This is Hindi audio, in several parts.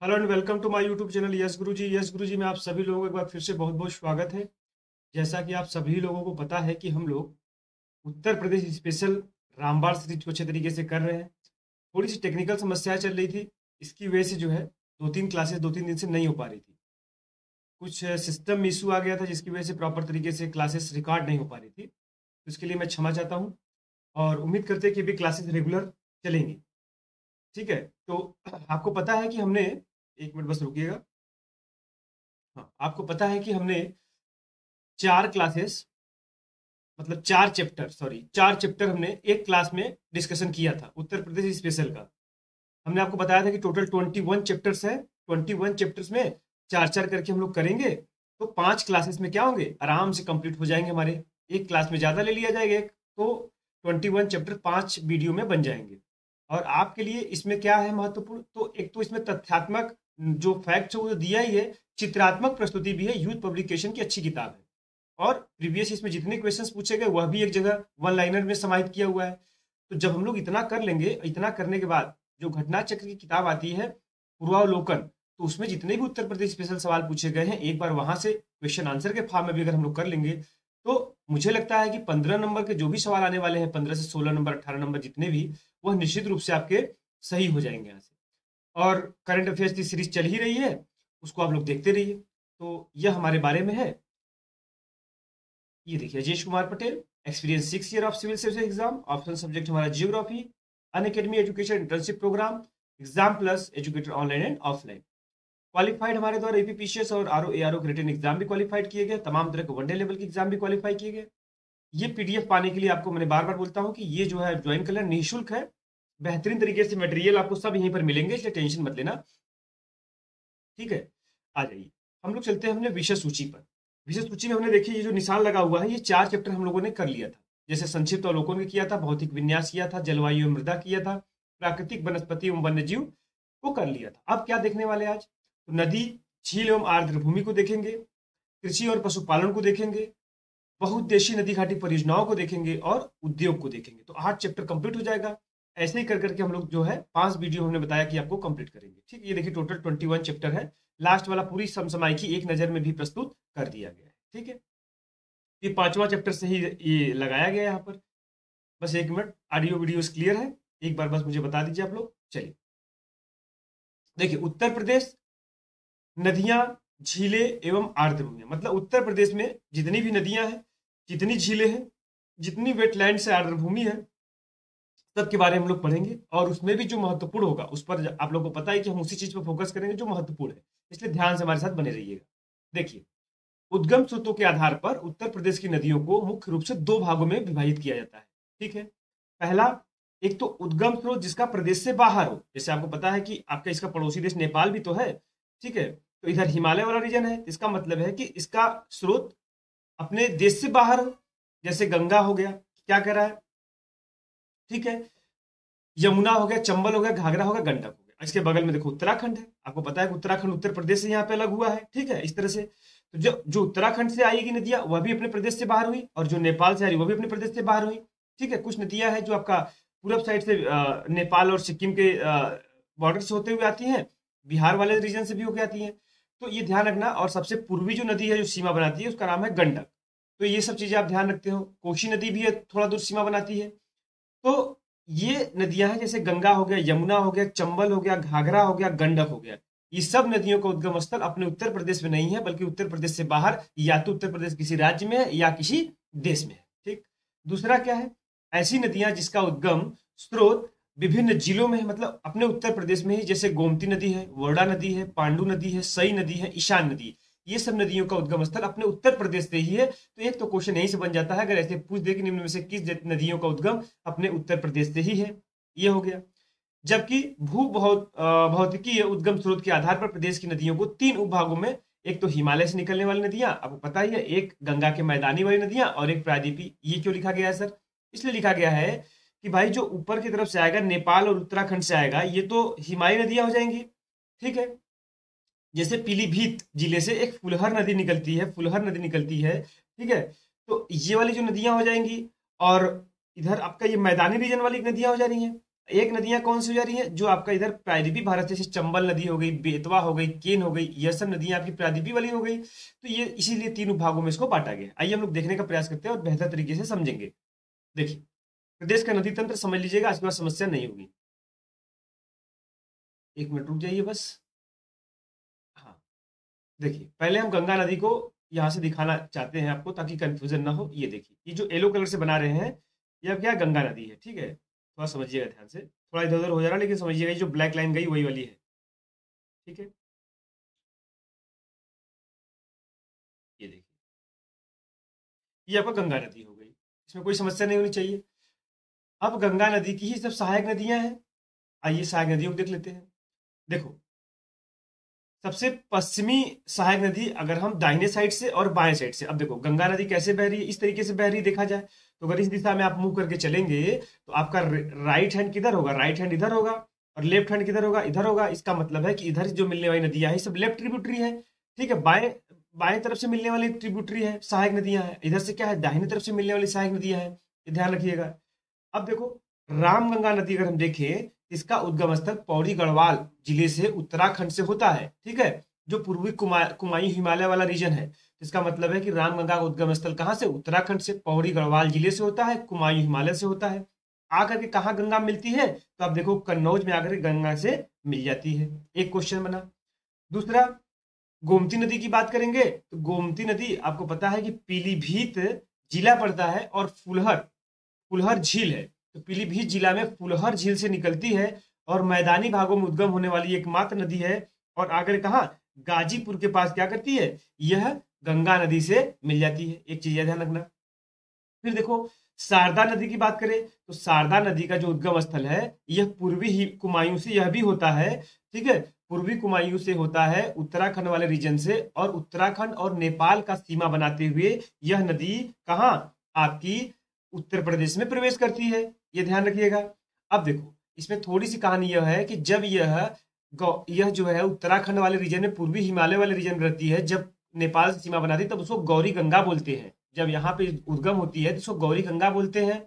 Hello and welcome to my YouTube channel yes Guru ji. Yes Guru जी में आप सभी लोगों को एक बार फिर से बहुत बहुत स्वागत है। जैसा कि आप सभी लोगों को पता है कि हम लोग उत्तर प्रदेश स्पेशल रामबाण सीरीज को अच्छे तरीके से कर रहे हैं। थोड़ी सी टेक्निकल समस्याएं चल रही थी, इसकी वजह से जो है दो तीन क्लासेस 2-3 दिन से नहीं हो पा रही थी। कुछ सिस्टम इशू आ गया था जिसकी वजह से प्रॉपर तरीके से क्लासेस रिकॉर्ड नहीं हो पा रही थी, तो इसके लिए मैं क्षमा चाहता हूँ और उम्मीद करते हैं कि भी क्लासेस रेगुलर चलेंगी। ठीक है, तो आपको पता है कि हमने, एक मिनट बस रुकिएगा। हाँ, आपको पता है कि हमने 4 क्लासेस, मतलब 4 चैप्टर हमने एक क्लास में डिस्कशन किया था उत्तर प्रदेश स्पेशल का। हमने आपको बताया था कि टोटल 21 चैप्टर्स है। 21 चैप्टर्स में चार चार करके हम लोग करेंगे, तो 5 क्लासेस में क्या होंगे, आराम से कंप्लीट हो जाएंगे हमारे। एक क्लास में ज़्यादा ले लिया जाएगा एक, तो 21 चैप्टर 5 वीडियो में बन जाएंगे। और आपके लिए इसमें क्या है महत्वपूर्ण, तो एक तो इसमें तथ्यात्मक जो फैक्ट है वो दिया ही है, चित्रात्मक प्रस्तुति भी है। यूथ पब्लिकेशन की अच्छी किताब है और प्रीवियस इसमें जितने क्वेश्चंस पूछे गए वह भी एक जगह वन लाइनर में समाहित किया हुआ है। तो जब हम लोग इतना कर लेंगे, इतना करने के बाद जो घटना चक्र की किताब आती है पूर्वावलोकन, तो उसमें जितने भी उत्तर प्रदेश स्पेशल सवाल पूछे गए हैं एक बार वहां से क्वेश्चन आंसर के फॉर्म में भी अगर हम लोग कर लेंगे, तो मुझे लगता है कि 15 नंबर के जो भी सवाल आने वाले हैं, 15 से 16 नंबर, 18 नंबर जितने भी, वह निश्चित रूप से आपके सही हो जाएंगे यहाँ से। और करंट अफेयर्स की सीरीज चल ही रही है, उसको आप लोग देखते रहिए। तो यह हमारे बारे में है। ये देखिए, Ajesh Kumar Patel, experience 6 year of civil service exam, option subject हमारा geography, Unacademy education internship program, exam plus educator online and offline. Qualified हमारे द्वारा एपीपीसीएस और आरओ एआरओ के रिटन एग्जाम भी क्वालिफाइड किए गए, तमाम तरह के वनडे लेवल के एग्जाम भी क्वालिफाई किए गए। ये पीडीएफ पाने के लिए आपको मैंने बार बार बोलता हूँ कि ये जो है ज्वाइन कर लेना, निःशुल्क है। बेहतरीन तरीके से मटेरियल आपको सब यहीं पर मिलेंगे, इसलिए टेंशन मत लेना। ठीक है, आ जाइए, हम लोग चलते हैं हमने विषय सूची पर। विषय सूची में हमने देखिए ये जो निशान लगा हुआ है, ये 4 चैप्टर हम लोगों ने कर लिया था। जैसे संक्षिप्त अवलोकन किया था, भौतिक विन्यास किया था, जलवायु एवं मृदा किया था, प्राकृतिक वनस्पति एवं वन्यजीव को कर लिया था। अब क्या देखने वाले आज, तो नदी, झील एवं आर्द्र भूमि को देखेंगे, कृषि और पशुपालन को देखेंगे, बहुउद्देशीय नदी घाटी परियोजनाओं को देखेंगे और उद्योग को देखेंगे। तो 8 चैप्टर कंप्लीट हो जाएगा। ऐसे ही कर करके हम लोग जो है 5 वीडियो हमने बताया कि आपको कंप्लीट करेंगे। ठीक है, ये देखिए टोटल 21 चैप्टर है। लास्ट वाला पूरी समसमाई एक नजर में भी प्रस्तुत कर दिया गया है। ठीक है, ये 5वां चैप्टर से ही ये लगाया गया है यहाँ पर। बस एक मिनट, ऑडियो वीडियो क्लियर है, एक बार बस मुझे बता दीजिए आप लोग। चलिए देखिए, उत्तर प्रदेश नदियां, झीलें एवं आर्द्र भूमियां, मतलब उत्तर प्रदेश में जितनी भी नदियां हैं, जितनी झीलें हैं, जितनी वेटलैंड से आर्द्र भूमि है, सब के बारे में हम लोग पढ़ेंगे। और उसमें भी जो महत्वपूर्ण होगा उस पर आप लोगों को पता है कि हम उसी चीज पर फोकस करेंगे जो महत्वपूर्ण है, इसलिए ध्यान से हमारे साथ बने रहिएगा। देखिए, उद्गम स्रोतों के आधार पर उत्तर प्रदेश की नदियों को मुख्य रूप से 2 भागों में विभाजित किया जाता है। ठीक है, पहला, एक तो उद्गम स्रोत जिसका प्रदेश से बाहर हो, जैसे आपको पता है कि आपका इसका पड़ोसी देश नेपाल भी तो है। ठीक है, तो इधर हिमालय वाला रीजन है, इसका मतलब है कि इसका स्रोत अपने देश से बाहर हो। जैसे गंगा हो गया, क्या कह रहा है, ठीक है, यमुना हो गया, चंबल हो गया, घाघरा हो गया, गंडक हो गया। इसके बगल में देखो उत्तराखंड है, आपको पता है कि उत्तराखंड उत्तर प्रदेश से यहाँ पे अलग हुआ है। ठीक है, इस तरह से तो जो जो उत्तराखंड से आएगी नदियां वह भी अपने प्रदेश से बाहर हुई, और जो नेपाल से आ रही वह भी अपने प्रदेश से बाहर हुई। ठीक है, कुछ नदियां हैं जो आपका पूरब साइड से नेपाल और सिक्किम के बॉर्डर से होते हुए आती हैं, बिहार वाले रीजन से भी होकर आती हैं। तो ये ध्यान रखना। और सबसे पूर्वी जो नदी है जो सीमा बनाती है उसका नाम है गंडक। तो ये सब चीजें आप ध्यान रखते हो। कोशी नदी भी है, थोड़ा दूर सीमा बनाती है। तो ये नदियां हैं, जैसे गंगा हो गया, यमुना हो गया, चंबल हो गया, घाघरा हो गया, गंडक हो गया। ये सब नदियों का उद्गम स्थल अपने उत्तर प्रदेश में नहीं है, बल्कि उत्तर प्रदेश से बाहर, या तो उत्तर प्रदेश किसी राज्य में है या किसी देश में है। ठीक, दूसरा क्या है, ऐसी नदियां जिसका उद्गम स्रोत विभिन्न जिलों में है, मतलब अपने उत्तर प्रदेश में ही, जैसे गोमती नदी है, वर्डा नदी है, पांडु नदी है, सई नदी है, ईशान नदी, ये सब नदियों का उद्गम स्थल अपने उत्तर प्रदेश से ही है। तो एक तो क्वेश्चन यहीं से बन जाता है, अगर ऐसे पूछ दे कि निम्न में से किस नदियों का उद्गम अपने उत्तर प्रदेश से ही है, ये हो गया। जबकि भौतिकी उद्गम स्रोत के आधार पर प्रदेश की नदियों को 3 उपभागों में, एक तो हिमालय से निकलने वाली नदियां, आपको पता ही है, एक गंगा के मैदानी वाली नदियां, और एक प्रायद्वीपीय। ये क्यों लिखा गया है सर, इसलिए लिखा गया है कि भाई जो ऊपर की तरफ से आएगा, नेपाल और उत्तराखंड से आएगा, ये तो हिमालयी नदियां हो जाएंगी। ठीक है, जैसे पीलीभीत जिले से एक फुलहर नदी निकलती है, फुलहर नदी निकलती है। ठीक है, तो ये वाली जो नदियां हो जाएंगी, और इधर आपका ये मैदानी रीजन वाली नदियां हो जा रही हैं। एक नदियां कौन सी हो जा रही है, जो आपका इधर प्रायद्वीपीय भारत, जैसे चंबल नदी हो गई, बेतवा हो गई, केन हो गई, यह सब नदियां आपकी प्रायद्वीपीय वाली हो गई। तो ये इसीलिए तीन भागों में इसको बांटा गया। आइए हम लोग देखने का प्रयास करते हैं और बेहतर तरीके से समझेंगे। देखिए, प्रदेश का नदी तंत्र समझ लीजिएगा, इसके बाद समस्या नहीं होगी। एक मिनट रुक जाइए बस। हाँ, देखिए, पहले हम गंगा नदी को यहाँ से दिखाना चाहते हैं आपको, ताकि कंफ्यूजन ना हो। ये देखिए, ये जो येलो कलर से बना रहे हैं, ये अब क्या है, गंगा नदी है। ठीक है, थोड़ा समझिएगा ध्यान से, थोड़ा इधर उधर हो जा रहा है, लेकिन समझिएगा, ये जो ब्लैक लाइन गई वही वाली है। ठीक है, ये देखिए, ये आपका गंगा नदी हो गई, इसमें कोई समस्या नहीं होनी चाहिए। अब गंगा नदी की ही सब सहायक नदियां हैं। आइए सहायक नदियों को देख लेते हैं। देखो, सबसे पश्चिमी सहायक नदी, अगर हम दाहिने साइड से और बाएं साइड से, अब देखो गंगा नदी कैसे बह रही है, इस तरीके से बह रही है देखा जाए तो। अगर इस दिशा में आप मुंह करके चलेंगे तो आपका राइट हैंड किधर होगा, राइट हैंड इधर होगा, और लेफ्ट हैंड किधर होगा, इधर होगा। इसका मतलब है कि इधर जो मिलने वाली नदियां हैं सब लेफ्ट ट्रिब्यूटरी है। ठीक है, बाएं बाएं तरफ से मिलने वाली ट्रिब्यूटरी है, सहायक नदियां हैं। इधर से क्या है, दाहिने तरफ से मिलने वाली सहायक नदियां हैं। ये ध्यान रखिएगा। अब देखो, रामगंगा नदी अगर हम देखें, इसका उद्गम स्थल पौड़ी गढ़वाल जिले से उत्तराखंड से होता है। ठीक है, जो पूर्वी कुमायूं हिमालय वाला रीजन है। इसका मतलब है कि रामगंगा का उद्गम स्थल कहाँ से, उत्तराखंड से, पौड़ी गढ़वाल जिले से होता है, कुमायूं हिमालय से होता है। आकर के कहाँ गंगा मिलती है, तो आप देखो कन्नौज में आकर के गंगा से मिल जाती है। एक क्वेश्चन बना। दूसरा, गोमती नदी की बात करेंगे तो गोमती नदी आपको पता है कि पीलीभीत जिला पड़ता है, और फुलहर फुलहर झील है। तो पीलीभीत जिला में फुलहर झील से निकलती है, और मैदानी भागों में उद्गम होने वाली एकमात्र नदी है। और आगे कहा, गाजीपुर के पास क्या करती है, यह गंगा नदी से मिल जाती है। एक चीज ध्यान रखना। फिर देखो, शारदा नदी की बात करें तो शारदा नदी का जो उद्गम स्थल है, यह पूर्वी कुमायूं से यह भी होता है। ठीक है, पूर्वी कुमायूं से होता है, उत्तराखंड वाले रीजन से, और उत्तराखंड और नेपाल का सीमा बनाते हुए यह नदी कहाँ, आपकी उत्तर प्रदेश में प्रवेश करती है। ये ध्यान रखिएगा। अब देखो, इसमें थोड़ी सी कहानी यह है कि जब यह जो है उत्तराखंड वाले रीजन में, पूर्वी हिमालय वाले रीजन में रहती है, जब नेपाल से सीमा बनाती है, तब उसको गौरी गंगा बोलते हैं। जब यहाँ पे उद्गम होती है तो इसको गौरी गंगा बोलते हैं।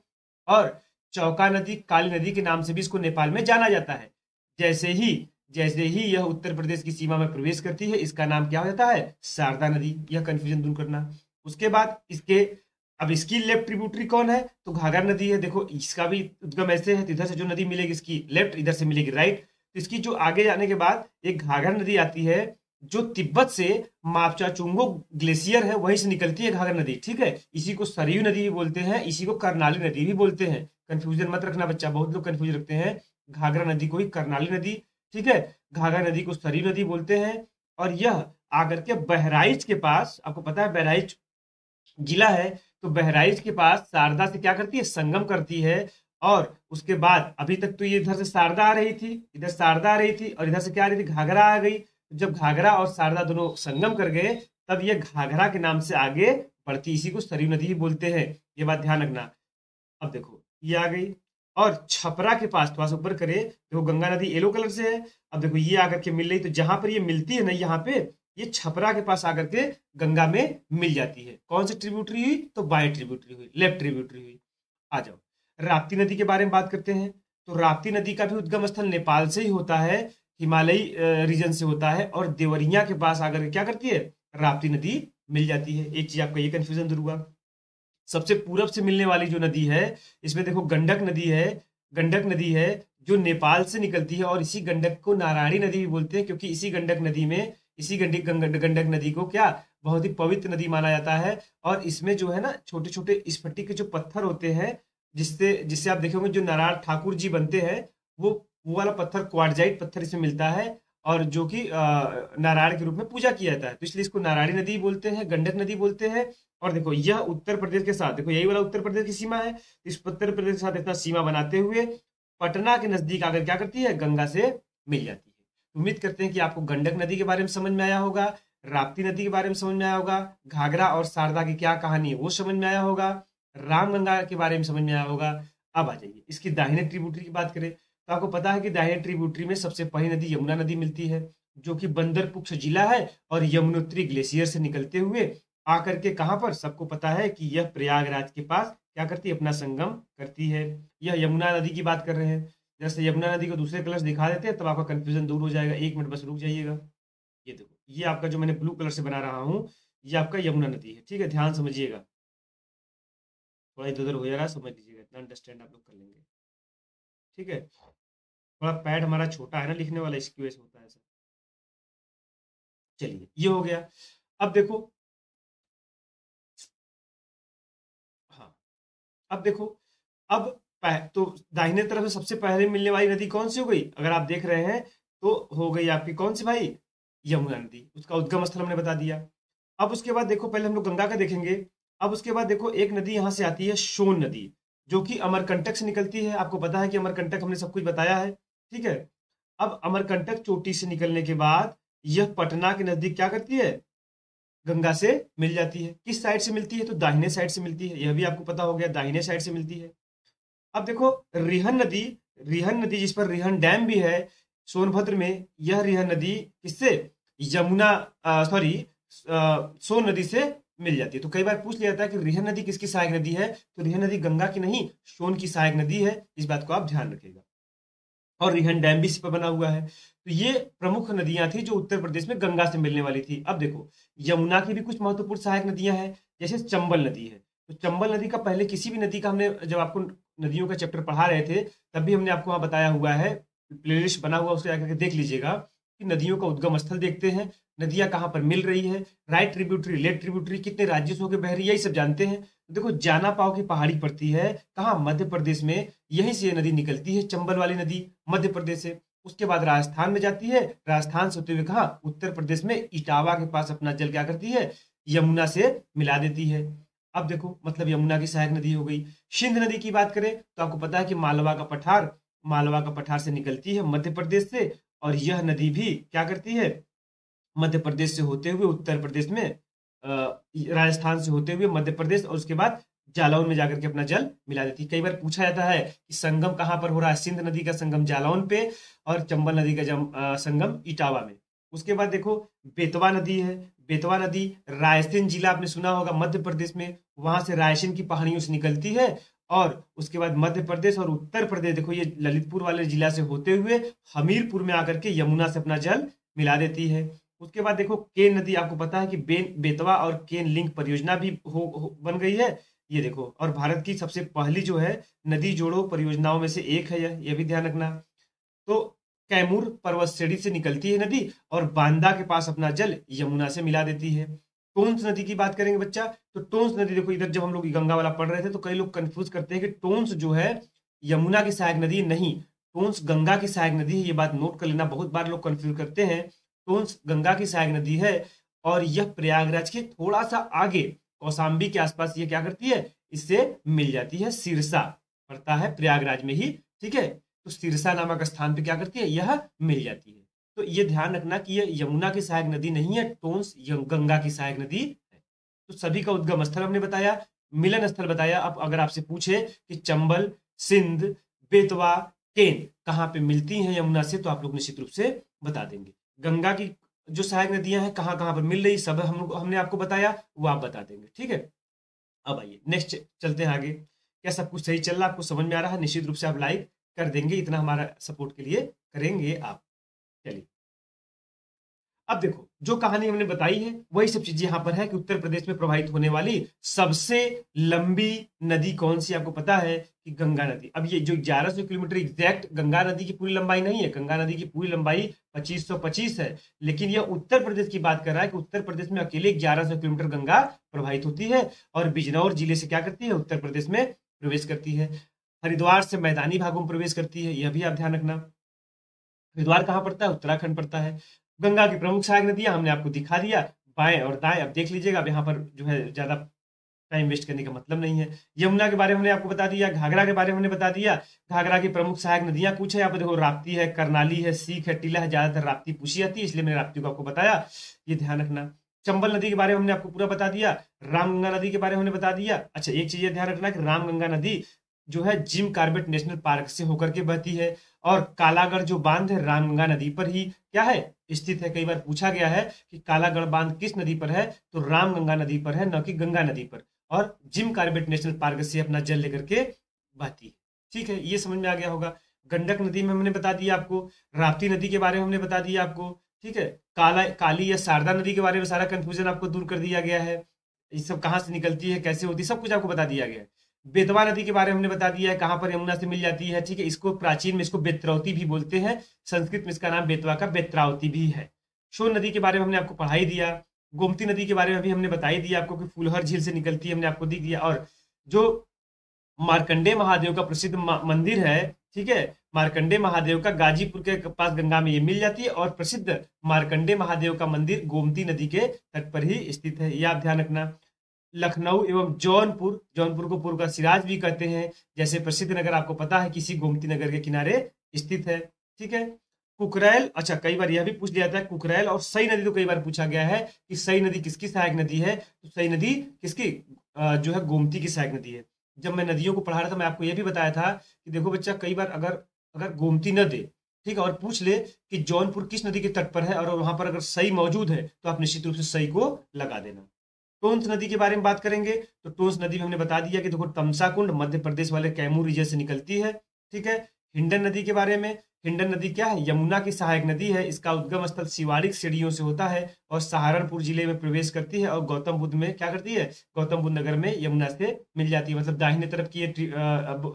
और चौका नदी, काली नदी के नाम से भी इसको नेपाल में जाना जाता है। जैसे ही यह उत्तर प्रदेश की सीमा में प्रवेश करती है, इसका नाम क्या हो जाता है, शारदा नदी। यह कंफ्यूजन दूर करना। उसके बाद अब इसकी लेफ्ट ट्रिब्यूटरी कौन है, तो घाघरा नदी है। देखो, इसका भी उद्गम ऐसे है, तो इधर से जो नदी मिलेगी इसकी लेफ्ट, इधर से मिलेगी राइट। तो इसकी जो आगे जाने के बाद एक घाघरा नदी आती है, जो तिब्बत से मापचाचुंगो ग्लेशियर है, वहीं से निकलती है घाघरा नदी। ठीक है, इसी को सरयू नदी भी बोलते हैं, इसी को करनाली नदी भी बोलते हैं। कंफ्यूजन मत रखना बच्चा, बहुत लोग कंफ्यूज रखते हैं। घाघरा नदी को ही करनाली नदी, ठीक है, घाघरा नदी को सरयू नदी बोलते हैं। और यह आकर के बहराइच के पास, आपको पता है बहराइच जिला है, तो बहराइच के पास शारदा से क्या करती है, संगम करती है। और उसके बाद अभी तक तो ये इधर से शारदा आ रही थी, इधर शारदा आ रही थी, और इधर से क्या आ रही थी, घाघरा आ गई। जब घाघरा और शारदा दोनों संगम कर गए, तब ये घाघरा के नाम से आगे बढ़ती, इसी को सरयू नदी भी बोलते हैं। ये बात ध्यान रखना। अब देखो, ये आ गई। और छपरा के पास थोड़ा सा ऊपर करे, देखो गंगा नदी येलो कलर से है। अब देखो, ये आकर के मिल रही, तो जहां पर ये मिलती है ना, यहाँ पे ये छपरा के पास आकर के गंगा में मिल जाती है। कौन सी ट्रिब्यूटरी हुई, तो बाई ट्रिब्यूटरी हुई, लेफ्ट ट्रिब्यूटरी हुई। आ जाओ, राप्ती नदी के बारे में बात करते हैं। तो राप्ती नदी का भी उद्गम स्थल नेपाल से ही होता है, हिमालयी रीजन से होता है, और देवरिया के पास आकर के क्या करती है, राप्ती नदी मिल जाती है। एक चीज आपका ये कंफ्यूजन दूर हुआ। सबसे पूरब से मिलने वाली जो नदी है, इसमें देखो गंडक नदी है। गंडक नदी है जो नेपाल से निकलती है, और इसी गंडक को नारायणी नदी भी बोलते हैं, क्योंकि इसी गंडक नदी में, इसी गंडक नदी को क्या, बहुत ही पवित्र नदी माना जाता है। और इसमें जो है ना, छोटे छोटे स्फटिक के जो पत्थर होते हैं, जिससे जिससे आप देखोगे जो नारायण ठाकुर जी बनते हैं, वो वाला पत्थर, क्वार्टजाइट पत्थर इसमें मिलता है, और जो कि नारायण के रूप में पूजा किया जाता है। तो इसलिए इसको नारायणी नदी बोलते हैं, गंडक नदी बोलते हैं। और देखो, यह उत्तर प्रदेश के साथ, देखो यही वाला उत्तर प्रदेश की सीमा है, इस उत्तर प्रदेश के साथ इतना सीमा बनाते हुए पटना के नजदीक आकर क्या करती है, गंगा से मिल जाती है। उम्मीद करते हैं कि आपको गंडक नदी के बारे में समझ में आया होगा, राप्ती नदी के बारे में समझ में आया होगा, घाघरा और शारदा की क्या कहानी है वो समझ में आया होगा, रामगंगा के बारे में समझ में आया होगा। अब आ जाइए, इसकी दाहिने ट्रिब्यूटरी की बात करें तो आपको पता है कि दाहिने ट्रिब्यूटरी में सबसे पहली नदी यमुना नदी मिलती है, जो कि बंदरपुक्ष जिला है, और यमुनोत्री ग्लेशियर से निकलते हुए आकर के कहां पर, सबको पता है कि यह प्रयागराज के पास क्या करती है, अपना संगम करती है। यह यमुना नदी की बात कर रहे हैं। जैसे यमुना नदी को दूसरे कलर से दिखा देते हैं, तब आपका कंफ्यूजन दूर हो जाएगा। 1 मिनट बस रुक जाइएगा। ये देखो, ये आपका जो मैंने ब्लू कलर से बना रहा हूँ, ये आपका यमुना नदी है। ठीक है, ध्यान समझिएगा, थोड़ा इधर उधर हो जा रहा है, समझ लीजिएगा, इतना अंडरस्टैंड आप लोग कर लेंगे। ठीक है, थोड़ा पैड हमारा छोटा है ना लिखने वाला, इसकी वजह से होता है ऐसा। चलिए, ये हो गया। अब देखो, हाँ, अब देखो, अब तो दाहिने तरफ से सबसे पहले मिलने वाली नदी कौन सी हो गई, अगर आप देख रहे हैं तो हो गई आपकी कौन सी भाई, यमुना नदी। उसका उद्गम स्थल हमने बता दिया। अब उसके बाद देखो, पहले हम लोग गंगा का देखेंगे। अब उसके बाद देखो, एक नदी यहाँ से आती है, सोन नदी, जो कि अमरकंटक से निकलती है। आपको पता है कि अमरकंटक, हमने सब कुछ बताया है। ठीक है, अब अमरकंटक चोटी से निकलने के बाद यह पटना के नजदीक क्या करती है, गंगा से मिल जाती है। किस साइड से मिलती है, तो दाहिने साइड से मिलती है। यह भी आपको पता हो गया, दाहिने साइड से मिलती है। अब देखो, रिहन नदी, रिहन नदी जिस पर रिहन डैम भी है सोनभद्र में, यह रिहन नदी किससे, यमुना, सॉरी, सोन नदी से मिल जाती है। तो कई बार पूछ लिया जाता है कि रिहन नदी किसकी सहायक नदी है, तो रिहन नदी गंगा की नहीं, सोन की सहायक नदी है। इस बात को आप ध्यान रखिएगा। और रिहन डैम भी इस पर बना हुआ है। तो ये प्रमुख नदियां थी जो उत्तर प्रदेश में गंगा से मिलने वाली थी। अब देखो, यमुना की भी कुछ महत्वपूर्ण सहायक नदियां हैं, जैसे चंबल नदी है। तो चंबल नदी का, पहले किसी भी नदी का हमने जब आपको नदियों का चैप्टर पढ़ा रहे थे, तब भी हमने आपको वहां बताया हुआ है, प्लेलिस्ट बना हुआ, उसको जाकर के देख लीजिएगा कि नदियों का उद्गम स्थल देखते हैं, नदियां कहाँ पर मिल रही है, राइट ट्रिब्यूटरी, लेफ्ट ट्रिब्यूटरी, कितने राज्यों से होकर बह रही है, यही सब जानते हैं। देखो, जाना पाव की पहाड़ी पड़ती है कहाँ, मध्य प्रदेश में। यहीं से ये नदी निकलती है, चंबल वाली नदी, मध्य प्रदेश से। उसके बाद राजस्थान में जाती है, राजस्थान से होते हुए कहाँ, उत्तर प्रदेश में इटावा के पास अपना जल क्या करती है, यमुना से मिला देती है। अब देखो, मतलब यमुना की सहायक नदी हो गई। सिंध नदी की बात करें तो आपको पता है कि मालवा का पठार, मालवा का पठार से निकलती है मध्य प्रदेश से, और यह नदी भी क्या करती है, मध्य प्रदेश से होते हुए उत्तर प्रदेश में, राजस्थान से होते हुए मध्य प्रदेश, और उसके बाद जालौन में जाकर के अपना जल मिला देती है। कई बार पूछा जाता है कि संगम कहाँ पर हो रहा है, सिंध नदी का संगम जालौन पे, और चंबल नदी का संगम इटावा में। उसके बाद देखो, बेतवा नदी है। बेतवा नदी रायसेन जिला आपने सुना होगा, मध्य प्रदेश में, वहां से रायसेन की पहाड़ियों से निकलती है, और उसके बाद मध्य प्रदेश और उत्तर प्रदेश, देखो ये ललितपुर वाले जिला से होते हुए हमीरपुर में आकर के यमुना से अपना जल मिला देती है। उसके बाद देखो, केन नदी, आपको पता है कि बेतवा और केन लिंक परियोजना भी बन गई है। ये देखो, और भारत की सबसे पहली जो है नदी जोड़ो परियोजनाओं में से एक है यह भी ध्यान रखना। तो कैमूर पर्वत श्रेणी से निकलती है नदी, और बांदा के पास अपना जल यमुना से मिला देती है। टोंस नदी की बात करेंगे बच्चा, तो टोंस नदी, देखो इधर जब हम लोग गंगा वाला पढ़ रहे थे तो कई लोग कंफ्यूज करते हैं कि टोंस जो है यमुना की सहायक नदी नहीं, टोंस गंगा की सहायक नदी है। ये बात नोट कर लेना, बहुत बार लोग कंफ्यूज करते हैं। टोंस गंगा की सहायक नदी है, और यह प्रयागराज के थोड़ा सा आगे कौशाम्बी के आसपास ये क्या करती है, इससे मिल जाती है। सिरसा पड़ता है प्रयागराज में ही, ठीक है। तो सिरसा नामक स्थान पे क्या करती है, यह मिल जाती है। तो ये ध्यान रखना कि यह यमुना की सहायक नदी नहीं है, टोंस गंगा की सहायक नदी है। तो सभी का उद्गम स्थल हमने बताया, मिलन स्थल बताया। अब अगर आपसे पूछे कि चंबल, सिंध, बेतवा, केन कहाँ पे मिलती हैं यमुना से, तो आप लोग निश्चित रूप से बता देंगे। गंगा की जो सहायक नदियां हैं कहाँ कहाँ पर मिल रही, सब हमने आपको बताया, वो आप बता देंगे। ठीक है, अब आइए नेक्स्ट चलते हैं आगे। क्या सब कुछ सही चल रहा है, आपको समझ में आ रहा है? निश्चित रूप से आप लाइक कर देंगे, इतना हमारा सपोर्ट के लिए करेंगे आप। चलिए, अब देखो, जो कहानी हमने बताई है वही सब चीजें यहां पर है कि उत्तर प्रदेश में प्रवाहित होने वाली सबसे लंबी नदी कौन सी, आपको पता है कि गंगा नदी। अब ये जो 1100 किलोमीटर एग्जैक्ट गंगा नदी की पूरी लंबाई नहीं है, गंगा नदी की पूरी लंबाई 2525 है, लेकिन यह उत्तर प्रदेश की बात कर रहा है कि उत्तर प्रदेश में अकेले 1100 किलोमीटर गंगा प्रवाहित होती है, और बिजनौर जिले से क्या करती है, उत्तर प्रदेश में प्रवेश करती है। हरिद्वार से मैदानी भागों में प्रवेश करती है, यह भी आप ध्यान रखना। हरिद्वार कहाँ पड़ता है, उत्तराखंड पड़ता है। गंगा की प्रमुख सहायक नदियां हमने आपको दिखा दिया, बाएं और दाएं। अब देख लीजिएगा, अब यहाँ पर जो है ज्यादा टाइम वेस्ट करने का मतलब नहीं है। यमुना के बारे में हमने आपको बता दिया, घाघरा के बारे में हमने बता दिया। घाघरा की प्रमुख सहायक नदियां कुछ है, यहाँ पर देखो, राप्ती है, करनाली है, सीख है, टिला है, ज्यादातर राप्ती पूछी जाती है, इसलिए मैंने राप्ती को आपको बताया, ये ध्यान रखना। चंबल नदी के बारे में हमने आपको पूरा बता दिया, रामगंगा नदी के बारे में हमने बता दिया। अच्छा, एक चीज ध्यान रखना कि रामगंगा नदी जो है जिम कार्बेट नेशनल पार्क से होकर के बहती है, और कालागढ़ जो बांध है रामगंगा नदी पर ही क्या है, स्थित है। कई बार पूछा गया है कि कालागढ़ बांध किस नदी पर है, तो रामगंगा नदी पर है, न कि गंगा नदी पर, और जिम कार्बेट नेशनल पार्क से अपना जल लेकर के बहती है। ठीक है, ये समझ में आ गया होगा। गंडक नदी में हमने बता दिया आपको, राप्ती नदी के बारे में हमने बता दिया आपको, ठीक है। काली या शारदा नदी के बारे में सारा कंफ्यूजन आपको दूर कर दिया गया है, ये सब कहाँ से निकलती है, कैसे होती है, सब कुछ आपको बता दिया गया है। बेतवा नदी के बारे में हमने बता दिया है, कहाँ पर यमुना से मिल जाती है, ठीक है। इसको प्राचीन में इसको बेत्रवती भी बोलते हैं, संस्कृत में इसका नाम बेतवा का बेत्रावती भी है। सोन नदी के बारे में हमने आपको पढ़ा ही दिया। गोमती नदी के बारे में भी हमने बता ही दिया आपको कि फूलहर झील से निकलती है, हमने आपको दिख दिया। और जो मार्कंडे महादेव का प्रसिद्ध मंदिर है, ठीक है, मार्कंडे महादेव का गाजीपुर के पास गंगा में ये मिल जाती है, और प्रसिद्ध मार्कंडे महादेव का मंदिर गोमती नदी के तट पर ही स्थित है, ये आप ध्यान रखना। लखनऊ एवं जौनपुर, जौनपुर को पूर्व का सिराज भी कहते हैं, जैसे प्रसिद्ध नगर आपको पता है किसी गोमती नगर के किनारे स्थित है, ठीक है। कुकरैल, अच्छा कई बार यह भी पूछ लिया जाता है, कुकरैल और सई नदी तो कई बार पूछा गया है कि सई नदी किसकी सहायक नदी है, तो सई नदी किसकी जो है गोमती की सहायक नदी है। जब मैं नदियों को पढ़ा रहा था मैं आपको यह भी बताया था कि देखो बच्चा, कई बार अगर अगर गोमती न दे, ठीक है, और पूछ ले कि जौनपुर किस नदी के तट पर है और वहां पर अगर सई मौजूद है तो आप निश्चित रूप से सई को लगा देना। टोंस नदी के बारे में बात करेंगे तो टोंस नदी में हमने बता दिया कि देखो तमसा कुंड मध्य प्रदेश वाले कैमूर रीजन से निकलती है, ठीक है। हिंडन नदी के बारे में, हिंडन नदी क्या है, यमुना की सहायक नदी है, इसका उद्गम स्थल शिवालिक सीढ़ियों से होता है और सहारनपुर जिले में प्रवेश करती है और गौतम बुद्ध में क्या करती है, गौतम बुद्ध नगर में यमुना से मिल जाती है, मतलब दाहिने तरफ की ये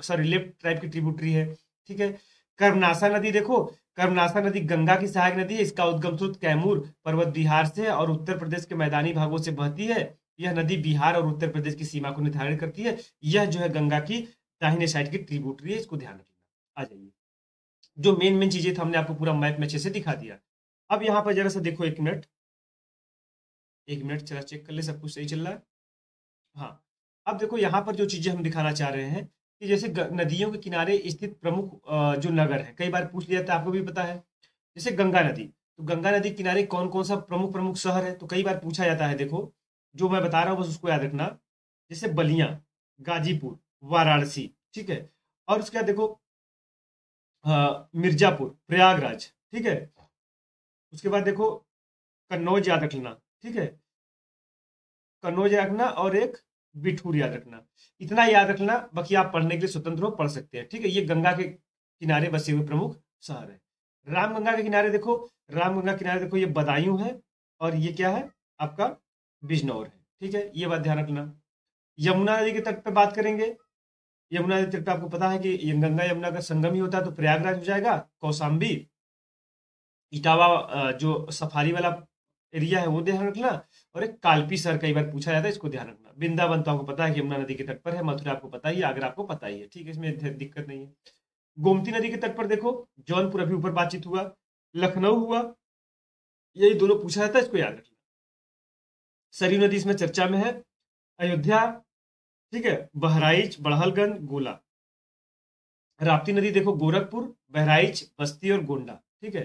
सॉरी लेफ्ट टाइप की ट्रिब्यूटरी है, ठीक है। कर्मनाशा नदी देखो, कर्मनाशा नदी गंगा की सहायक नदी है, इसका उद्गम स्रोत कैमूर पर्वत बिहार से है और उत्तर प्रदेश के मैदानी भागों से बहती है। यह नदी बिहार और उत्तर प्रदेश की सीमा को निर्धारित करती है। यह जो है गंगा की दाहिने साइड की ट्रिब्यूटरी है, इसको ध्यान रखना। आ जाइए, जो मेन मेन चीजें थे हमने आपको पूरा मैप में अच्छे से दिखा दिया। अब यहाँ पर जरा सा देखो, एक मिनट चला चेक कर ले सब कुछ सही चल रहा है। हाँ, अब देखो यहाँ पर जो चीजें हम दिखाना चाह रहे हैं कि जैसे नदियों के किनारे स्थित प्रमुख जो नगर है, कई बार पूछ लिया था, आपको भी पता है, जैसे गंगा नदी, तो गंगा नदी किनारे कौन कौन सा प्रमुख प्रमुख शहर है, तो कई बार पूछा जाता है। देखो जो मैं बता रहा हूँ बस उसको याद रखना, जैसे बलिया, गाजीपुर, वाराणसी, ठीक है। और उसके बाद देखो मिर्जापुर, प्रयागराज, ठीक है। उसके बाद देखो कन्नौज याद रखना, ठीक है, कन्नौज याद रखना, और एक बिठूर याद रखना। इतना याद रखना, बाकी आप पढ़ने के लिए स्वतंत्र हो, पढ़ सकते हैं, ठीक है। ये गंगा के किनारे बसे हुए प्रमुख शहर है। रामगंगा के किनारे देखो, रामगंगा किनारे देखो, ये बदायूं है और ये क्या है आपका बिजनौर है, ठीक है, ये बात ध्यान रखना। यमुना नदी के तट पे बात करेंगे, यमुना नदी तट पे आपको पता है कि ये गंगा यमुना का संगम ही होता है, तो प्रयागराज हो जाएगा, कौशाम्बी, इटावा जो सफारी वाला एरिया है वो ध्यान रखना, और एक कालपी शहर कई बार पूछा जाता है, इसको ध्यान रखना। वृंदावन तो आपको पता है कि यमुना नदी के तट पर है, मथुरा आपको पता ही है, आगरा आपको पता ही है, ठीक है, इसमें दिक्कत नहीं है। गोमती नदी के तट पर देखो, जौनपुर अभी ऊपर बातचीत हुआ, लखनऊ हुआ, यही दोनों पूछा जाता है, इसको याद रखना। सरयू नदी इसमें चर्चा में है, अयोध्या, ठीक है, बहराइच, बड़हलगंज, गोला। राप्ती नदी देखो, गोरखपुर, बहराइच, बस्ती और गोंडा, ठीक है।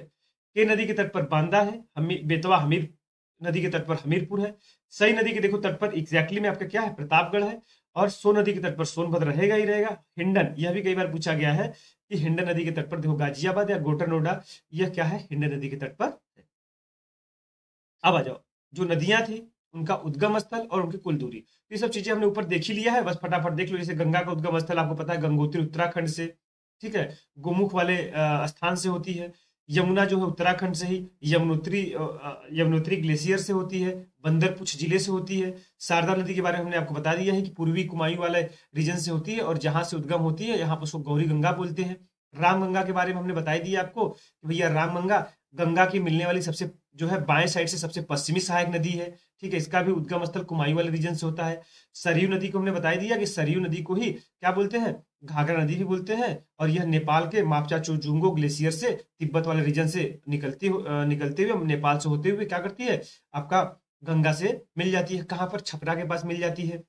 के नदी के तट पर बांदा है, बेतवा हमीर नदी के तट पर हमीरपुर है। सई नदी के देखो तट पर एग्जैक्टली में आपका क्या है, प्रतापगढ़ है। और सोन नदी के तट पर सोनभद्र रहेगा ही रहेगा। हिंडन, यह भी कई बार पूछा गया है कि हिंडन नदी के तट पर देखो गाजियाबाद या गोटरनोडा, यह क्या है, हिंडन नदी के तट पर है। अब आ जाओ, जो नदियां थी उनका उद्गम स्थल और उनकी कुल दूरी, तो ये सब चीजें हमने ऊपर देख ही लिया है, बस फटाफट देख लो। जैसे गंगा का उद्गम स्थल आपको पता है गंगोत्री उत्तराखंड से, ठीक है, गोमुख वाले स्थान से होती है। यमुना जो है उत्तराखंड से ही यमुनोत्री ग्लेशियर से होती है, बंदरपुछ जिले से होती है। शारदा नदी के बारे में हमने आपको बता दिया है कि पूर्वी कुमायूं वाले रीजन से होती है और जहां से उद्गम होती है यहाँ पर उसको गौरी गंगा बोलते हैं। रामगंगा के बारे में हमने बताई दिया आपको कि भैया रामगंगा गंगा की मिलने वाली सबसे जो है बाएं साइड से सबसे पश्चिमी सहायक नदी है, ठीक है। इसका भी उद्गम स्थल कुमायूं वाले रीजन से होता है। सरयू नदी को हमने बता दिया कि सरयू नदी को ही क्या बोलते हैं, घाघरा नदी भी बोलते हैं, और यह नेपाल के मापचाचोजुंगो ग्लेशियर से तिब्बत वाले रीजन से निकलते हुए नेपाल से होते हुए क्या करती है, आपका गंगा से मिल जाती है। कहाँ पर, छपरा के पास मिल जाती है।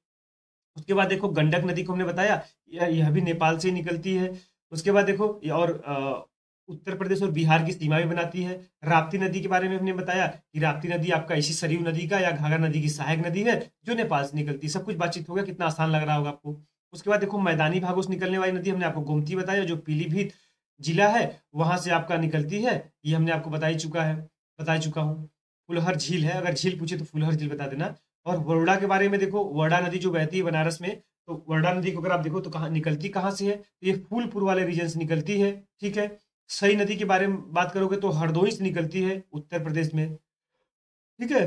उसके बाद देखो गंडक नदी को हमने बताया, यह भी नेपाल से ही निकलती है। उसके बाद देखो और उत्तर प्रदेश और बिहार की सीमा भी बनाती है। राप्ती नदी के बारे में हमने बताया कि राप्ती नदी आपका इसी सरयू नदी का या घाघरा नदी की सहायक नदी है जो नेपाल से निकलती है। सब कुछ बातचीत हो गया, कितना आसान लग रहा होगा आपको। उसके बाद देखो मैदानी भागों से निकलने वाली नदी हमने आपको गोमती बताया, जो पीलीभीत जिला है वहां से आपका निकलती है, ये हमने आपको बता चुका हूँ। फुलहर झील है, अगर झील पूछे तो फुलहर झील बता देना। और वरोड़ा के बारे में देखो, वरोड़ा नदी जो बहती है बनारस में, तो वर्धा नदी को अगर आप देखो तो कहाँ निकलती, कहाँ से है, तो ये फूलपुर वाले रीजन से निकलती है। ठीक है। सई नदी के बारे में बात करोगे तो हरदोई से निकलती है उत्तर प्रदेश में। ठीक है।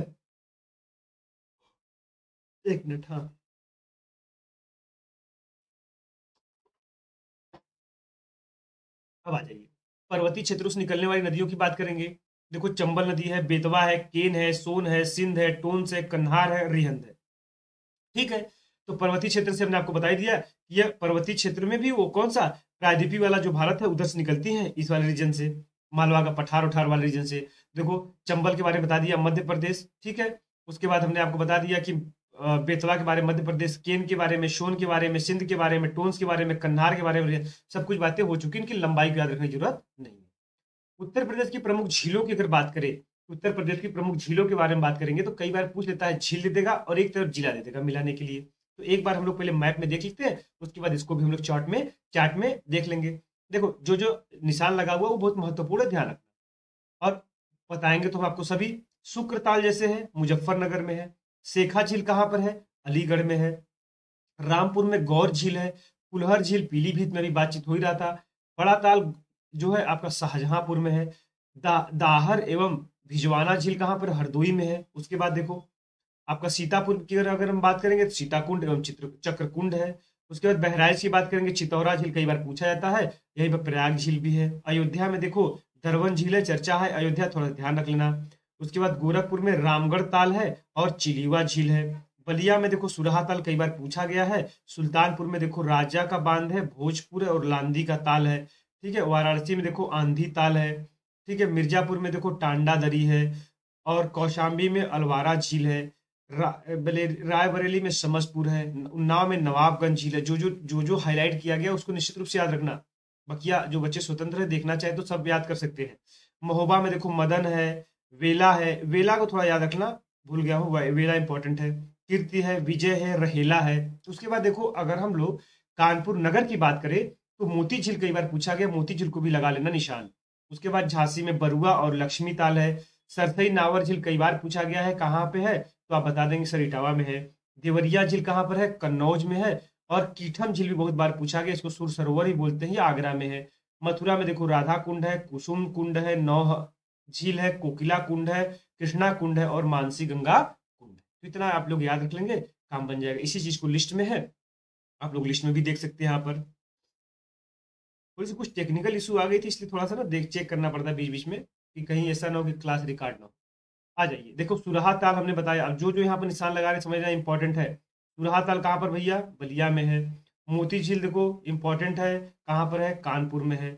एक मिनट, हाँ। अब आ जाइए, पर्वतीय क्षेत्रों से निकलने वाली नदियों की बात करेंगे। देखो, चंबल नदी है, बेतवा है, केन है, सोन है, सिंध है, टोंस है, कन्हार है, रिहंद है। ठीक है। तो पर्वतीय क्षेत्र से हमने आपको बता ही दिया, ये पर्वतीय क्षेत्र में भी वो कौन सा प्रायद्वीपीय वाला जो भारत है उधर से निकलती है, इस वाले रीजन से, मालवा का पठार उठार वाले रीजन से। देखो, चंबल के बारे में बता दिया, मध्य प्रदेश। ठीक है। उसके बाद हमने आपको बता दिया कि बेतवा के बारे में मध्य प्रदेश, केन के बारे में, शोन के बारे में, सिंध के बारे में, टोन्स के बारे में, कन्हार के बारे में, सब कुछ बातें हो चुकी, इनकी लंबाई को याद रखने की जरूरत नहीं है। उत्तर प्रदेश की प्रमुख झीलों की अगर बात करें, उत्तर प्रदेश की प्रमुख झीलों के बारे में बात करेंगे तो कई बार पूछ लेता है, झील दे देगा और एक तरफ जिला दे देगा मिलाने के लिए। तो एक बार हम लोग पहले मैप में देख लेते हैं, उसके बाद इसको भी हम लोग चार्ट में देख लेंगे। देखो, जो जो निशान लगा हुआ है वो बहुत महत्वपूर्ण है, ध्यान रखना। और बताएंगे तो हम आपको सभी। शुक्रताल जैसे है, मुजफ्फरनगर में है। शेखा झील कहाँ पर है? अलीगढ़ में है। रामपुर में गौर झील है। कुल्हर झील पीलीभीत में भी बातचीत हो ही रहा था। बड़ा ताल जो है आपका शाहजहांपुर में है। दाहर एवं भिजवाना झील कहाँ पर? हरदोई में है। उसके बाद देखो, आपका सीतापुर की अगर हम बात करेंगे तो सीताकुंड एवं चक्रकुंड है। उसके बाद बहराइच की बात करेंगे, चितौरा झील कई बार पूछा जाता है, यहीं पर प्रयाग झील भी है। अयोध्या में देखो, दरवन झील है, चर्चा है अयोध्या, थोड़ा ध्यान रख लेना। उसके बाद गोरखपुर में रामगढ़ ताल है और चिलीवा झील है। बलिया में देखो, सुरहा ताल कई बार पूछा गया है। सुल्तानपुर में देखो, राजा का बांध है। भोजपुर और लांदी का ताल है। ठीक है। वाराणसी में देखो, आंधी ताल है। ठीक है। मिर्जापुर में देखो, टांडा दरी है। और कौशाम्बी में अलवारा झील है। रायबरेली में समसपुर है। उन्नाव में नवाबगंज झील है। जो हाईलाइट किया गया उसको निश्चित रूप से याद रखना। बकिया जो बच्चे स्वतंत्र है, देखना चाहे तो सब याद कर सकते हैं। महोबा में देखो, मदन है। वेला है, वेला को थोड़ा याद रखना, भूल गया हूँ, वेला इंपॉर्टेंट है। कीर्ति है, विजय है, रहेला है। उसके बाद देखो, अगर हम लोग कानपुर नगर की बात करें तो मोती झील कई बार पूछा गया, मोती झील को भी लगा लेना निशान। उसके बाद झांसी में बरुआ और लक्ष्मी ताल है। सरसई नावर झील कई बार पूछा गया है, कहाँ पे है? तो आप बता देंगे सर इटावा में है। देवरिया झील कहाँ पर है? कन्नौज में है। और कीठम झील भी बहुत बार पूछा गया, इसको सुर सरोवर ही बोलते हैं, ये आगरा में है। मथुरा में देखो, राधा कुंड है, कुसुम कुंड है, नौह झील है, कोकिला कुंड है, कृष्णा कुंड है और मानसी गंगा कुंड है। तो इतना आप लोग याद रख लेंगे, काम बन जाएगा। इसी चीज को लिस्ट में है, आप लोग लिस्ट में भी देख सकते हैं। यहाँ पर थोड़ी सी कुछ टेक्निकल इशू आ गई थी, इसलिए थोड़ा सा ना देख चेक करना पड़ता है बीच बीच में, कि कहीं ऐसा ना हो कि क्लास रिकॉर्ड ना हो। आ जाइए, देखो, सुरहा ताल हमने बताया। अब जो जो यहाँ पर निशान लगा रहे समझना इंपॉर्टेंट है। सुरहा ताल कहाँ पर भैया? बलिया में है। मोती झील देखो इंपॉर्टेंट है, कहाँ पर है? कानपुर में है।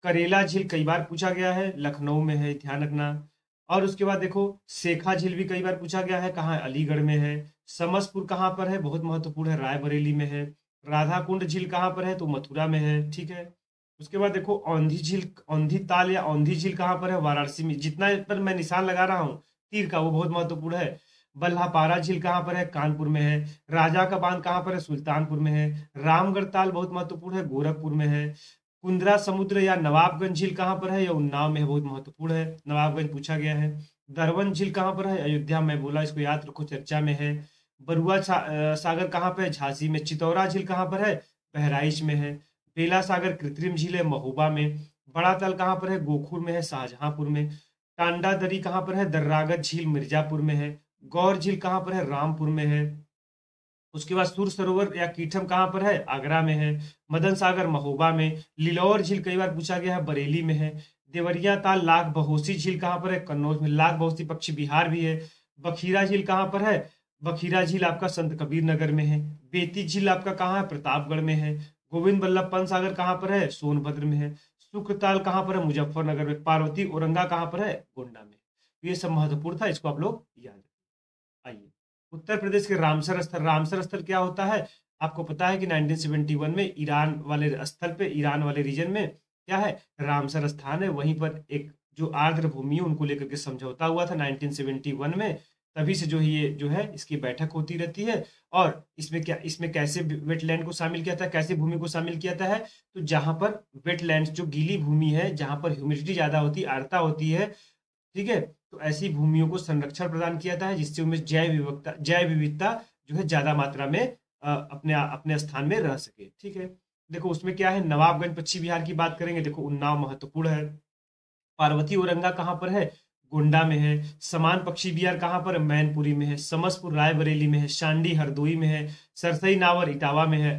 करेला झील कई बार पूछा गया है, लखनऊ में है, ध्यान रखना। और उसके बाद देखो, शेखा झील भी कई बार पूछा गया है, कहाँ है? अलीगढ़ में है। समसपुर कहाँ पर है? बहुत महत्वपूर्ण है, रायबरेली में है। राधा कुंड झील कहाँ पर है? तो मथुरा में है। ठीक है। उसके बाद देखो, औंधी झील, औंधी ताल या औंधी झील कहाँ पर है? वाराणसी में। जितना पर मैं निशान लगा रहा हूँ तीर का, वो बहुत महत्वपूर्ण है। बल्हापारा झील कहाँ पर है? कानपुर में है। राजा का बांध कहाँ पर है? सुल्तानपुर में है। रामगढ़ ताल बहुत महत्वपूर्ण है, गोरखपुर में है। कुंद्रा समुद्र या नवाबगंज झील कहाँ पर है? या उन्नाव में है, बहुत महत्वपूर्ण है, नवाबगंज पूछा गया है। दरवन झील कहाँ पर है? अयोध्या में, बोला, इसको याद रखो, चर्चा में है। सागर कहाँ पे है? झांसी में। चितौरा झील कहाँ पर है? बहराइच में है। बेला सागर कृत्रिम झील है, महोबा में। बड़ा ताल कहाँ पर है? गोखुर में है, शाहजहांपुर में। टांडा दरी कहाँ पर है? दर्रागत झील मिर्जापुर में है। गौर झील कहाँ पर है? रामपुर में है। उसके बाद सुर सरोवर या कीठम कहाँ पर है? आगरा में है। मदन सागर महोबा में। लिलौर झील कई बार पूछा गया है, बरेली में है। देवरिया ताल लाख बहोसी झील कहाँ पर है? कन्नौज में। लाख बहोसी पक्षी बिहार भी है। बखीरा झील कहाँ पर है? बखीरा झील आपका संत कबीर नगर में है। बेती झील आपका कहाँ है? प्रतापगढ़ में है। गोविंद बल्लभ पंत सागर कहाँ पर है? सोनभद्र में है। शुक्रताल कहाँ पर है? मुजफ्फरनगर में। पार्वती औरंगा कहाँ पर है? गोंडा में। तो ये सब महत्वपूर्ण था, इसको आप लोग याद रखें। आइए, उत्तर प्रदेश के रामसर स्थल। रामसर स्थल क्या होता है? आपको पता है कि 1971 में ईरान वाले स्थल पे, ईरान वाले रीजन में क्या है? रामसर स्थान है। वहीं पर एक जो आर्द्र भूमि है उनको लेकर के समझौता हुआ था 1971 में। तभी से जो ये जो है इसकी बैठक होती रहती है। और इसमें कैसे वेटलैंड को शामिल किया था, कैसे भूमि को शामिल किया था है? तो जहां पर वेटलैंड, जो गीली भूमि है, जहां पर ह्यूमिडिटी ज्यादा होती है, आर्द्रता होती है, ठीक है, तो ऐसी भूमियों को संरक्षण प्रदान किया जाता है, जिससे उनमें जैव विविधता जो है ज्यादा मात्रा में अपने अपने स्थान में रह सके। ठीक है, देखो उसमें क्या है, नवाबगंज पश्चिम बिहार की बात करेंगे, देखो उन्नाव महत्वपूर्ण है। पार्वती औरंगा कहाँ पर है, गोंडा में है। समान पक्षी बिहार कहाँ पर है, मैनपुरी में है। समसपुर रायबरेली में है। शांडी हरदोई में है। सरसई नावर इटावा में है।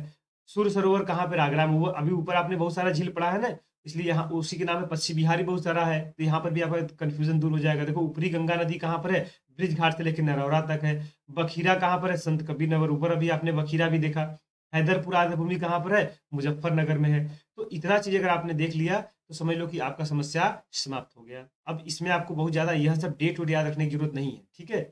सुर सरोवर कहाँ पर, आगरा में। वो अभी ऊपर आपने बहुत सारा झील पढ़ा है ना, इसलिए यहाँ उसी के नाम है, पश्चिम बिहार ही बहुत सारा है, तो यहाँ पर भी आपका कंफ्यूजन दूर हो जाएगा। देखो ऊपरी गंगा नदी कहाँ पर है, ब्रिज घाट से लेकर नरौरा तक है। बखीरा कहाँ पर है, संत कबीर नगर, ऊपर अभी आपने बखीरा भी देखा। हैदरपुर आर्द्रभूमि कहाँ पर है, मुजफ्फरनगर में है। तो इतना चीज अगर आपने देख लिया तो समझ लो कि आपका समस्या समाप्त हो गया। अब इसमें आपको बहुत ज्यादा यह सब डेट वेट याद रखने की जरूरत नहीं है। ठीक है,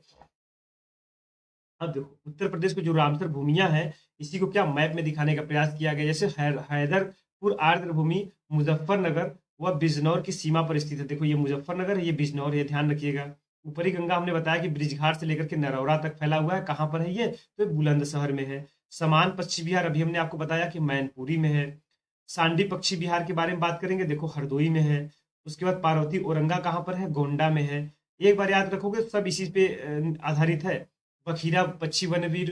अब देखो उत्तर प्रदेश को जो रामसर भूमियां हैं, इसी को क्या मैप में दिखाने का प्रयास किया गया। जैसे हैदरपुर आर्द्रभूमि मुजफ्फरनगर व बिजनौर की सीमा पर स्थित है। देखो ये मुजफ्फरनगर है, ये बिजनौर, ये ध्यान रखिएगा। ऊपरी गंगा हमने बताया कि ब्रिजघाट से लेकर के नरौरा तक फैला हुआ है। कहाँ पर है ये, तो बुलंदशहर में है। समान पश्चिम बिहार अभी हमने आपको बताया कि मैनपुरी में है। सांडी पश्चिम बिहार के बारे में बात करेंगे, देखो हरदोई में है। उसके बाद पार्वती औरंगा कहाँ पर है, गोंडा में है। एक बार याद रखोगे सब इसी पे आधारित है। बखीरा पश्चिम वनवीर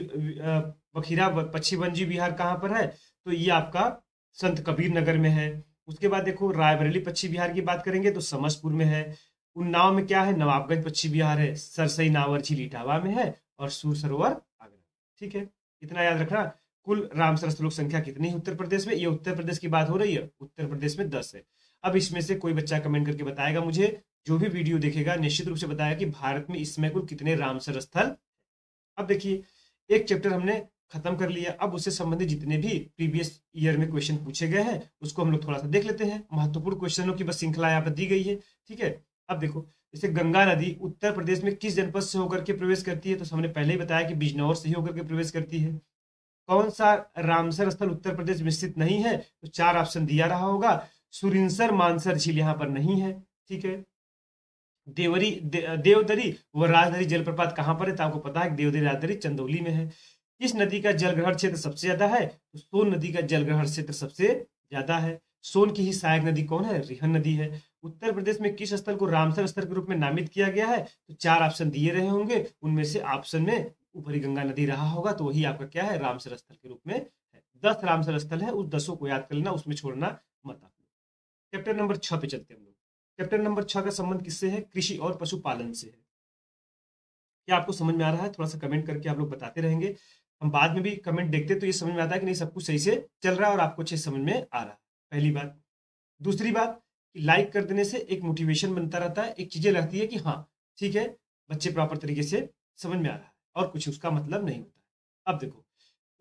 बखीरा पश्चिम वनजी विहार कहाँ पर है, तो ये आपका संत कबीर नगर में है। उसके बाद देखो रायबरेली पश्चिम बिहार की बात करेंगे तो समसपुर में है। उन्नाव में क्या है, नवाबगंज पश्चिम बिहार है। सरसई नावर झील इटावा में है। और सूर सरोवर आगरा। ठीक है, इतना याद रखना। कुल रामसर स्थलों की संख्या कितनी है उत्तर प्रदेश में, ये उत्तर प्रदेश की बात हो रही है, उत्तर प्रदेश में 10 है। अब इसमें से कोई बच्चा कमेंट करके बताएगा मुझे, जो भी वीडियो देखेगा निश्चित रूप से बताएगा कि भारत में इसमें कुल कितने रामसर स्थल। अब देखिए एक चैप्टर हमने खत्म कर लिया, अब उससे संबंधित जितने भी प्रीवियस ईयर में क्वेश्चन पूछे गए हैं उसको हम लोग थोड़ा सा देख लेते हैं। महत्वपूर्ण क्वेश्चनों की बस श्रृंखला यहाँ पर दी गई है। ठीक है, अब देखो जैसे गंगा नदी उत्तर प्रदेश में किस जनपद से होकर के प्रवेश करती है, तो हमने पहले ही बताया कि बिजनौर से ही होकर के प्रवेश करती है। कौन सा रामसर स्थल उत्तर प्रदेश में स्थित नहीं है, तो 4 ऑप्शन दिया रहा होगा। सुरिनसर मानसर झील यहाँ पर नहीं है। ठीक है, देवदरी व राजदरी जलप्रपात कहाँ पर है, तो आपको पता है देवदरी राजदरी चंदौली में है। किस नदी का जलग्रहण क्षेत्र सबसे ज्यादा है, तो सोन नदी का जलग्रहण क्षेत्र सबसे ज्यादा है। सोन की ही सहायक नदी कौन है, रिहन नदी है। उत्तर प्रदेश में किस स्थल को रामसर स्थल के रूप में नामित किया गया है, तो 4 ऑप्शन दिए रहे होंगे, उनमें से ऑप्शन में ऊपरी गंगा नदी रहा होगा, तो वही आपका क्या है, रामसर स्थल के रूप में है। 10 रामसर स्थल है, उस 10 को याद कर लेना, उसमें छोड़ना मत आप लोग। चैप्टर नंबर 6 पे चलते हैं हम लोग। चैप्टर नंबर 6 का संबंध किससे है, कृषि और पशुपालन से है। क्या आपको समझ में आ रहा है, थोड़ा सा कमेंट करके आप लोग बताते रहेंगे, हम बाद में भी कमेंट देखते तो ये समझ में आता है कि नहीं सब कुछ सही से चल रहा है और आपको अच्छे समझ में आ रहा है। पहली बात। दूसरी बात कि लाइक कर देने से एक मोटिवेशन बनता रहता है, एक चीजें लगती है कि हाँ ठीक है बच्चे प्रॉपर तरीके से समझ में आ रहा है, और कुछ उसका मतलब नहीं होता है। अब देखो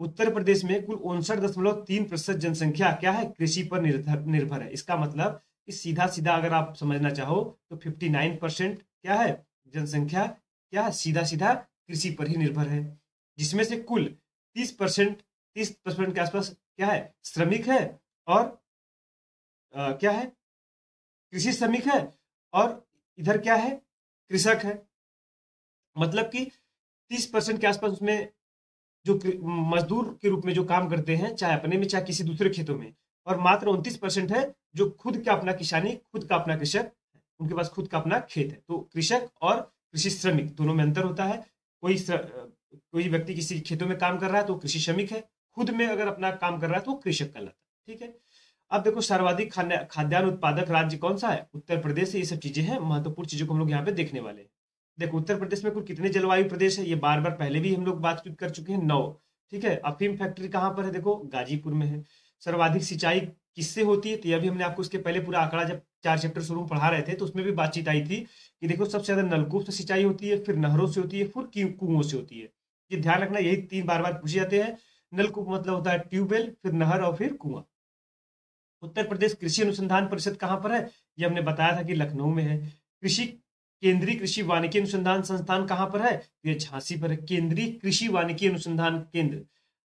उत्तर प्रदेश में कुल 59.3% जनसंख्या क्या है, कृषि पर निर्भर है। इसका मतलब कि सीधा सीधा अगर आप समझना चाहो तो 59% क्या है जनसंख्या, क्या है सीधा सीधा कृषि पर ही निर्भर है। जिसमें से कुल 30% के आसपास क्या है, श्रमिक है, और क्या है, कृषि श्रमिक है, और इधर क्या है, कृषक है। मतलब कि 30% के आसपास उसमें जो मजदूर के रूप में जो काम करते हैं, चाहे अपने में चाहे किसी दूसरे खेतों में, और मात्र 29% है जो खुद का अपना किसानी, खुद का अपना कृषक, उनके पास खुद का अपना खेत है। तो कृषक और कृषि श्रमिक दोनों में अंतर होता है। कोई व्यक्ति किसी खेतों में काम कर रहा है तो कृषि श्रमिक है, खुद में अगर अपना काम कर रहा है तो कृषक कहलाता है। ठीक है, अब देखो सर्वाधिक खाद्यान्न उत्पादक राज्य कौन सा है, उत्तर प्रदेश है। ये सब चीजें हैं, महत्वपूर्ण चीजों को हम लोग यहाँ पे देखने वाले हैं। देखो उत्तर प्रदेश में कुल कितने जलवायु प्रदेश है, ये बार बार पहले भी हम लोग बातचीत कर चुके हैं, 9। ठीक है, अफीम फैक्ट्री कहाँ पर है, देखो गाजीपुर में है। सर्वाधिक सिंचाई किससे होती है, तो यह भी हमने आपको इसके पहले पूरा आंकड़ा जब 4 चैप्टर शुरू में पढ़ा रहे थे तो उसमें भी बातचीत आई थी कि देखो सबसे ज्यादा नलकूप से सिंचाई होती है, फिर नहरों से होती है, फिर कुओं से होती है। ये ध्यान रखना, यही 3 बार बार पूछे जाते हैं। नलकूप मतलब होता है ट्यूबवेल, फिर नहर और फिर कुआं। उत्तर प्रदेश कृषि अनुसंधान परिषद कहाँ पर है, ये हमने बताया था कि लखनऊ में है। केंद्रीय कृषि वानिकी अनुसंधान संस्थान कहाँ पर है, ये झांसी पर है, केंद्रीय कृषि वानिकी अनुसंधान केंद्र।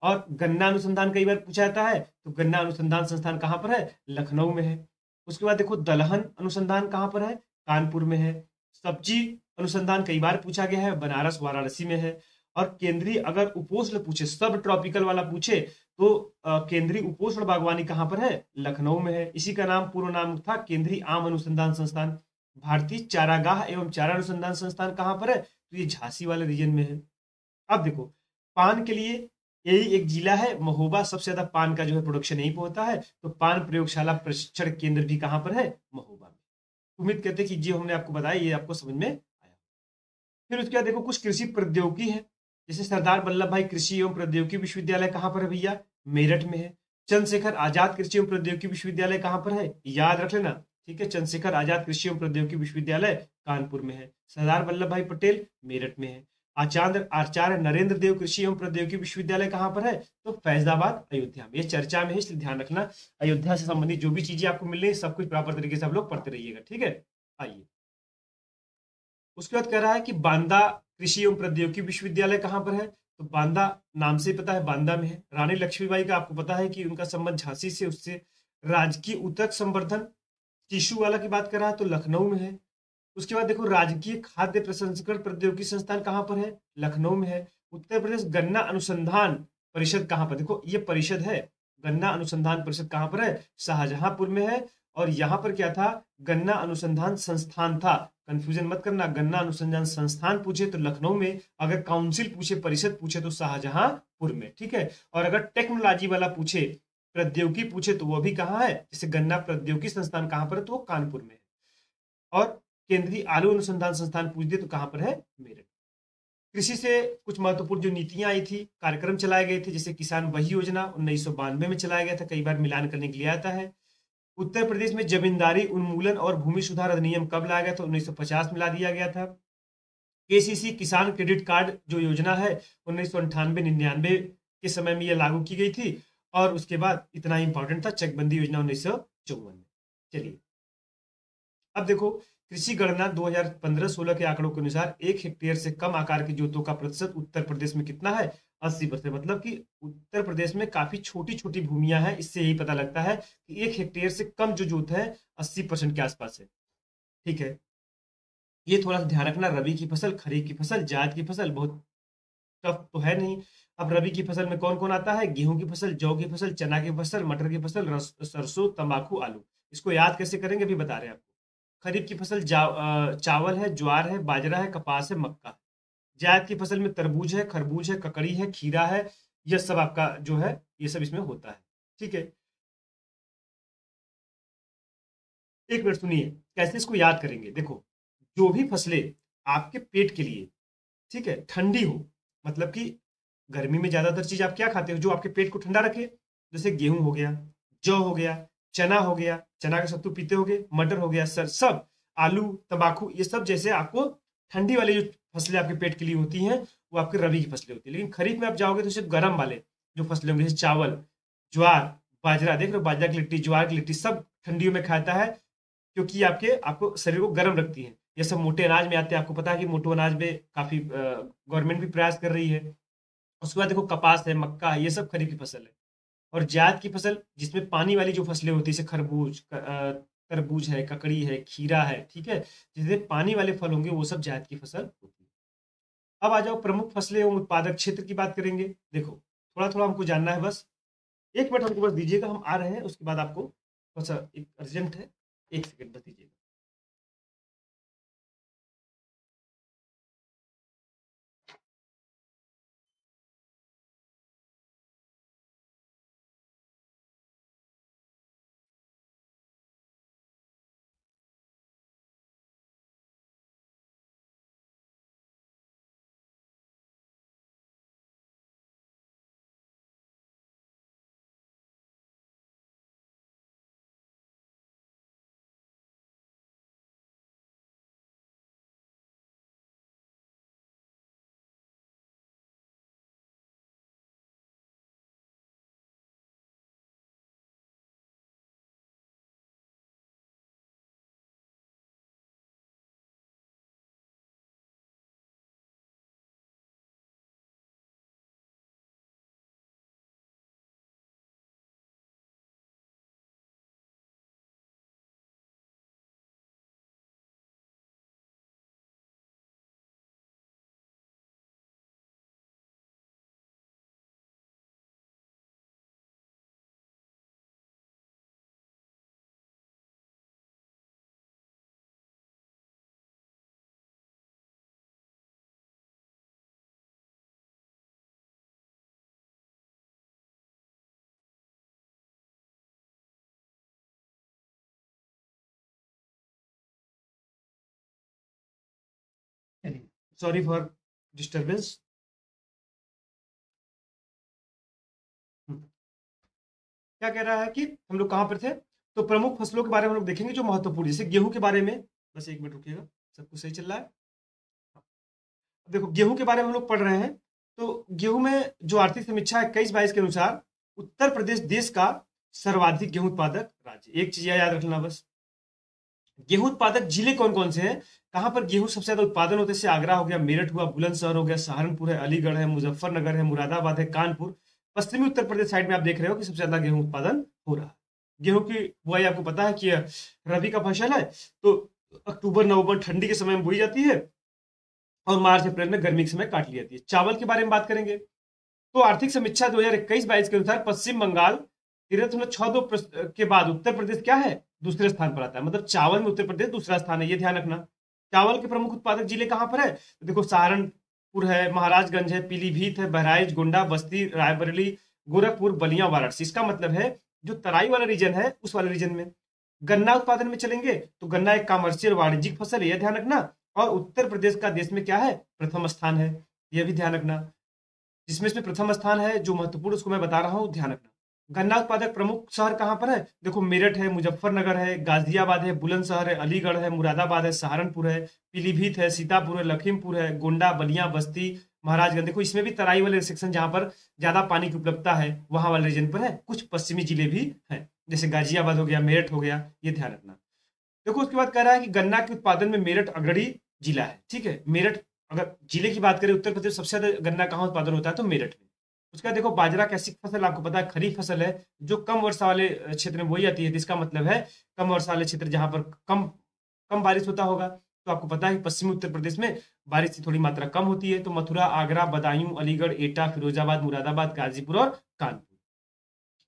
और गन्ना अनुसंधान कई बार पूछा जाता है, तो गन्ना अनुसंधान संस्थान कहाँ पर है, लखनऊ में है। उसके बाद देखो दलहन अनुसंधान कहाँ पर है, कानपुर में है। सब्जी अनुसंधान कई बार पूछा गया है, बनारस वाराणसी में है। और केंद्रीय अगर उपोष्ण पूछे, सब ट्रॉपिकल वाला पूछे, तो केंद्रीय उपोष्ण बागवानी कहाँ पर है, लखनऊ में है। इसी का नाम पूर्व नाम था केंद्रीय आम अनुसंधान संस्थान। भारतीय चारागाह एवं चारा अनुसंधान संस्थान कहाँ पर है, तो ये झांसी वाले रीजन में है। अब देखो पान के लिए यही एक जिला है महोबा, सबसे ज्यादा पान का जो है प्रोडक्शन यहीं पे होता है। तो पान प्रयोगशाला प्रशिक्षण केंद्र भी कहाँ पर है? महोबा में। उम्मीद करते हैं कि जो हमने आपको बताया ये आपको समझ में आया। फिर उसके बाद देखो कुछ कृषि प्रौद्योगिकी है, जैसे सरदार वल्लभ भाई कृषि एवं प्रौद्योगिकी विश्वविद्यालय कहाँ पर है भैया? मेरठ में है। चंद्रशेखर आजाद कृषि एवं प्रौद्योगिकी विश्वविद्यालय कहाँ पर है? याद रख लेना, ठीक है। चंद्रशेखर आजाद कृषि एवं प्रौद्योगिकी विश्वविद्यालय कानपुर में है। सरदार वल्लभ भाई पटेल मेरठ में है। आचार्य नरेंद्र देव कृषि एवं प्रौद्योगिकी विश्वविद्यालय कहाँ पर है? तो फैजाबाद अयोध्या में। ये चर्चा में है इसलिए ध्यान रखना। अयोध्या से संबंधित जो भी चीजें आपको मिल रही है सब कुछ प्रॉपर तरीके से आप लोग पढ़ते रहिएगा, ठीक है। आइए उसके बाद कह रहा है कि बांदा कृषि एवं प्रौद्योगिकी विश्वविद्यालय कहाँ पर है? तो बांदा नाम से ही पता है बांदा में है। रानी लक्ष्मीबाई का आपको पता है कि उनका संबंध झांसी से, उससे राजकीय उतक संवर्धन टिश्यू वाला की बात कर रहा है तो लखनऊ में है। उसके बाद देखो राजकीय खाद्य प्रसंस्करण प्रौद्योगिकी संस्थान कहाँ पर है? लखनऊ में है। उत्तर प्रदेश गन्ना अनुसंधान परिषद कहाँ पर? देखो ये परिषद है, गन्ना अनुसंधान परिषद कहाँ पर है? शाहजहांपुर में है। और यहाँ पर क्या था? गन्ना अनुसंधान संस्थान था। कंफ्यूजन मत करना, गन्ना अनुसंधान संस्थान पूछे तो लखनऊ में, अगर काउंसिल पूछे, परिषद पूछे तो शाहजहांपुर में, ठीक है। और अगर टेक्नोलॉजी वाला पूछे, प्रौद्योगिकी पूछे तो वो भी कहाँ है? जैसे गन्ना प्रौद्योगिकी संस्थान कहाँ पर है? तो वो कानपुर में है। और केंद्रीय आलू अनुसंधान संस्थान पूछ दे तो कहाँ पर है? मेरठ। कृषि से कुछ महत्वपूर्ण जो नीतियां आई थी, कार्यक्रम चलाए गए थे, जैसे किसान वही योजना 1992 में चलाया गया था, कई बार मिलान करने के लिए आता है। उत्तर प्रदेश में जमींदारी उन्मूलन और भूमि सुधार अधिनियम कब लाया गया था? 1950 में ला दिया गया था। केसीसी किसान क्रेडिट कार्ड जो योजना है 1998-99 के समय में यह लागू की गई थी। और उसके बाद इतना इंपॉर्टेंट था चकबंदी योजना 1954 में। चलिए अब देखो कृषि गणना 2015-16 के आंकड़ों के अनुसार 1 हेक्टेयर से कम आकार की जोतों का प्रतिशत उत्तर प्रदेश में कितना है? 80%। मतलब कि उत्तर प्रदेश में काफी छोटी छोटी भूमियां हैं, इससे यही पता लगता है कि 1 हेक्टेयर से कम जो जोत है 80% के आसपास है, ठीक है। ये थोड़ा सा ध्यान रखना। रबी की फसल, खरीफ की फसल, जायद की फसल बहुत टफ तो है नहीं। अब रबी की फसल में कौन कौन आता है? गेहूं की फसल, जौ की फसल, चना की फसल, मटर की फसल, सरसों, तंबाकू, आलू। इसको याद कैसे करेंगे अभी बता रहे हैं आपको। खरीफ की फसल चावल है, ज्वार है, बाजरा है, कपास है, मक्का है। जायद की फसल में तरबूज है, खरबूज है, ककड़ी है, खीरा है। यह सब आपका जो है ये सब इसमें होता है, ठीक है। एक मिनट सुनिए, कैसे इसको याद करेंगे। देखो जो भी फसलें आपके पेट के लिए, ठीक है, ठंडी हो, मतलब कि गर्मी में ज्यादातर चीज आप क्या खाते हो जो आपके पेट को ठंडा रखे? जैसे गेहूं हो गया, जौ हो गया, चना हो गया, चना का सत्तू पीते होगे, मटर हो गया, सर सब, आलू, तंबाकू, ये सब जैसे आपको ठंडी वाली जो फसलें आपके पेट के लिए होती हैं वो आपकी रबी की फसलें होती है। लेकिन खरीफ में आप जाओगे तो सिर्फ गर्म वाले जो फसलें होंगी, जैसे चावल, ज्वार, बाजरा, देख रहे हो, बाजरा की लिट्टी, ज्वार की लिट्टी, सब ठंडियों में खाता है, क्योंकि आपके आपको शरीर को गर्म रखती है। ये सब मोटे अनाज में आते हैं, आपको पता है कि मोटे अनाज में काफी गवर्नमेंट भी प्रयास कर रही है। उसके बाद देखो कपास है, मक्का है, ये सब खरीफ की फसल है। और जायद की फसल जिसमें पानी वाली जो फसलें होती है, जैसे खरबूज, तरबूज है, ककड़ी है, खीरा है, ठीक है, जिसमें पानी वाले फल होंगे वो सब जायद की फसल होती है। अब आ जाओ प्रमुख फसलें एवं उत्पादक क्षेत्र की बात करेंगे। देखो थोड़ा थोड़ा हमको जानना है बस, 1 मिनट हमको बस दीजिएगा, हम आ रहे हैं, उसके बाद आपको थोड़ा सा एक अर्जेंट है, 1 सेकंड बस दीजिएगा। Sorry for disturbance. क्या कह रहा है कि हम लोग कहाँ पर थे? तो प्रमुख फसलों के बारे में हम लोग देखेंगे जो महत्वपूर्ण, जैसे गेहूं के बारे में। बस एक मिनट रुकिएगा, सब कुछ सही चल रहा है। देखो गेहूं के बारे में हम लोग पढ़ रहे हैं। तो गेहूं में जो आर्थिक समीक्षा 21-22 के अनुसार उत्तर प्रदेश देश का सर्वाधिक गेहूं उत्पादक राज्य। एक चीज याद रखना बस, गेहूं उत्पादक जिले कौन कौन से हैं, कहां पर गेहूं सबसे ज्यादा उत्पादन होते हैं? जैसे आगरा हो गया, मेरठ हुआ, बुलंदशहर हो गया, सहारनपुर है, अलीगढ़ है, मुजफ्फरनगर है, मुरादाबाद है, कानपुर। पश्चिमी उत्तर प्रदेश साइड में आप देख रहे हो कि सबसे ज्यादा गेहूं उत्पादन हो रहा है। गेहूं की बुआई आपको पता है कि रबी का फसल है, तो अक्टूबर नवंबर ठंडी के समय में बोई जाती है और मार्च अप्रैल में गर्मी के समय काट ली जाती है। चावल के बारे में बात करेंगे तो आर्थिक समीक्षा 2021-22 के अनुसार पश्चिम बंगाल 13.62 के बाद उत्तर प्रदेश क्या है? दूसरे स्थान पर आता है। मतलब चावल में उत्तर प्रदेश दूसरा स्थान है, ये ध्यान रखना। चावल के प्रमुख उत्पादक जिले कहां पर है? तो देखो सहारनपुर है, महाराजगंज है, पीलीभीत है, बहराइच, गोंडा, बस्ती, रायबरेली, गोरखपुर, बलिया, वाराणसी। इसका मतलब है जो तराई वाला रीजन है उस वाले रीजन में। गन्ना उत्पादन में चलेंगे तो गन्ना एक कमर्शियल वाणिज्यिक फसल है, यह ध्यान रखना। और उत्तर प्रदेश का देश में क्या है? प्रथम स्थान है, यह भी ध्यान रखना। जिसमें इसमें प्रथम स्थान है जो महत्वपूर्ण उसको मैं बता रहा हूँ, ध्यान रखना। गन्ना उत्पादक प्रमुख शहर कहाँ पर है? देखो मेरठ है, मुजफ्फरनगर है, गाजियाबाद है, बुलंदशहर है, अलीगढ़ है, मुरादाबाद है, सहारनपुर है, पीलीभीत है, सीतापुर है, लखीमपुर है, गोंडा, बलिया, बस्ती, महाराजगंज। देखो इसमें भी तराई वाले सेक्शन जहां पर ज्यादा पानी की उपलब्धता है वहां वाले रीजन पर है। कुछ पश्चिमी जिले भी हैं जैसे गाजियाबाद हो गया, मेरठ हो गया, ये ध्यान रखना। देखो उसके बाद कह रहा है कि गन्ना के उत्पादन में मेरठ अग्रणी जिला है। ठीक है, मेरठ अगर जिले की बात करें उत्तर प्रदेश सबसे ज्यादा गन्ना कहाँ उत्पादन होता है? तो मेरठ में। उसका देखो बाजरा कैसी फसल आपको पता है, खरीफ फसल है जो कम वर्षा वाले क्षेत्र में बोई जाती है। तो इसका मतलब है कम वर्षा वाले क्षेत्र जहां पर कम कम बारिश होता होगा। तो आपको पता है कि पश्चिमी उत्तर प्रदेश में बारिश की थोड़ी मात्रा कम होती है। तो मथुरा, आगरा, बदायूं, अलीगढ़, एटा, फिरोजाबाद, मुरादाबाद, गाजीपुर और कानपुर।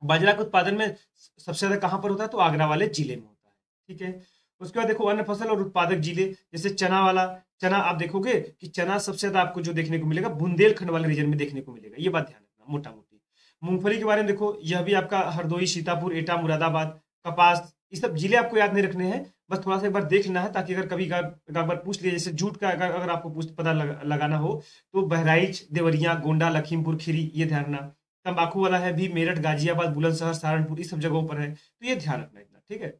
बाजरा के उत्पादन में सबसे ज्यादा कहां पर होता है? तो आगरा वाले जिले में होता है। ठीक है, उसके बाद देखो अन्य फसल और उत्पादक जिले, जैसे चना वाला, चना आप देखोगे कि चना सबसे ज्यादा आपको जो देखने को मिलेगा बुंदेलखंड वाले रीजन में देखने को मिलेगा, ये बात ध्यान रखना मोटा मोटी। मूंगफली के बारे में देखो, यह भी आपका हरदोई, सीतापुर, एटा, मुरादाबाद। कपास, ये सब जिले आपको याद नहीं रखने हैं, बस थोड़ा सा एक बार देख लेना है ताकि अगर कभी एक बार पूछ लिया, जैसे जूट का अगर आपको पता लगाना हो तो बहराइच, देवरिया, गोंडा, लखीमपुर खीरी, ये ध्यान रखना। तंबाकू वाला है भी मेरठ, गाजियाबाद, बुलंदशहर, सहारनपुर, इस सब जगहों पर है, तो ये ध्यान रखना इतना। ठीक है,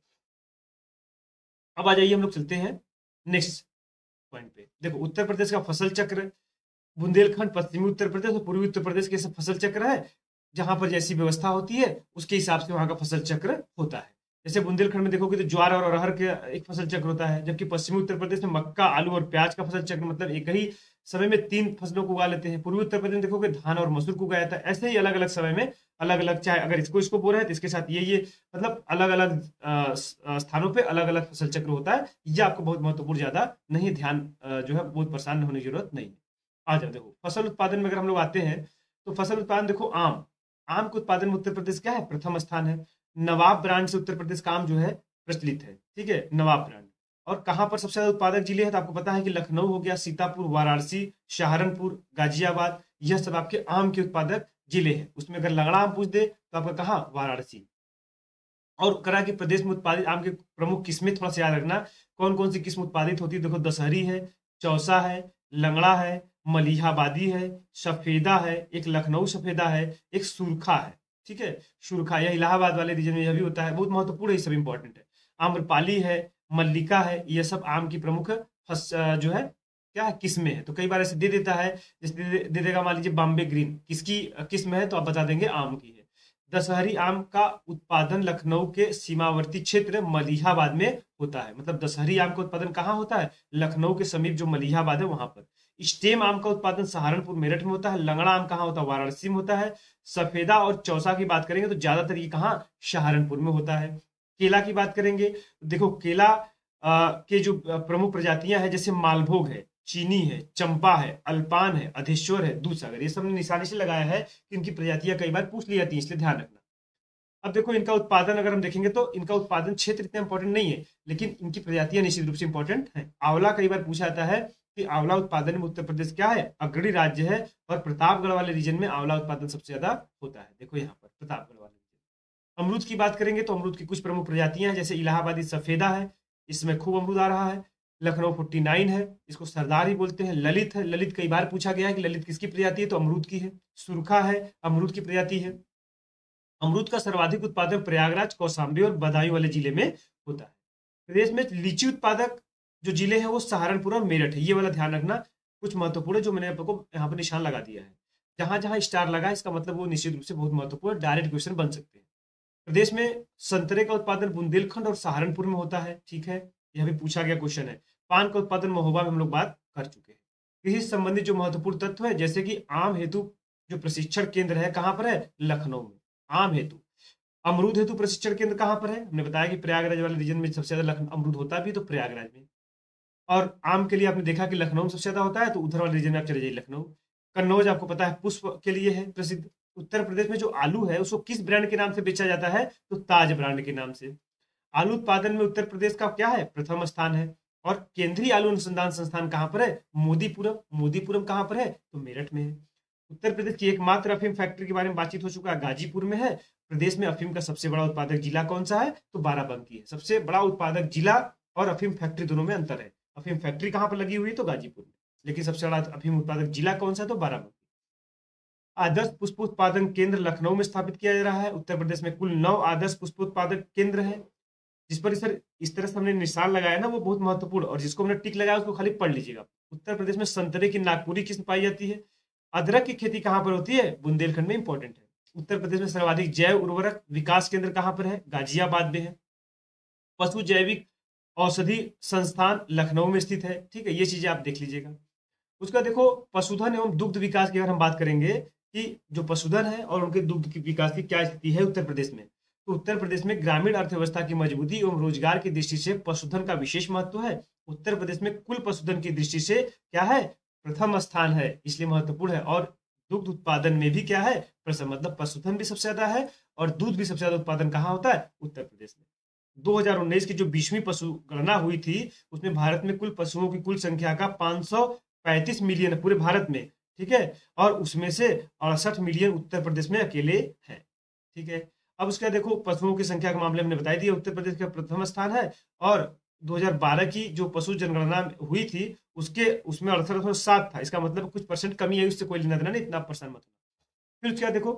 अब आ जाइए हम लोग चलते हैं नेक्स्ट पॉइंट पे। देखो उत्तर प्रदेश का फसल चक्र, बुंदेलखंड, पश्चिमी उत्तर प्रदेश और पूर्वी उत्तर प्रदेश के सब फसल चक्र है। जहां पर जैसी व्यवस्था होती है उसके हिसाब से वहां का फसल चक्र होता है। जैसे बुंदेलखंड में देखोगे तो ज्वार और अरहर के एक फसल चक्र होता है, जबकि पश्चिमी उत्तर प्रदेश में मक्का, आलू और प्याज का फसल चक्र, मतलब एक ही समय में 3 फसलों को उगा लेते हैं। पूर्वी उत्तर प्रदेश में देखोगे धान और मसूर को उगाया जाता है। ऐसे ही अलग अलग समय में अलग अलग, चाहे अगर इसको इसको बो रहे हैं तो इसके साथ ये मतलब अलग अलग स्थानों पे अलग अलग फसल चक्र होता है। ये आपको बहुत महत्वपूर्ण, ज्यादा नहीं ध्यान जो है बहुत परेशान होने की जरूरत नहीं है। आ जाओ, देखो फसल उत्पादन में अगर हम लोग आते हैं तो फसल उत्पादन देखो आम, आम के उत्पादन में उत्तर प्रदेश क्या है? प्रथम स्थान है। नवाब ब्रांड से उत्तर प्रदेश का आम जो है प्रचलित है। ठीक है, नवाब ब्रांड। और कहां पर सबसे ज्यादा उत्पादक जिले हैं? तो आपको पता है कि लखनऊ हो गया, सीतापुर, वाराणसी, सहारनपुर, गाजियाबाद, यह सब आपके आम के उत्पादक जिले हैं। उसमें अगर लंगड़ा आम पूछ दे तो आपका कहाँ? वाराणसी। और करा कि प्रदेश में उत्पादित आम के प्रमुख किस्में थोड़ा सा याद रखना, कौन कौन सी किस्म उत्पादित होती है। देखो दशहरी है, चौसा है, लंगड़ा है, मलिहाबादी है, सफेदा है, एक लखनऊ सफेदा है, एक सुरखा है। ठीक है, सुरखा यह इलाहाबाद वाले रीजन में यह भी होता है, बहुत महत्वपूर्ण है, ये सब इंपॉर्टेंट है। आम्रपाली है, मल्लिका है, ये सब आम की प्रमुख जो है क्या है? किस्में है। तो कई बार ऐसे दे देता है, जैसे दे देगा मान लीजिए बॉम्बे ग्रीन, किसकी किस्म है? तो आप बता देंगे आम की है। दशहरी आम का उत्पादन लखनऊ के सीमावर्ती क्षेत्र मलिहाबाद में होता है। मतलब दशहरी आम का उत्पादन कहाँ होता है? लखनऊ के समीप जो मलिहाबाद है वहां पर। स्टेम आम का उत्पादन सहारनपुर, मेरठ में होता है। लंगड़ा आम कहाँ होता है? वाराणसी में होता है। सफेदा और चौसा की बात करेंगे तो ज्यादातर ये कहाँ? सहारनपुर में होता है। केला की बात करेंगे, देखो केला के जो प्रमुख प्रजातियां हैं जैसे मालभोग है, चीनी है, चंपा है, अल्पान है, अधेश्वर है, दूधसागर, ये सब ने निशानी से लगाया है कि इनकी प्रजातियां कई बार पूछ ली जाती है, इसलिए ध्यान रखना। अब देखो इनका उत्पादन अगर हम देखेंगे तो इनका उत्पादन क्षेत्र इतना इंपॉर्टेंट नहीं है, लेकिन इनकी प्रजातियां निश्चित रूप से इंपॉर्टेंट है। आंवला कई बार पूछा जाता है कि आंवला उत्पादन में उत्तर प्रदेश क्या है? अग्रणी राज्य है। और प्रतापगढ़ वाले रीजन में आंवला उत्पादन सबसे ज्यादा होता है। देखो यहाँ पर प्रतापगढ़ वाले रीजन। अमरूद की बात करेंगे तो अमरूद की कुछ प्रमुख प्रजातियां हैं, जैसे इलाहाबादी सफेदा है, इसमें खूब अमरूद आ रहा है। लखनऊ 49 है, इसको सरदार ही बोलते हैं। ललित है, ललित कई बार पूछा गया है कि ललित किसकी प्रजाति है, तो अमरूद की है। सुरखा है, अमरूद की प्रजाति है। अमरूद का सर्वाधिक उत्पादन प्रयागराज, कौशाम्बी और बदायूं वाले जिले में होता है। प्रदेश में लीची उत्पादक जो जिले हैं वो सहारनपुर और मेरठ है। ये वाला ध्यान रखना, कुछ महत्वपूर्ण है जो मैंने आपको यहाँ पर निशान लगा दिया है। जहां जहां स्टार लगा इसका मतलब वो निश्चित रूप से बहुत महत्वपूर्ण डायरेक्ट क्वेश्चन बन सकते हैं। प्रदेश में संतरे का उत्पादन बुंदेलखंड और सहारनपुर में होता है, ठीक है, यह भी पूछा गया क्वेश्चन है। पान का उत्पादन महोबा में हम लोग बात कर चुके हैं। कृषि से संबंधित जो महत्वपूर्ण तत्व है, जैसे कि आम हेतु जो प्रशिक्षण केंद्र है कहाँ पर है, लखनऊ में। आम हेतु। अमरूद हेतु प्रशिक्षण केंद्र कहाँ पर है, हमने बताया कि प्रयागराज वाले रीजन में सबसे ज्यादा अमरूद होता भी तो प्रयागराज में। और आम के लिए आपने देखा कि लखनऊ में सबसे ज्यादा होता है, तो उधर वाले रीजन में आप चले जाइए लखनऊ। कन्नौज आपको पता है पुष्प के लिए है प्रसिद्ध। उत्तर प्रदेश में जो आलू है उसको किस ब्रांड के नाम से बेचा जाता है, तो ताज ब्रांड के नाम से। आलू उत्पादन में उत्तर प्रदेश का क्या है, प्रथम स्थान है। और केंद्रीय आलू अनुसंधान संस्थान कहाँ पर है, मोदीपुरम। मोदीपुरम कहाँ पर है, तो मेरठ में है। उत्तर प्रदेश की एकमात्र अफीम फैक्ट्री के बारे में बातचीत हो चुका है, गाजीपुर में है। प्रदेश में अफीम का सबसे बड़ा उत्पादक जिला कौन सा है, तो बाराबंकी है। सबसे बड़ा उत्पादक जिला और अफीम फैक्ट्री दोनों में अंतर है। अफीम फैक्ट्री कहाँ पर लगी हुई है, तो गाजीपुर में, लेकिन सबसे बड़ा अफीम उत्पादक जिला कौन सा है, तो बाराबंकी। आदर्श पुष्प उत्पादन केंद्र लखनऊ में स्थापित किया जा रहा है। उत्तर प्रदेश में कुल 9 आदर्श पुष्प उत्पादक केंद्र है। जिस पर सर इस तरह से हमने निशान लगाया ना वो बहुत महत्वपूर्ण, और जिसको हमने टिक लगाया उसको खाली पढ़ लीजिएगा। उत्तर प्रदेश में संतरे की नागपुरी किस्म पाई जाती है। अदरक की खेती कहाँ पर होती है, बुंदेलखंड में इंपॉर्टेंट है। उत्तर प्रदेश में सर्वाधिक जैव उर्वरक विकास केंद्र कहाँ पर है, गाजियाबाद में है। पशु जैविक औषधि संस्थान लखनऊ में स्थित है, ठीक है, ये चीजें आप देख लीजिएगा। उसका देखो पशुधन एवं दुग्ध विकास की अगर हम बात करेंगे कि जो पशुधन है और उनके दुग्ध की विकास की क्या स्थिति है उत्तर प्रदेश में, तो उत्तर प्रदेश में ग्रामीण अर्थव्यवस्था की मजबूती एवं रोजगार की दृष्टि से पशुधन का विशेष महत्व है। उत्तर प्रदेश में कुल पशुधन की दृष्टि से क्या है, प्रथम स्थान है, इसलिए महत्वपूर्ण है। और दुग्ध उत्पादन में भी क्या है, प्रथम, मतलब पशुधन भी सबसे ज्यादा है और दूध भी सबसे ज्यादा उत्पादन कहाँ होता है, उत्तर प्रदेश में। 2019 की जो 20वीं पशु गणना हुई थी उसमें भारत में कुल पशुओं की कुल संख्या का 535 मिलियन है पूरे भारत में, ठीक है, और उसमें से 68 मिलियन उत्तर प्रदेश में अकेले है, ठीक है। अब उसका देखो पशुओं की संख्या के मामले में बता दिया उत्तर प्रदेश का प्रथम स्थान है। और 2012 की जो पशु जनगणना हुई थी उसके उसमें 68.7 था, इसका मतलब कुछ परसेंट कमी है, उससे कोई लेना देना नहीं, इतना परसेंट मत होना। फिर उसका देखो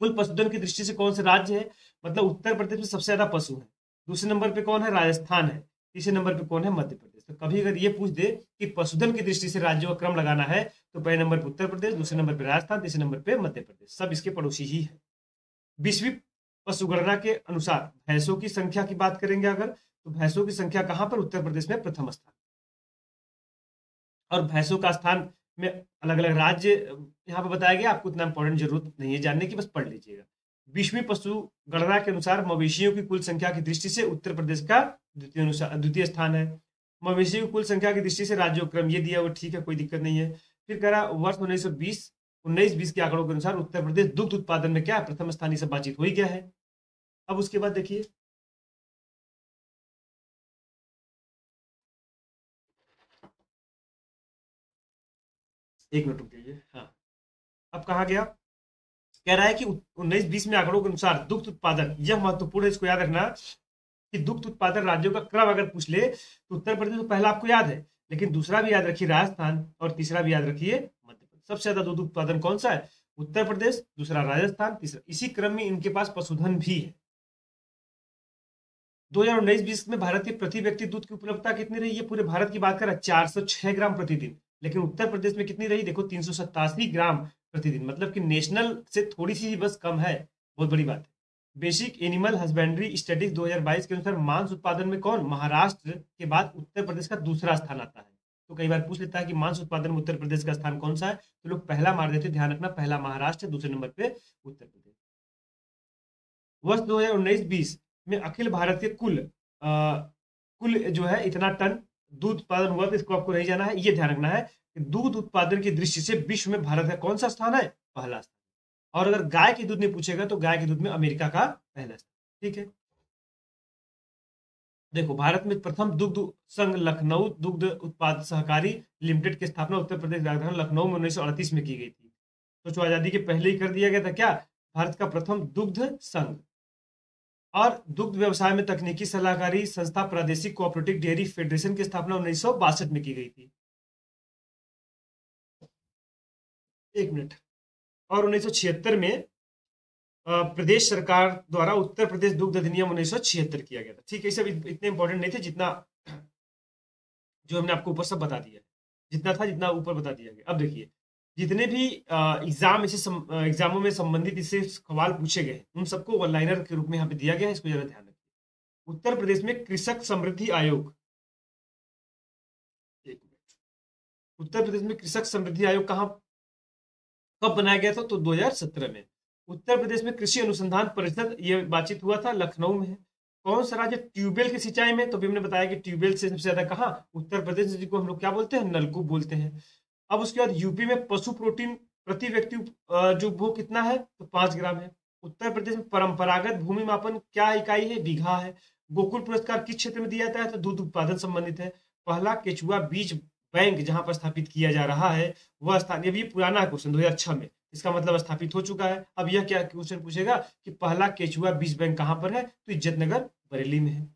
कुल पशुधन की दृष्टि से कौन से राज्य है, मतलब उत्तर प्रदेश में सबसे ज्यादा पशु है। दूसरे नंबर पे कौन है, राजस्थान है। तीसरे नंबर पे कौन है, मध्य प्रदेश। तो कभी अगर ये पूछ दे कि पशुधन की दृष्टि से राज्यों का क्रम लगाना है तो पहले नंबर पे उत्तर प्रदेश, दूसरे नंबर पे राजस्थान, तीसरे नंबर पे मध्य प्रदेश, सब इसके पड़ोसी ही है। 20वीं पशुगणना के अनुसार भैंसों की संख्या की बात करेंगे अगर, तो भैंसों की संख्या कहां पर, उत्तर प्रदेश में प्रथम स्थान। और भैंसों का स्थान में अलग अलग राज्य यहाँ पर बताया गया, आपको इतना इंपॉर्टेंट जरूरत नहीं है जानने की, बस पढ़ लीजिएगा। 20वीं पशु गणना के अनुसार मवेशियों की कुल संख्या की दृष्टि से उत्तर प्रदेश का द्वितीय स्थान है। मवेशियों की कुल संख्या की दृष्टि से राज्यों क्रम ये दिया वो ठीक है, कोई दिक्कत नहीं है। फिर कह रहा वर्ष 1920 के आंकड़ों के अनुसार उत्तर प्रदेश दुग्ध उत्पादन में क्या प्रथम स्थान, से बातचीत हो ही गया है। अब उसके बाद देखिए एक मिनट रुक जाइए, हाँ अब कहा गया, कह रहा है कि 19-20 में आंकड़ों के अनुसार दुग्ध उत्पादन, यह महत्वपूर्ण है, इसको याद रखना कि दुग्ध उत्पादन राज्यों का क्रम अगर पूछ ले तो उत्तर प्रदेश तो पहला आपको याद है, लेकिन दूसरा भी याद रखिए राजस्थान, और तीसरा भी याद रखिए मध्य प्रदेश। सबसे ज्यादा दूध उत्पादन कौन सा है, उत्तर प्रदेश, दूसरा राजस्थान, तीसरा, इसी क्रम में इनके पास पशुधन भी है। 2019-20 में भारत की प्रति व्यक्ति दूध की उपलब्धता कितनी रही है, पूरे भारत की बात करें 406 ग्राम प्रतिदिन, लेकिन उत्तर प्रदेश में कितनी रही, देखो 387 ग्राम प्रतिदिन, मतलब कि नेशनल से थोड़ी सी बस कम है, बहुत बड़ी बात है। बेसिक एनिमल हस्बेंड्री स्टडीज 2022 के अनुसार मांस उत्पादन में कौन, महाराष्ट्र के बाद उत्तर प्रदेश का दूसरा स्थान आता है। तो कई बार पूछ लेता है कि मांस उत्पादन में उत्तर प्रदेश का स्थान कौन सा है, तो लोग पहला मार देते, ध्यान रखना पहला महाराष्ट्र, दूसरे नंबर पे उत्तर प्रदेश। वर्ष 2019-20 में अखिल भारतीय कुल जो है इतना टन दूध उत्पादन हुआ, तो इसको आपको नहीं जाना है, ये ध्यान रखना है कि दूध उत्पादन की दृष्टि से विश्व में भारत का कौन सा स्थान है, पहला स्थान। और अगर गाय के दूध नहीं पूछेगा तो गाय के दूध में अमेरिका का पहला स्थान, ठीक है। देखो भारत में प्रथम दुग्ध संघ लखनऊ दुग्ध उत्पाद सहकारी लिमिटेड की स्थापना उत्तर प्रदेश राजधानी लखनऊ में 1938 में की गई थी। सोचो आजादी के पहले ही कर दिया गया था क्या, भारत का प्रथम दुग्ध संघ। और दुग्ध व्यवसाय में तकनीकी सलाहकारी संस्था प्रादेशिक कोऑपरेटिव डेयरी फेडरेशन की स्थापना 1962 में की गई थी। एक मिनट। और 1976 में प्रदेश सरकार द्वारा उत्तर प्रदेश दुग्ध अधिनियम 1976 किया गया था। ठीक है, ये सब इतने इंपॉर्टेंट नहीं थे जितना जो हमने आपको ऊपर सब बता दिया, जितना था जितना ऊपर बता दिया गया। अब देखिए, जितने भी एग्जामों में संबंधित इससे सवाल पूछे गए उन सबको वन लाइनर के रूप में यहाँ पे दिया गया है, इसको जरा ध्यान रखिए। उत्तर प्रदेश में कृषक समृद्धि आयोग, एक मिनट, उत्तर प्रदेश में कृषक समृद्धि आयोग कब बनाया गया था? तो 2017 में। उत्तर प्रदेश में कृषि अनुसंधान परिषद, ये बातचीत हुआ था, लखनऊ में है। कौन सा राज्य ट्यूबवेल की सिंचाई में? तो भी हमने बताया कि ट्यूबवेल से सबसे ज्यादा कहाँ? उत्तर प्रदेश, जिसको हम लोग क्या बोलते हैं? नलकूप बोलते हैं। अब उसके बाद यूपी में पशु प्रोटीन प्रति व्यक्ति जो उपभोग कितना है? तो 5 ग्राम है। उत्तर प्रदेश में परंपरागत भूमि मापन क्या इकाई है? बीघा है। गोकुल पुरस्कार किस क्षेत्र में दिया जाता है? तो दूध उत्पादन संबंधित है। पहला केचुआ बीज बैंक जहां पर स्थापित किया जा रहा है वह स्थान, ये भी पुराना क्वेश्चन 2006 में, इसका मतलब स्थापित हो चुका है। अब यह क्या क्वेश्चन पूछेगा कि पहला केचुआ बीज बैंक कहां पर है? तो इज्जतनगर बरेली में है।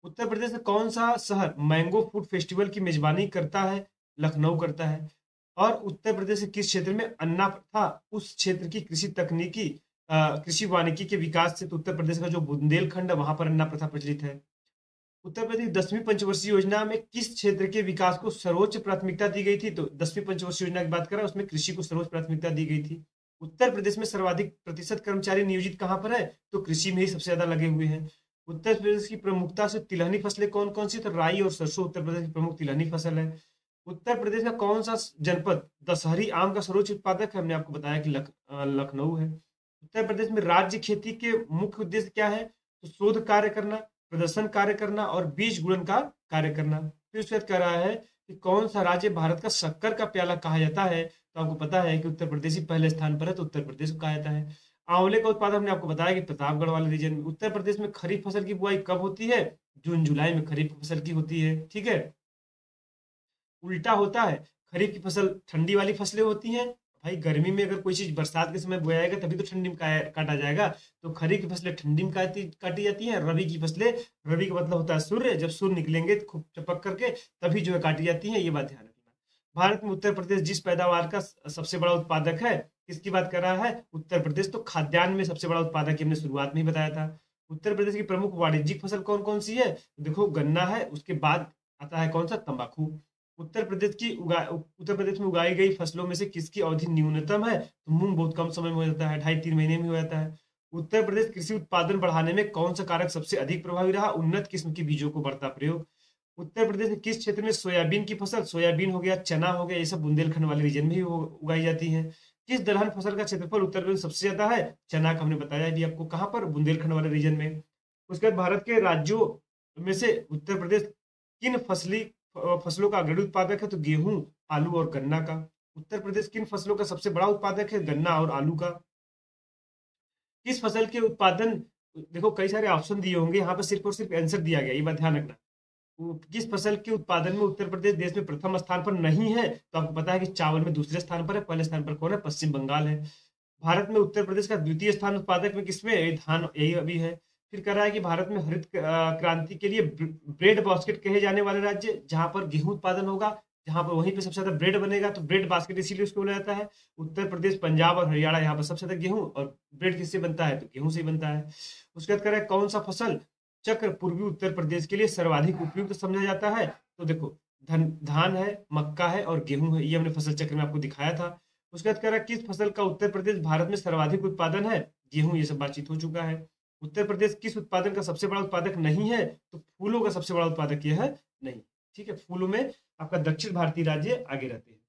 उत्तर प्रदेश में कौन सा शहर मैंगो फूड फेस्टिवल की मेजबानी करता है? लखनऊ करता है। और उत्तर प्रदेश के किस क्षेत्र में अन्ना प्रथा, उस क्षेत्र की कृषि तकनीकी कृषि वानिकी के विकास से, तो उत्तर प्रदेश का जो बुंदेलखंड है वहां पर अन्ना प्रथा प्रचलित है। उत्तर प्रदेश 10वीं पंचवर्षीय योजना में किस क्षेत्र के विकास को सर्वोच्च प्राथमिकता दी गई थी? तो 10वीं पंचवर्षीय योजना की बात कर रहा है, उसमें कृषि को सर्वोच्च प्राथमिकता दी गई थी। उत्तर प्रदेश में सर्वाधिक प्रतिशत कर्मचारी नियोजित कहां पर है? तो कृषि में ही सबसे ज्यादा लगे हुए हैं। उत्तर प्रदेश की प्रमुखता से तिलहनी फसलें कौन कौन सी? तो राई और सरसों उत्तर प्रदेश की प्रमुख तिलहनी फसल है। उत्तर प्रदेश का कौन सा जनपद दशहरी आम का सर्वोच्च उत्पादक है? हमने आपको बताया कि लखनऊ है। उत्तर प्रदेश में राज्य खेती के मुख्य उद्देश्य क्या है? तो शोध कार्य करना, प्रदर्शन कार्य करना और बीज गुणन का कार्य करना। फिर उसके बाद कह रहा है कि कौन सा राज्य भारत का शक्कर का प्याला कहा जाता है? तो आपको पता है कि उत्तर प्रदेश ही पहले स्थान पर है, तो उत्तर प्रदेश को कहा जाता है। आंवले का उत्पादन हमने आपको बताया कि प्रतापगढ़ वाले रीजन में। उत्तर प्रदेश में खरीफ फसल की बुआई कब होती है? जून जुलाई में खरीफ फसल की होती है। ठीक है, उल्टा होता है, खरीफ की फसल ठंडी वाली फसलें होती हैं। भाई गर्मी में अगर कोई चीज बरसात के समय बोया जाएगा तभी तो ठंडी में काटा जाएगा, तो खरीफ की फसलें ठंडी में काटी जाती हैं। रबी की फसलें, रबी का मतलब होता है सूर्य, जब सूर्य निकलेंगे खूब चपक करके तभी जो है काटी जाती हैं, ये बात ध्यान रखना। भारत में उत्तर प्रदेश जिस पैदावार का सबसे बड़ा उत्पादक है, किसकी बात कर रहा है? उत्तर प्रदेश। तो खाद्यान्न में सबसे बड़ा उत्पादक हमने शुरुआत में ही बताया था। उत्तर प्रदेश की प्रमुख वाणिज्यिक फसल कौन कौन सी है? देखो गन्ना है, उसके बाद आता है कौन सा? तंबाकू। उत्तर प्रदेश में उगाई गई फसलों में से किसकी अवधि न्यूनतम है? तो मूंग बहुत कम समय में हो जाता है, 2.5-3 महीने में हो जाता है। उत्तर प्रदेश कृषि उत्पादन बढ़ाने में कौन सा कारक सबसे अधिक प्रभावी रहा? उन्नत किस्म के बीजों को बढ़ता प्रयोग। उत्तर प्रदेश के किस क्षेत्र में सोयाबीन की फसल, सोयाबीन हो गया, चना हो गया, ये सब बुंदेलखंड वाले रीजन में ही उगाई जाती है। किस दलहन फसल का क्षेत्रफल उत्तर प्रदेश सबसे ज्यादा है? चना का हमने बताया भी आपको, कहाँ पर? बुंदेलखंड वाले रीजन में। उसके बाद भारत के राज्यों में से उत्तर प्रदेश किन फसलों का अग्रणी उत्पादक है? तो गेहूं, आलू और गन्ना का। उत्तर प्रदेश किन फसलों का सबसे बड़ा उत्पादक है? गन्ना और आलू का। किस फसल के उत्पादन, देखो कई सारे ऑप्शन दिए होंगे, यहाँ पर सिर्फ और सिर्फ आंसर दिया गया, ये बात ध्यान रखना। किस फसल के उत्पादन में उत्तर प्रदेश देश में प्रथम स्थान पर नहीं है? तो आपको पता है कि चावल में दूसरे स्थान पर है, पहले स्थान पर कौन है? पश्चिम बंगाल है। भारत में उत्तर प्रदेश का द्वितीय स्थान उत्पादक में किसमें? धान, यही अभी है। फिर कह रहा है कि भारत में हरित क्रांति के लिए ब्रेड बास्केट कहे जाने वाले राज्य, जहां पर गेहूं उत्पादन होगा, जहां पर वहीं पे सबसे ज्यादा ब्रेड बनेगा, तो ब्रेड बास्केट इसीलिए उसको बोला जाता है। उत्तर प्रदेश, पंजाब और हरियाणा, यहाँ पर सबसे ज्यादा गेहूं, और ब्रेड किससे बनता है? तो गेहूं से बनता है। उसके बाद कह रहा है कौन सा फसल चक्र पूर्वी उत्तर प्रदेश के लिए सर्वाधिक उपयुक्त समझा जाता है? तो देखो धान है, मक्का है और गेहूं है, ये हमने फसल चक्र में आपको दिखाया था। उसके बाद कह रहा है किस फसल का उत्तर प्रदेश भारत में सर्वाधिक उत्पादन है? गेहूं, ये सब बातचीत हो चुका है। उत्तर प्रदेश किस उत्पादन का सबसे बड़ा उत्पादक नहीं है? तो फूलों का सबसे बड़ा उत्पादक यह है नहीं। ठीक है, फूलों में आपका दक्षिण भारतीय राज्य आगे रहते हैं।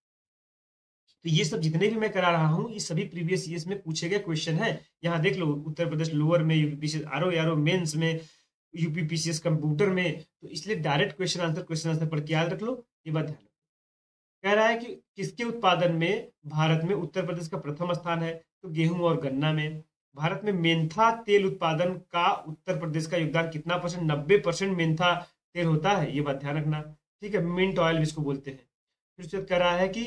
तो ये सब जितने भी मैं करा रहा हूँ, ये सभी प्रीवियस ईयर्स में पूछे गए क्वेश्चन है। यहाँ देख लो, उत्तर प्रदेश लोअर में, यूपीपीसीएस आरओ मेंस में, यूपीपीसीएस कंप्यूटर में, तो इसलिए डायरेक्ट क्वेश्चन आंसर पढ़ के याद रख लो, ये बात ध्यान रखो। कह रहा है कि किसके उत्पादन में भारत में उत्तर प्रदेश का प्रथम स्थान है? तो गेहूं और गन्ना में। भारत में मेंथा तेल उत्पादन का उत्तर प्रदेश का योगदान कितना परसेंट? 90% मेंथा तेल होता है, ये बात ध्यान रखना। ठीक है, मिंट ऑयल भी इसको बोलते हैं। फिर उसके बाद कह रहा है कि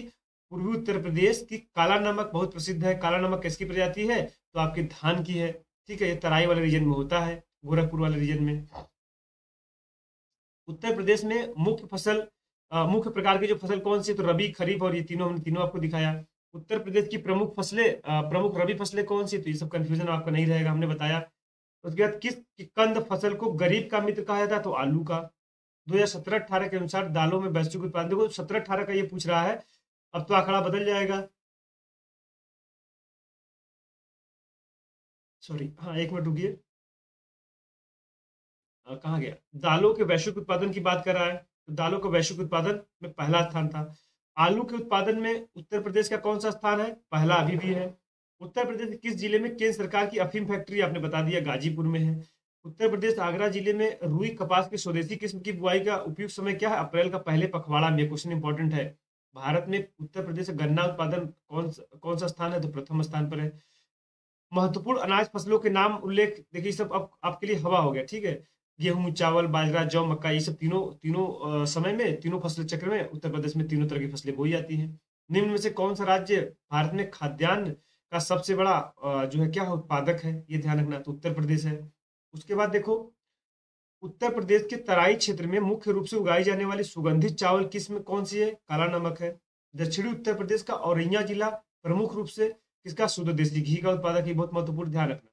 पूर्वी उत्तर प्रदेश की काला नमक बहुत प्रसिद्ध है। काला नमक किसकी प्रजाति है? तो आपके धान की है। ठीक है, ये तराई वाले रीजन में होता है। गोरखपुर वाले रीजन में। उत्तर प्रदेश में मुख्य फसल मुख्य प्रकार की जो फसल कौन सी है, तो रबी, खरीफ और ये तीनों, हमने तीनों आपको दिखाया। उत्तर प्रदेश की प्रमुख फसलें, प्रमुख रबी फसलें कौन सी, तो ये सब कंफ्यूजन आपका नहीं रहेगा, हमने बताया। उसके बाद किस कंद फसल को गरीब का मित्र कहा जाता है, तो आलू का। 2017-18 के अनुसार दालों में वैश्विक उत्पादन, देखो 17-18 का ये पूछ रहा है, अब तो आंकड़ा बदल जाएगा। सॉरी, हाँ एक मिनट रुकिए, कहाँ गया, दालों के वैश्विक उत्पादन की बात कर रहा है, तो दालों का वैश्विक उत्पादन में पहला स्थान था। आलू के उत्पादन में उत्तर प्रदेश का कौन सा स्थान है, पहला अभी भी है। उत्तर प्रदेश के किस जिले में केंद्र सरकार की अफीम फैक्ट्री, आपने बता दिया गाजीपुर में है। उत्तर प्रदेश आगरा जिले में रुई कपास की स्वदेशी किस्म की बुआई का उपयुक्त समय क्या है, अप्रैल का पहले पखवाड़ा में। क्वेश्चन इंपॉर्टेंट है। भारत में उत्तर प्रदेश का गन्ना उत्पादन कौन सा स्थान है, तो प्रथम स्थान पर है। महत्वपूर्ण अनाज फसलों के नाम उल्लेख, देखिए सब अब आपके लिए हवा हो गया, ठीक है। गेहूं, चावल, बाजरा, जौ, मक्का, ये सब तीनों तीनों समय में, तीनों फसल चक्र में उत्तर प्रदेश में तीनों तरह की फसलें बोई जाती हैं। निम्न में से कौन सा राज्य भारत में खाद्यान्न का सबसे बड़ा जो है क्या है, उत्पादक है, ये ध्यान रखना, तो उत्तर प्रदेश है। उसके बाद देखो, उत्तर प्रदेश के तराई क्षेत्र में मुख्य रूप से उगाई जाने वाली सुगंधित चावल किस्म कौन सी है, काला नमक है। दक्षिणी उत्तर प्रदेश का औरैया जिला प्रमुख रूप से किसका, शुद्ध देसी घी का उत्पादक है, बहुत महत्वपूर्ण, ध्यान रखना।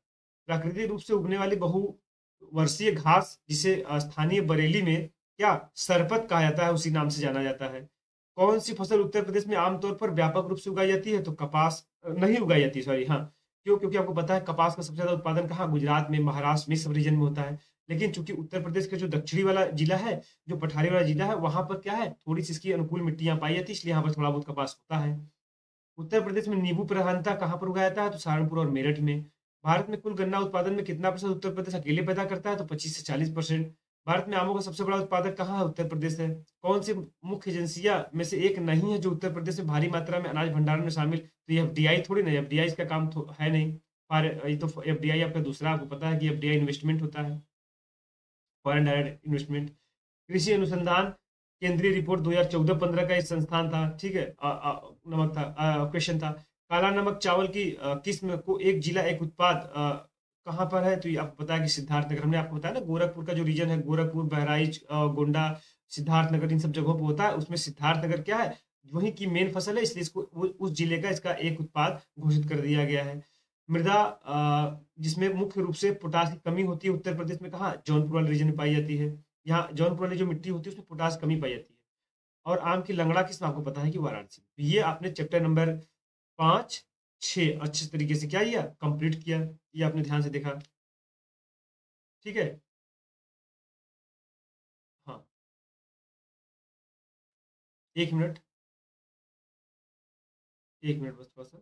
प्राकृतिक रूप से उगने वाली बहुवर्षीय घास, जिसे स्थानीय बरेली में क्या सरपत कहा जाता है, उसी नाम से जाना जाता है। कौन सी फसल उत्तर प्रदेश में आमतौर पर व्यापक रूप से उगाई जाती है, तो कपास नहीं उगाई जाती, सॉरी, हाँ, क्यों, क्योंकि आपको पता है कपास का सबसे ज्यादा उत्पादन कहाँ, गुजरात में, महाराष्ट्र में, सब रीजन में होता है। लेकिन चूंकि उत्तर प्रदेश का जो दक्षिणी वाला जिला है, जो पठारी वाला जिला है, वहां पर क्या है, थोड़ी सी इसकी अनुकूल मिट्टियां पाई जाती है, इसलिए यहाँ पर थोड़ा बहुत कपास होता है। उत्तर प्रदेश में नींबू प्रधानता कहाँ पर उगाया जाता है, तो सहारनपुर और मेरठ में। भारत में कुल गन्ना उत्पादन में कितना प्रतिशत उत्तर प्रदेश अकेले पैदा करता है, तो 25 से 40%। भारत में आमों का सबसे बड़ा उत्पादक कहाँ है, उत्तर प्रदेश है। कौन सी मुख्य एजेंसियां में से एक नहीं है जो उत्तर प्रदेश में भारी मात्रा में अनाज भंडारण में शामिल, तो ये एफडीआई थोड़ी नहीं, एफडीआई इसका काम है नहीं। पर ये तो एफडीआई आपका दूसरा, आपको पता है कि एफडीआई इन्वेस्टमेंट होता है, फॉरेन डायरेक्ट इन्वेस्टमेंट। कृषि अनुसंधान केंद्रीय रिपोर्ट 2014-15 का एक संस्थान था, ठीक है। नमक था, क्वेश्चन था, काला नमक चावल की किस्म को एक जिला एक उत्पाद कहाँ पर है, तो ये आपको पता है कि सिद्धार्थनगर, हमने आपको बताया ना, गोरखपुर का जो रीजन है, गोरखपुर, बहराइच, गोंडा, सिद्धार्थनगर, इन सब जगहों पर होता है। उसमें सिद्धार्थनगर क्या है, वहीं की मेन फसल है, इसलिए इसको उस जिले का इसका एक उत्पाद घोषित कर दिया गया है। मृदा जिसमें मुख्य रूप से पोटास की कमी होती है उत्तर प्रदेश में, कहाँ, जौनपुर वाले रीजन में पाई जाती है। यहाँ जौनपुर वाली जो मिट्टी होती है उसमें पोटास कमी पाई जाती है। और आम की लंगड़ा किस्म आपको पता है कि वाराणसी। तो ये आपने चैप्टर नंबर 5-6 अच्छे तरीके से क्या किया, कंप्लीट किया, ये आपने ध्यान से देखा, ठीक है। हाँ, एक मिनट, एक मिनट बस थोड़ा सा,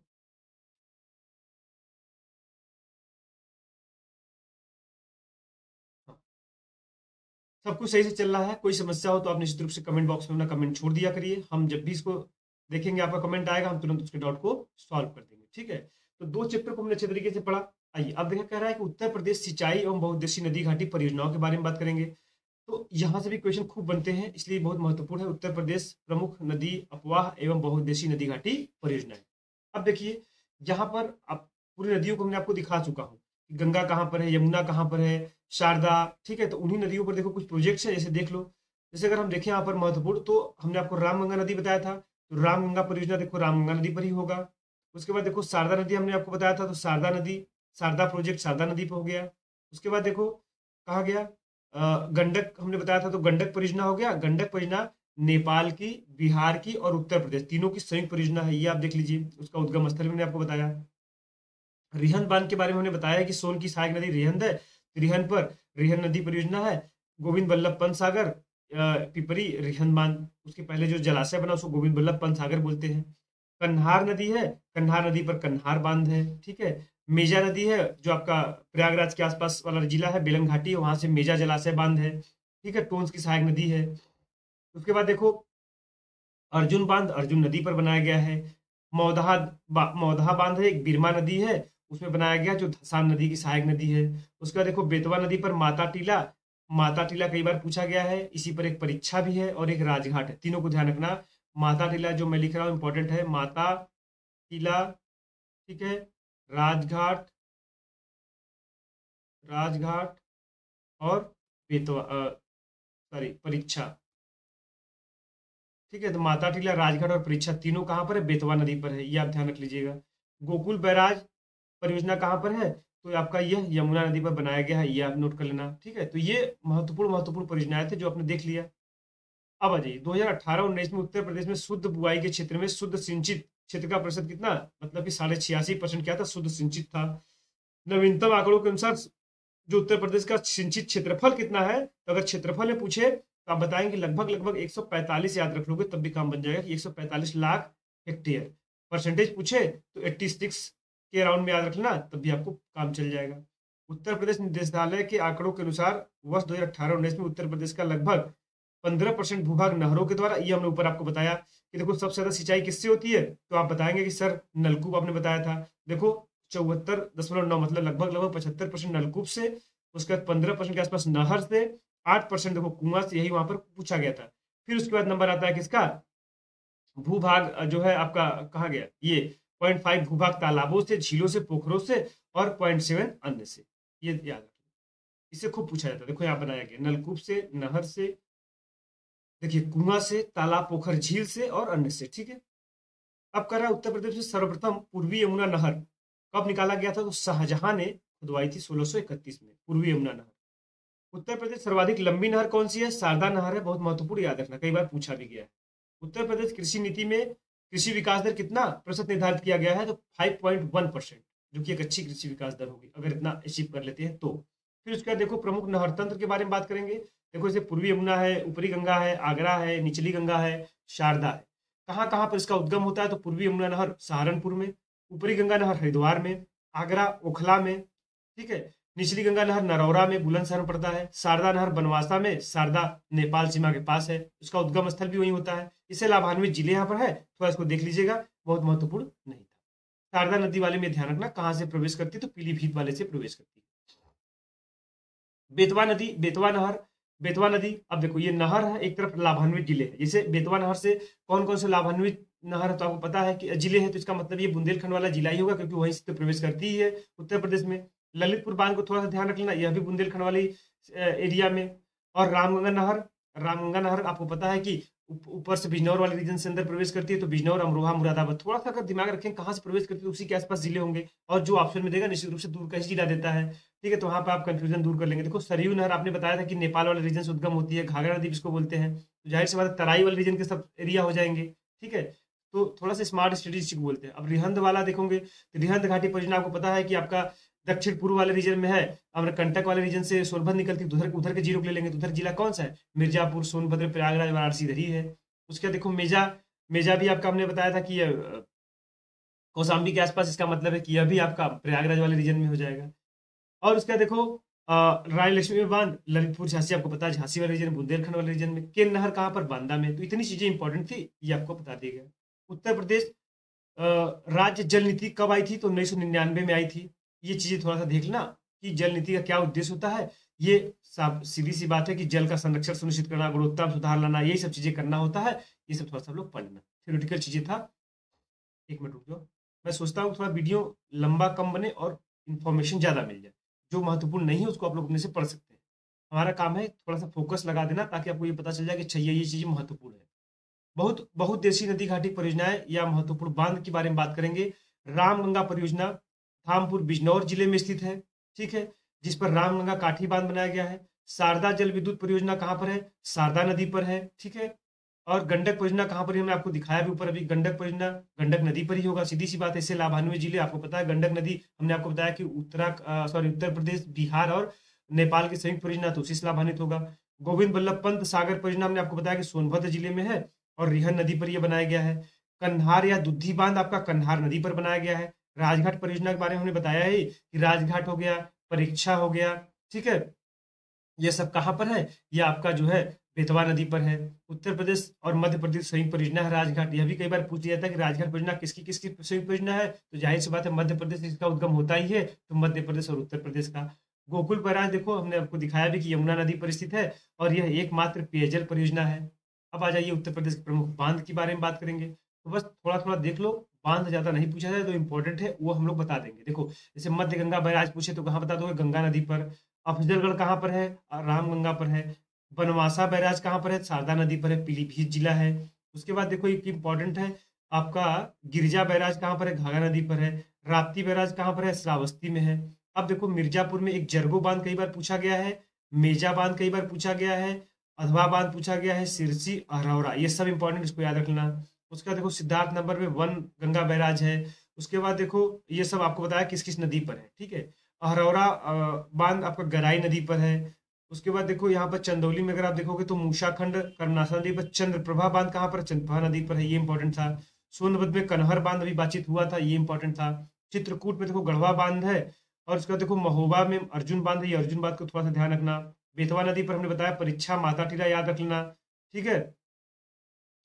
हाँ, सब कुछ सही से चल रहा है। कोई समस्या हो तो आप निश्चित रूप से कमेंट बॉक्स में अपना कमेंट छोड़ दिया करिए, हम जब भी इसको देखेंगे, आपका कमेंट आएगा, हम तुरंत उसके डाउट को सॉल्व कर देंगे, ठीक है। तो दो चैप्टर को हमने अच्छे तरीके से पढ़ा। आइए अब देखा, कह रहा है कि उत्तर प्रदेश सिंचाई एवं बहुउद्देशीय नदी घाटी परियोजनाओं के बारे में बात करेंगे। तो यहाँ से भी क्वेश्चन खूब बनते हैं, इसलिए बहुत महत्वपूर्ण है। उत्तर प्रदेश प्रमुख नदी अपवाह एवं बहुउद्देशीय नदी घाटी परियोजनाएं। अब देखिए, यहाँ पर अब पूरी नदियों को हमने आपको दिखा चुका हूँ, गंगा कहाँ पर है, यमुना कहाँ पर है, शारदा, ठीक है। तो उन्हीं नदियों पर देखो कुछ प्रोजेक्ट्स है, जैसे देख लो। जैसे अगर हम देखें यहाँ पर महत्वपूर्ण, तो हमने आपको रामगंगा नदी बताया था, तो रामगंगा परियोजना देखो रामगंगा नदी पर ही होगा। उसके बाद देखो शारदा नदी हमने आपको बताया था, तो शारदा नदी, शारदा प्रोजेक्ट शारदा नदी पर हो गया। उसके बाद देखो कहा गया, गंडक हमने बताया था, तो गंडक परियोजना हो गया। गंडक परियोजना नेपाल की, बिहार की और उत्तर प्रदेश तीनों की संयुक्त परियोजना है, ये आप देख लीजिए। उसका उद्गम स्थल भी मैंने आपको बताया। रिहंद बांध के बारे में हमने बताया कि सोन की सहायक नदी रिहंद है, रिहंद पर रिहंद नदी परियोजना है। गोविंद बल्लभ पंत सागर, पिपरी, रिहंद बांध, उसके पहले जो जलाशय बना उसको गोविंद बल्लभ पंत सागर बोलते हैं। कन्हार नदी है, कन्हार नदी पर कन्हार बांध है, ठीक है। मेजा नदी है, जो आपका प्रयागराज के आसपास वाला जिला है, बेलन घाटी, वहां से मेजा जलाशय बांध है, ठीक है। टोंस की सहायक नदी है। उसके बाद देखो अर्जुन बांध अर्जुन नदी पर बनाया गया है। मौदहा बांध है, एक बीरमा नदी है, उसमें बनाया गया, जो धसान नदी की सहायक नदी है। उसके बाद देखो बेतवा नदी पर माता टीला कई बार पूछा गया है, इसी पर एक परीक्षा भी है, और एक राजघाट है, तीनों को ध्यान रखना। माता टीला जो मैं लिख रहा हूँ इंपॉर्टेंट है, माता टीला, ठीक है। राजघाट, राजघाट और बेतवा सॉरी परीक्षा। ठीक है, तो माता टीला, राजघाट और परीक्षा तीनों कहाँ पर है? बेतवा नदी पर है, ये आप ध्यान रख लीजिएगा। गोकुल बैराज परियोजना कहाँ पर है? तो आपका यह यमुना नदी पर बनाया गया है, ये आप नोट कर लेना। ठीक है, तो ये महत्वपूर्ण महत्वपूर्ण परियोजनाएं थे जो आपने देख लिया। अब आ जाइए 2018-19 में उत्तर प्रदेश में शुद्ध बुआई के क्षेत्र में शुद्ध सिंचित क्षेत्र का प्रतिशत कितना, मतलब कि 86.5% क्या था? शुद्ध सिंचित था। नवीनतम आंकड़ों के अनुसार जो उत्तर प्रदेश का सिंचित क्षेत्रफल कितना है, तो अगर क्षेत्रफल में पूछे तो आप बताएंगे लगभग लगभग 145, याद रख लोगे तब भी काम बन जाएगा कि 145 लाख हेक्टेयर। परसेंटेज पूछे तो 86 के अराउंड में याद रखना, तब भी आपको काम चल जाएगा। उत्तर प्रदेश निदेशालय के आंकड़ों के अनुसार वर्ष 2018-19 में उत्तर प्रदेश का लगभग 15% भूभाग नहरों के द्वारा, ये हमने ऊपर आपको बताया कि देखो सबसे ज्यादा सिंचाई किससे होती है, तो आप बताएंगे कि सर नलकूप, आपने बताया था। देखो 74.9 मतलब लगभग लगभग 75% नलकूप से, उसके बाद 15% के आसपास नहर से, 8% देखो कुआं से, यही वहां पर पूछा गया था। फिर उसके बाद नंबर आता है किसका? भूभाग जो है आपका कहा गया, ये 0.5 भूभाग तालाबों से, झीलों से, पोखरों से, और 0.7 अन्य से। ये याद रखिए, इससे खूब पूछा जाता है। देखो यहाँ बनाया गया नलकूप से, नहर से, देखिए कुआं से, तालाब, पोखर, झील से और अन्य से। ठीक है, अब कर रहा है उत्तर प्रदेश में सर्वप्रथम पूर्वी यमुना नहर कब निकाला गया था? तो शाहजहां ने खुदवाई थी 1631 में पूर्वी यमुना नहर। उत्तर प्रदेश सर्वाधिक लंबी नहर कौन सी है? शारदा नहर है, बहुत महत्वपूर्ण, याद रखना, कई बार पूछा भी गया है। उत्तर प्रदेश कृषि नीति में कृषि विकास दर कितना प्रतिशत निर्धारित किया गया है? तो 5.1%, जो कि एक अच्छी कृषि विकास दर होगी अगर इतना अचीव कर लेते हैं तो। फिर उसके बाद देखो प्रमुख नहर तंत्र के बारे में बात करेंगे। देखो जैसे पूर्वी यमुना है, ऊपरी गंगा है, आगरा है, निचली गंगा है, शारदा है। कहाँ कहाँ पर इसका उद्गम होता है? तो पूर्वी यमुना नहर सहारनपुर में, ऊपरी गंगा नहर हरिद्वार में, आगरा ओखला में, ठीक है, निचली गंगा नहर नरौरा में बुलंदशहर में पड़ता है, शारदा नहर बनवासा में, शारदा नेपाल सीमा के पास है, उसका उद्गम स्थल भी वहीं होता है। इससे लाभान्वित जिले यहाँ पर है, थोड़ा इसको देख लीजिएगा, बहुत महत्वपूर्ण नहीं था। शारदा नदी वाले में ध्यान रखना कहाँ से प्रवेश करती है, तो पीलीभीत वाले से प्रवेश करती है। बेतवा नदी, बेतवा नहर, बेतवा नदी, अब देखो ये नहर है, एक तरफ लाभान्वित जिले है। जैसे बेतवा नहर से कौन कौन से लाभान्वित नहर है, तो आपको पता है कि जिले है, तो इसका मतलब ये बुंदेलखंड वाला जिला ही होगा, क्योंकि वहीं से तो प्रवेश करती ही है उत्तर प्रदेश में। ललितपुर बांध को थोड़ा सा ध्यान रखना, यह भी बुंदेलखंड वाली एरिया में। और रामगंगा नहर, रामगंगा नहर आपको पता है कि ऊपर से बिजनौर वाले रीजन से अंदर प्रवेश करती है, तो बिजनौर, अमरोहा, मुरादाबाद, थोड़ा सा अगर दिमाग रखें कहाँ से प्रवेश करती है, तो उसी के आसपास जिले होंगे। और जो ऑप्शन में देगा निश्चित रूप से दूर का ही जिला देता है। ठीक है, तो वहां पर आप कंफ्यूजन दूर कर लेंगे। देखो सरयू नहर आपने बताया था कि नेपाल वाले रीजन से उद्गम होती है, घाघरा नदी जिसको बोलते हैं, तो जाहिर सी बात है तराई वाले रीजन के सब एरिया हो जाएंगे। ठीक है, तो थोड़ा सा स्मार्ट स्ट्रेटेजिक बोलते हैं। अब रिहंद वाला देखोगे तो रिहंद घाटी परियोजना आपको पता है कि आपका दक्षिण पूर्व वाले रीजन में है। अमरकंटक वाले रीजन से सोनभद्र निकलती है, उधर उधर के जीरो ले लेंगे, तो उधर जिला कौन सा है? मिर्जापुर, सोनभद्र, प्रयागराज, वाराणसी इधर ही है। उसके बाद देखो मेजा, मेजा भी आपका हमने बताया था कि कौशाम्बी के आसपास, इसका मतलब है कि यह भी आपका प्रयागराज वाले रीजन में हो जाएगा। और उसका देखो रानी लक्ष्मी बांध, ललितपुर झांसी आपको पता है, झांसी वाले रीजन, बुंदेलखंड वाले रीजन में। केन नहर कहाँ पर? बांदा में। तो इतनी चीजें इंपॉर्टेंट थी, ये आपको बता दिया गया। उत्तर प्रदेश राज्य जल नीति कब आई थी? तो 1999 में आई थी। ये चीजें थोड़ा सा देख लेना कि जल नीति का क्या उद्देश्य होता है। ये सीधी सी बात है कि जल का संरक्षण सुनिश्चित करना, गुणवत्ता में सुधार लाना, यही सब चीजें करना होता है। ये सब थोड़ा सा लोग पढ़ना, थ्योरेटिकल चीजें था। एक मिनट रुक जाओ, मैं सोचता हूँ थोड़ा वीडियो लंबा कम बने और इन्फॉर्मेशन ज़्यादा मिल जाए। जो महत्वपूर्ण नहीं है उसको आप लोग अपने से पढ़ सकते हैं। हमारा काम है थोड़ा सा फोकस लगा देना, ताकि आपको ये पता चल जाए कि चाहिए ये चीज़ें महत्वपूर्ण है। बहुत बहुउद्देशीय नदी घाटी परियोजनाएं या महत्वपूर्ण बांध के बारे में बात करेंगे। रामगंगा परियोजना धामपुर बिजनौर जिले में स्थित है, ठीक है, जिस पर रामगंगा काठी बांध बनाया गया है। शारदा जल विद्युत परियोजना कहाँ पर है? शारदा नदी पर है, ठीक है। और गंडक परियोजना कहाँ पर है? हमने आपको दिखाया भी ऊपर अभी, गंडक परियोजना गंडक नदी पर ही होगा, सीधी सी बात है। इससे लाभान्वित जिले आपको पता है, गंडक नदी हमने आपको बताया कि उत्तर प्रदेश, बिहार और नेपाल की संयुक्त परियोजना, तो उसी से लाभान्वित होगा। गोविंद बल्लभ पंत सागर परियोजना हमने आपको बताया कि सोनभद्र जिले में है और रिहन नदी पर यह बनाया गया है। कन्हार या दुद्धि बांध आपका कन्हार नदी पर बनाया गया है। राजघाट परियोजना के बारे में हमने बताया ही कि राजघाट हो गया, परीक्षा हो गया, ठीक है, ये सब कहाँ पर है? ये आपका जो है बेतवा नदी पर है। उत्तर प्रदेश और मध्य प्रदेश संयुक्त परियोजना है राजघाट। यह भी कई बार पूछ लिया जाता है कि राजघाट परियोजना किसकी किसकी संयुक्त परियोजना है, तो जाहिर सी बात है मध्य प्रदेश इसका उद्गम होता ही है, तो मध्य प्रदेश और उत्तर प्रदेश का। गोकुल बैराज देखो हमने आपको दिखाया भी कि यमुना नदी पर स्थित है और यह एकमात्र पेयजल परियोजना है। अब आ जाइए उत्तर प्रदेश के प्रमुख बांध के बारे में बात करेंगे, तो बस थोड़ा थोड़ा देख लो, बांध ज्यादा नहीं पूछा जाए तो इंपॉर्टेंट है वो हम लोग बता देंगे। देखो जैसे मध्य गंगा बैराज पूछे तो कहाँ बता दोगे? गंगा नदी पर। अफजलगढ़ कहाँ पर है? रामगंगा पर है। बनवासा बैराज कहाँ पर है? शारदा नदी पर है, पीलीभीत जिला है। उसके बाद देखो एक इंपॉर्टेंट है आपका, गिरजा बैराज कहाँ पर है? घाघरा नदी पर है। राप्ती बैराज कहाँ पर है? श्रावस्ती में है। अब देखो मिर्जापुर में एक जरगो बांध कई बार पूछा गया है, मेजा बांध कई बार पूछा गया है, अधवा बांध पूछा गया है, सिरसी, अरौरा, ये सब इंपॉर्टेंट, इसको याद रखना। उसके बाद देखो सिद्धार्थ नंबर में वन गंगा बैराज है। उसके बाद देखो ये सब आपको बताया किस किस नदी पर है, ठीक है। अरौरा बांध आपका गराई नदी पर है। उसके बाद देखो यहाँ पर चंदौली में अगर आप देखोगे तो मूसाखंड कर्नासा नदी पर। चंद्रप्रभा बांध कहाँ पर? चंद्रप्रभा नदी पर है, ये इंपॉर्टेंट था। सोनभद्र में कन्हर बांध अभी बातचीत हुआ था, ये इंपॉर्टेंट था। चित्रकूट में देखो गढ़वा बांध है। और उसके बाद देखो महोबा में अर्जुन बांध है, ये अर्जुन बांध को थोड़ा सा ध्यान रखना। बेतवा नदी पर हमने बताया परीक्षा, माता टीला याद रख लेना, ठीक है।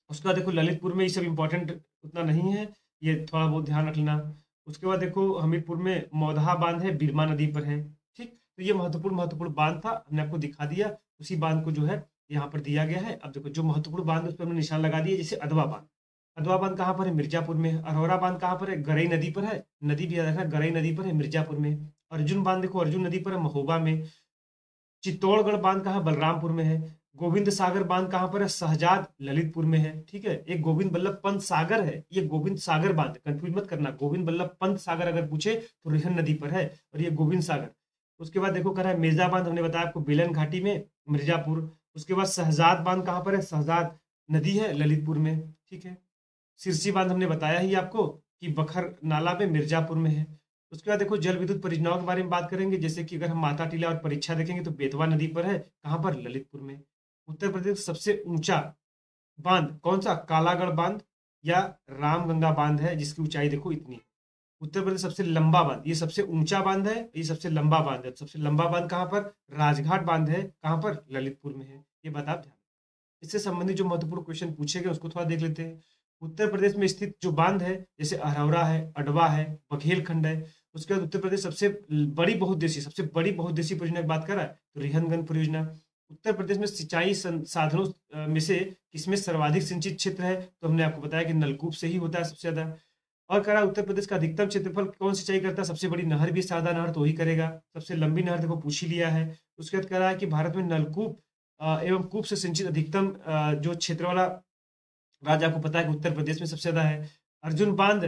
उसके बाद देखो ललितपुर में ये सब इंपॉर्टेंट उतना नहीं है, ये थोड़ा बहुत ध्यान रख लेना। उसके बाद देखो हमीरपुर में मौदहा बांध है, बिरमा नदी पर है, ठीक। तो ये महत्वपूर्ण महत्वपूर्ण बांध था, हमने आपको दिखा दिया। उसी बांध को जो है यहाँ पर दिया गया है। अब देखो जो महत्वपूर्ण बांध है उस पर हमने निशान लगा दिया, जैसे अधवा बांध। अधवा बांध कहाँ पर है? मिर्जापुर में। अरौरा बांध कहाँ पर है? गरई नदी पर है, नदी भी याद रखना, गरई नदी पर है, मिर्जापुर में। अर्जुन बांध देखो अर्जुन नदी पर है, महोबा में। चित्तौड़गढ़ बांध कहाँ? बलरामपुर में है। गोविंद सागर बांध कहाँ पर है? शहजाद, ललितपुर में है, ठीक है। एक गोविंद बल्लभ पंत सागर है, ये गोविंद सागर बांध, कंफ्यूज मत करना। गोविंद बल्लभ पंत सागर अगर पूछे तो रिहन नदी पर है, और ये गोविंद सागर। उसके बाद देखो कर है मिर्जा बांध, हमने बताया आपको बेलन घाटी में, मिर्जापुर। उसके बाद शहजाद बांध कहाँ पर है? शहजाद नदी है, ललितपुर में, ठीक है। सिरसी बांध हमने बताया ही आपको कि बखर नाला में, मिर्जापुर में है। उसके बाद देखो जल विद्युत परियोजनाओं के बारे में बात करेंगे, जैसे कि अगर हम माता टीला और परीक्षा देखेंगे तो बेतवा नदी पर है, कहाँ पर? ललितपुर में। उत्तर प्रदेश सबसे ऊंचा बांध कौन सा? कालागढ़ बांध या रामगंगा बांध है, जिसकी ऊंचाई देखो इतनी। उत्तर प्रदेश सबसे लंबा बांध, ये सबसे ऊंचा बांध है, ये सबसे लंबा बांध है। सबसे लंबा बांध कहाँ पर? राजघाट बांध है, कहाँ पर? ललितपुर में है। ये बात आप ध्यान। इससे संबंधित जो महत्वपूर्ण क्वेश्चन पूछे गए उसको थोड़ा देख लेते हैं। उत्तर प्रदेश में स्थित जो बांध है, जैसे अरौरा है, अडवा है, बघेलखंड है। उसके बाद उत्तर प्रदेश सबसे सबसे बड़ी बहुउद्देशीय परियोजना की बात कर रहा है तो रिहनगंज परियोजना। उत्तर प्रदेश में सिंचाई साधनों में से किसमें सर्वाधिक सिंचित क्षेत्र है? तो हमने आपको बताया कि नलकूप से ही होता है सबसे ज्यादा। और कह रहा है उत्तर प्रदेश का अधिकतम क्षेत्रफल कौन सिंचाई करता है? सबसे बड़ी नहर भी शारदा नहर तो ही करेगा। सबसे लंबी नहर देखो पूछ ही लिया है। उसके बाद कह रहा है कि भारत में नलकूप एवं कूप से सिंचित अधिकतम जो क्षेत्र वाला राज्य आपको पता है कि उत्तर प्रदेश में सबसे ज्यादा है। अर्जुन बांध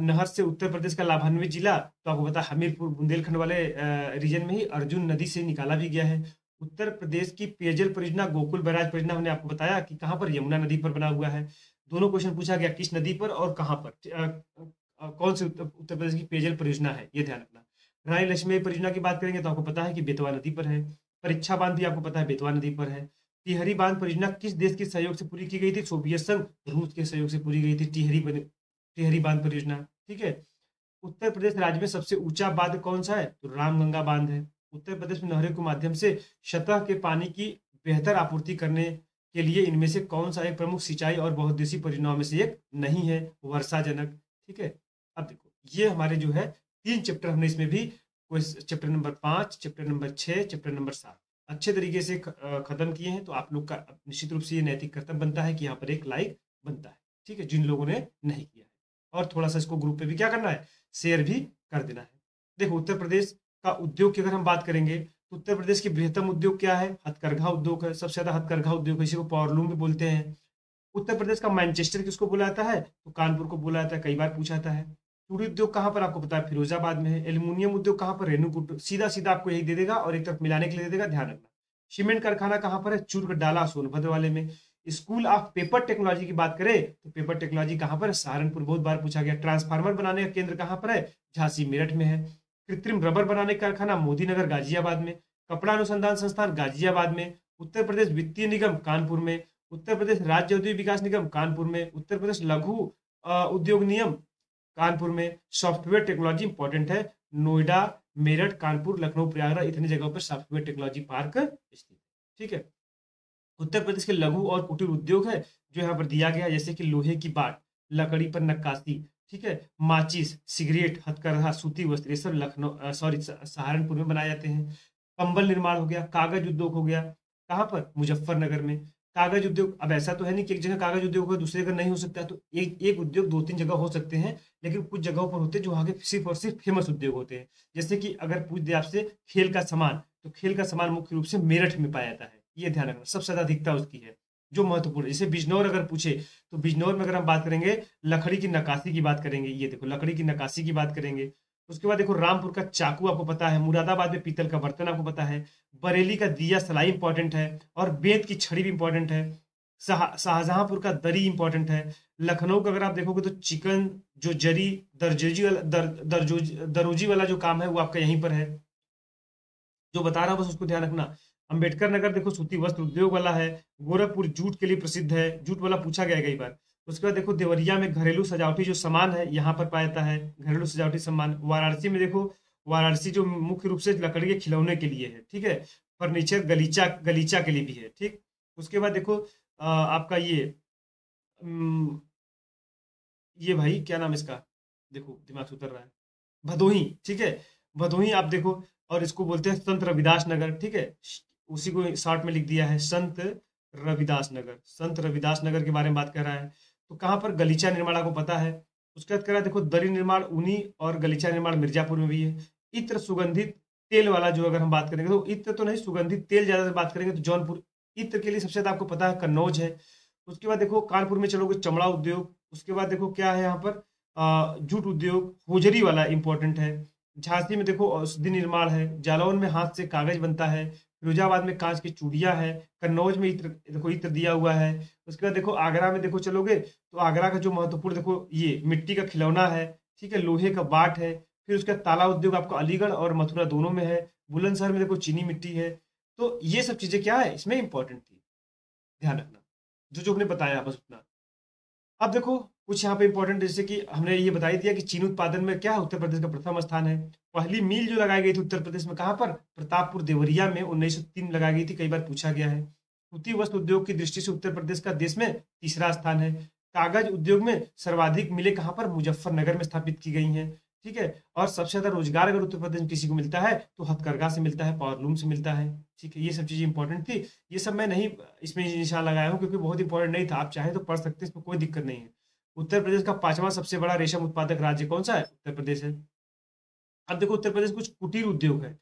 नहर से उत्तर प्रदेश का लाभान्वित जिला तो आपको पता है हमीरपुर बुंदेलखंड वाले रीजन में ही अर्जुन नदी से निकाला भी गया है। उत्तर प्रदेश की पेयजल परियोजना गोकुल बैराज परियोजना हमने आपको बताया कि कहाँ पर? यमुना नदी पर बना हुआ है। दोनों क्वेश्चन पूछा गया, किस नदी पर और कहाँ पर, कौन सी उत्तर प्रदेश की पेयजल परियोजना है, ये ध्यान रखना। रानी लक्ष्मी परियोजना की बात करेंगे तो आपको पता है कि बेतवा नदी पर है। परीक्षा बांध भी आपको पता है बेतवा नदी पर है। टिहरी बांध परियोजना किस देश के सहयोग से पूरी की गई थी? सोवियत संघ रूस के सहयोग से पूरी गई थी टिहरी बांध परियोजना, ठीक है। उत्तर प्रदेश राज्य में सबसे ऊंचा बांध कौन सा है? तो रामगंगा बांध है। उत्तर प्रदेश में नहरों के माध्यम से सतह के पानी की बेहतर आपूर्ति करने के लिए इनमें से कौन सा एक प्रमुख सिंचाई और बहुउद्देशीय परियोजनाओं में से एक नहीं है? वर्षाजनक, ठीक है। अब देखो ये हमारे जो है 3 चैप्टर हमने इसमें भी, कोई chapter number 5, chapter number 6, chapter number 7 अच्छे तरीके से खत्म किए हैं। तो आप लोग का निश्चित रूप से ये नैतिक कर्तव्य बनता है कि यहाँ पर एक लाइक बनता है, ठीक है, जिन लोगों ने नहीं किया है। और थोड़ा सा इसको ग्रुप पे भी क्या करना है? शेयर भी कर देना है। देखो उत्तर प्रदेश का उद्योग की अगर हम बात करेंगे तो उत्तर प्रदेश की बृहत्तम उद्योग क्या है? हथकरघा उद्योग है, सबसे ज्यादा हथकरघा उद्योग है, इसी को पावरलूम भी बोलते हैं। उत्तर प्रदेश का मैनचेस्टर किसको बोला जाता है? तो कानपुर को बोला जाता है, कई बार पूछा जाता है। चूड़ी उद्योग कहाँ पर? आपको पता है फिरोजाबाद में है। एल्यूमिनियम उद्योग कहाँ पर? रेणुकूट। सीधा सीधा आपको यही दे देगा और एक तरफ मिलाने के लिए दे देगा, ध्यान रखना। सीमेंट कारखाना कहाँ पर है? चूर्ग डाला, सोनभद्र वाले में। स्कूल ऑफ पेपर टेक्नोलॉजी की बात करें तो पेपर टेक्नोलॉजी कहाँ पर है? सहारनपुर, बहुत बार पूछा गया। ट्रांसफार्मर बनाने का केंद्र कहाँ पर है? झांसी मेरठ में है। कृत्रिम रबर बनाने का कारखाना मोदी नगर गाजियाबाद में। कपड़ा अनुसंधान संस्थान गाजियाबाद में। उत्तर प्रदेश वित्तीय निगम कानपुर में। उत्तर प्रदेश राज्य औद्योगिक विकास निगम कानपुर में। उत्तर प्रदेश लघु उद्योग नियम कानपुर में। सॉफ्टवेयर टेक्नोलॉजी इंपॉर्टेंट है, नोएडा, मेरठ, कानपुर, लखनऊ, प्रयागराज इतनी जगहों पर सॉफ्टवेयर टेक्नोलॉजी पार्क स्थित, ठीक है। उत्तर प्रदेश के लघु और कुटीर उद्योग है जो यहाँ पर दिया गया है, जैसे कि लोहे की बाट, लकड़ी पर नक्काशी, ठीक है, माचिस, सिगरेट, हथकरघा, सूती वस्त्र, ये सब लखनऊ सहारनपुर में बनाए जाते हैं। कंबल निर्माण हो गया, कागज उद्योग हो गया, कहाँ पर? मुजफ्फरनगर में। कागज उद्योग, अब ऐसा तो है नहीं कि एक जगह कागज उद्योग होगा दूसरी जगह नहीं हो सकता, तो एक उद्योग 2-3 जगह हो सकते हैं, लेकिन कुछ जगहों पर होते हैं जो वहाँ के सिर्फ और सिर्फ फेमस उद्योग होते हैं। जैसे कि अगर पूछ दे आपसे खेल का सामान, तो खेल का सामान मुख्य रूप से मेरठ में पाया जाता है, ये ध्यान रखना, सबसे ज्यादा अधिकता उसकी है जो महत्वपूर्ण है। जैसे बिजनौर अगर पूछे, तो बिजनौर में अगर हम बात करेंगे लकड़ी की नक्काशी की बात करेंगे, ये देखो लकड़ी की नक्काशी की बात करेंगे। उसके बाद देखो रामपुर का चाकू आपको पता है, मुरादाबाद में पीतल का बर्तन आपको पता है, बरेली का दिया सलाई इंपॉर्टेंट है, और बेंत की छड़ी भी इंपॉर्टेंट है, शाहजहांपुर का दरी इंपॉर्टेंट है, लखनऊ का अगर आप देखोगे तो चिकन जो जरी दरजोजी वाला दरोजी वाला जो काम है वो आपका यहीं पर है, जो बता रहा हूं बस उसको ध्यान रखना। अंबेडकर नगर देखो सूती वस्त्र उद्योग वाला है, गोरखपुर जूट के लिए प्रसिद्ध है, जूट वाला पूछा गया है कई बार। उसके बाद देखो देवरिया में घरेलू सजावटी जो सामान है यहाँ पर पाया जाता है, घरेलू सजावटी सामान। वाराणसी में देखो, वाराणसी जो मुख्य रूप से लकड़ी के खिलौने के लिए है, ठीक है, फर्नीचर गलीचा गलीचा के लिए भी है, ठीक। उसके बाद देखो आपका अम, ये भाई क्या नाम है इसका, देखो दिमाग से उतर रहा है, भदोही, ठीक है, भदोही आप देखो, और इसको बोलते हैं संत रविदास नगर, ठीक है, उसी को शॉर्ट में लिख दिया है संत रविदास नगर। संत रविदास नगर के बारे में बात कर रहा है, तो कहाँ पर गलीचा निर्माण आपको पता है। उसके बाद कह रहा है देखो दरी निर्माण ऊनी और गलीचा निर्माण मिर्जापुर में भी है। इत्र सुगंधित तेल वाला जो अगर हम बात करेंगे, तो इत्र तो नहीं, सुगंधित तेल ज्यादा बात करेंगे तो जौनपुर। इत्र के लिए सबसे ज्यादा आपको पता है कन्नौज है। उसके बाद देखो कानपुर में चलोगे चमड़ा उद्योग। उसके बाद देखो क्या है यहाँ पर, जूट उद्योग, होजरी वाला इंपॉर्टेंट है। झांसी में देखो औषधि निर्माण है, जालौन में हाथ से कागज बनता है, फिरोजाबाद में कांच की चूड़ियां है, कन्नौज में इत्र, देखो इत्र दिया हुआ है। उसके बाद देखो आगरा में देखो चलोगे तो आगरा का जो महत्वपूर्ण देखो ये मिट्टी का खिलौना है, ठीक है, लोहे का बाट है। फिर उसका ताला उद्योग आपको अलीगढ़ और मथुरा दोनों में है। बुलंदशहर में देखो चीनी मिट्टी है। तो ये सब चीजें क्या है इसमें इंपॉर्टेंट थी, ध्यान रखना, जो जो हमने बताया बस उतना। अब देखो कुछ यहाँ पे इंपॉर्टेंट, जैसे कि हमने ये बता ही दिया कि चीनी उत्पादन में क्या है, उत्तर प्रदेश का प्रथम स्थान है। पहली मिल जो लगाई गई थी उत्तर प्रदेश में, कहाँ पर, प्रतापपुर देवरिया में 1903 लगाई गई थी, कई बार पूछा गया है। सूती वस्त्र उद्योग की दृष्टि से उत्तर प्रदेश का देश में तीसरा स्थान है। कागज उद्योग में सर्वाधिक मिलें कहाँ पर, मुजफ्फरनगर में स्थापित की गई हैं, ठीक है। और सबसे ज्यादा रोजगार अगर उत्तर प्रदेश में किसी को मिलता है तो हथकरघा से मिलता है, पावरलूम से मिलता है, ठीक है। ये सब चीजें इंपॉर्टेंट थी, ये सब मैं नहीं इसमें निशान लगाया हूँ क्योंकि बहुत इंपॉर्टेंट नहीं था, आप चाहे तो पढ़ सकते हैं, इसमें कोई दिक्कत नहीं है। उत्तर प्रदेश का पांचवा सबसे बड़ा रेशम उत्पादक राज्य कौन सा है, उत्तर प्रदेश है। अब देखो उत्तर प्रदेश कुछ कुटीर उद्योग है।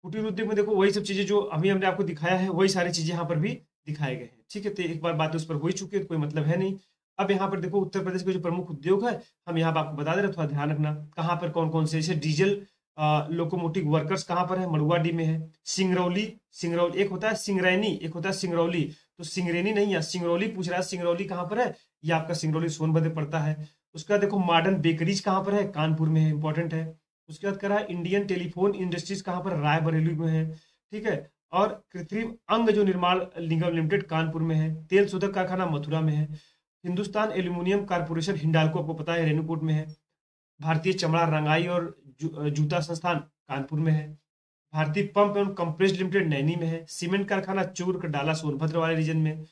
कुटीर उद्योग में देखो वही सब चीजें जो अभी हमने आपको दिखाया है, वही सारी चीजें यहाँ पर भी दिखाए गए हैं, ठीक है। तो एक बार बात उस पर हो ही चुकी है तो कोई मतलब है नहीं। अब यहाँ पर देखो उत्तर प्रदेश के जो प्रमुख उद्योग है हम यहाँ पर आपको बता दे रहे, थोड़ा ध्यान रखना कहाँ पर कौन कौन से, जैसे डीजल लोकोमोटिव वर्कर्स कहाँ पर है, मड़ुआडीह में है। सिंगरौली, सिंगरौली एक होता है सिंगरैनी, एक होता है सिंगरौली, तो सिंगरैनी नहीं है, सिंगरौली पूछ रहा है। सिंगरौली कहाँ पर है, ये आपका सिंगरौली सोनभद्र पड़ता है। उसके बाद देखो मॉडर्न बेकरीज कहाँ पर है, कानपुर में है, इंपॉर्टेंट है। उसके बाद कह रहा है इंडियन टेलीफोन इंडस्ट्रीज कहाँ पर, रायबरेली में है, ठीक है। और कृत्रिम अंग जो निर्माण निगम लिमिटेड कानपुर में है। तेल शोधक कारखाना मथुरा में है। हिंदुस्तान एल्यूमिनियम कारपोरेशन हिंडाल्को आपको पता है रेणुकूट में है। भारतीय चमड़ा रंगाई और जूता संस्थान कानपुर में है। भारतीय पंप एवं कंप्रेस्ड लिमिटेड नैनी में है। सीमेंट कारखाना चूर्क डाला सोनभद्र वाले रीजन में।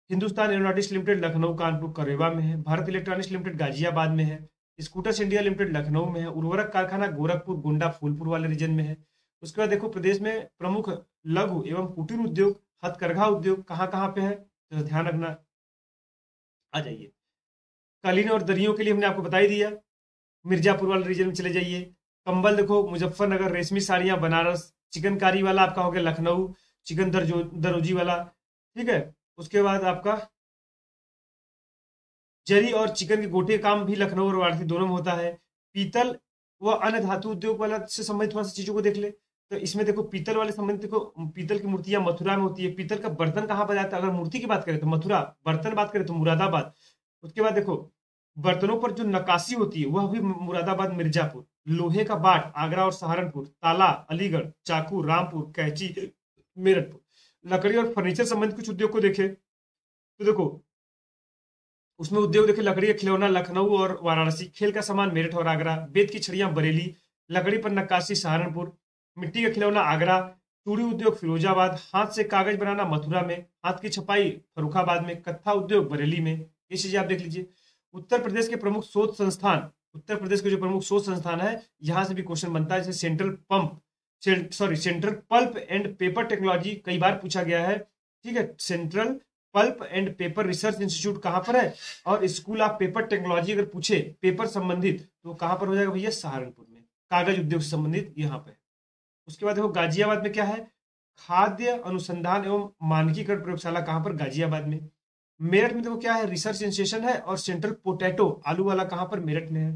हिंदुस्तान एरोनॉटिक्स लिमिटेड लखनऊ कानपुर करेवा में है। भारत इलेक्ट्रॉनिक्स लिमिटेड गाजियाबाद में है। स्कूटर्स इंडिया लिमिटेड लखनऊ में है। उर्वरक कारखाना गोरखपुर गोंडा फूलपुर वाले रीजन में है। उसके बाद देखो प्रदेश में प्रमुख लघु एवं कुटीर उद्योग, हथकरघा उद्योग कहाँ कहाँ पे है, तो ध्यान रखना। आ जाइए, कालीन और दरियों के लिए हमने आपको बता ही दिया, मिर्जापुर वाले रीजन में चले जाइए। कंबल देखो मुजफ्फरनगर, रेशमी साड़ियां बनारस, चिकनकारी वाला आपका हो गया लखनऊ, चिकन दरोजी वाला, ठीक है। उसके बाद आपका जरी और चिकन के गोटे काम भी लखनऊ और वाराणसी दोनों में होता है। पीतल व अन्य धातु उद्योग वाला से संबंधित थोड़ा सा चीजों को देख ले, तो इसमें देखो पीतल वाले संबंधित देखो, पीतल की मूर्तियां मथुरा में होती है। पीतल का बर्तन कहाँ पर जाता है, अगर मूर्ति की बात करें तो मथुरा, बर्तन बात करें तो मुरादाबाद। उसके बाद देखो बर्तनों पर जो नक्काशी होती है वह भी मुरादाबाद मिर्जापुर। लोहे का बाट आगरा और सहारनपुर। ताला अलीगढ़। चाकू रामपुर। कैंची मेरठपुर। लकड़ी और फर्नीचर संबंधित कुछ उद्योग को देखे तो देखो उसमें उद्योग देखे, लकड़ी का खिलौना लखनऊ और वाराणसी, खेल का सामान मेरठ और आगरा, बेत की छड़ियां बरेली, लकड़ी पर नक्काशी सहारनपुर, मिट्टी का खिलौना आगरा, चूड़ी उद्योग फिरोजाबाद, हाथ से कागज बनाना मथुरा में, हाथ की छपाई फर्रुखाबाद में, कत्था उद्योग बरेली में। ये चीजें आप देख लीजिए। उत्तर प्रदेश के प्रमुख शोध संस्थान, उत्तर प्रदेश के जो प्रमुख शोध संस्थान है यहाँ से भी क्वेश्चन बनता है, जैसे central pulp and paper technology, कई बार पूछा गया है, ठीक है। Central pulp and paper research institute कहाँ पर है, और स्कूल ऑफ पेपर टेक्नोलॉजी अगर पूछे पेपर संबंधित तो कहाँ पर हो जाएगा भैया, सहारनपुर में, कागज उद्योग से संबंधित यहाँ पे। उसके बाद देखो गाजियाबाद में क्या है, खाद्य अनुसंधान एवं मानकीकरण प्रयोगशाला कहाँ पर, गाजियाबाद में। मेरठ में देखो क्या है, रिसर्च इंस्टीट्यूशन है, और सेंट्रल पोटैटो आलू वाला कहाँ पर, मेरठ में है।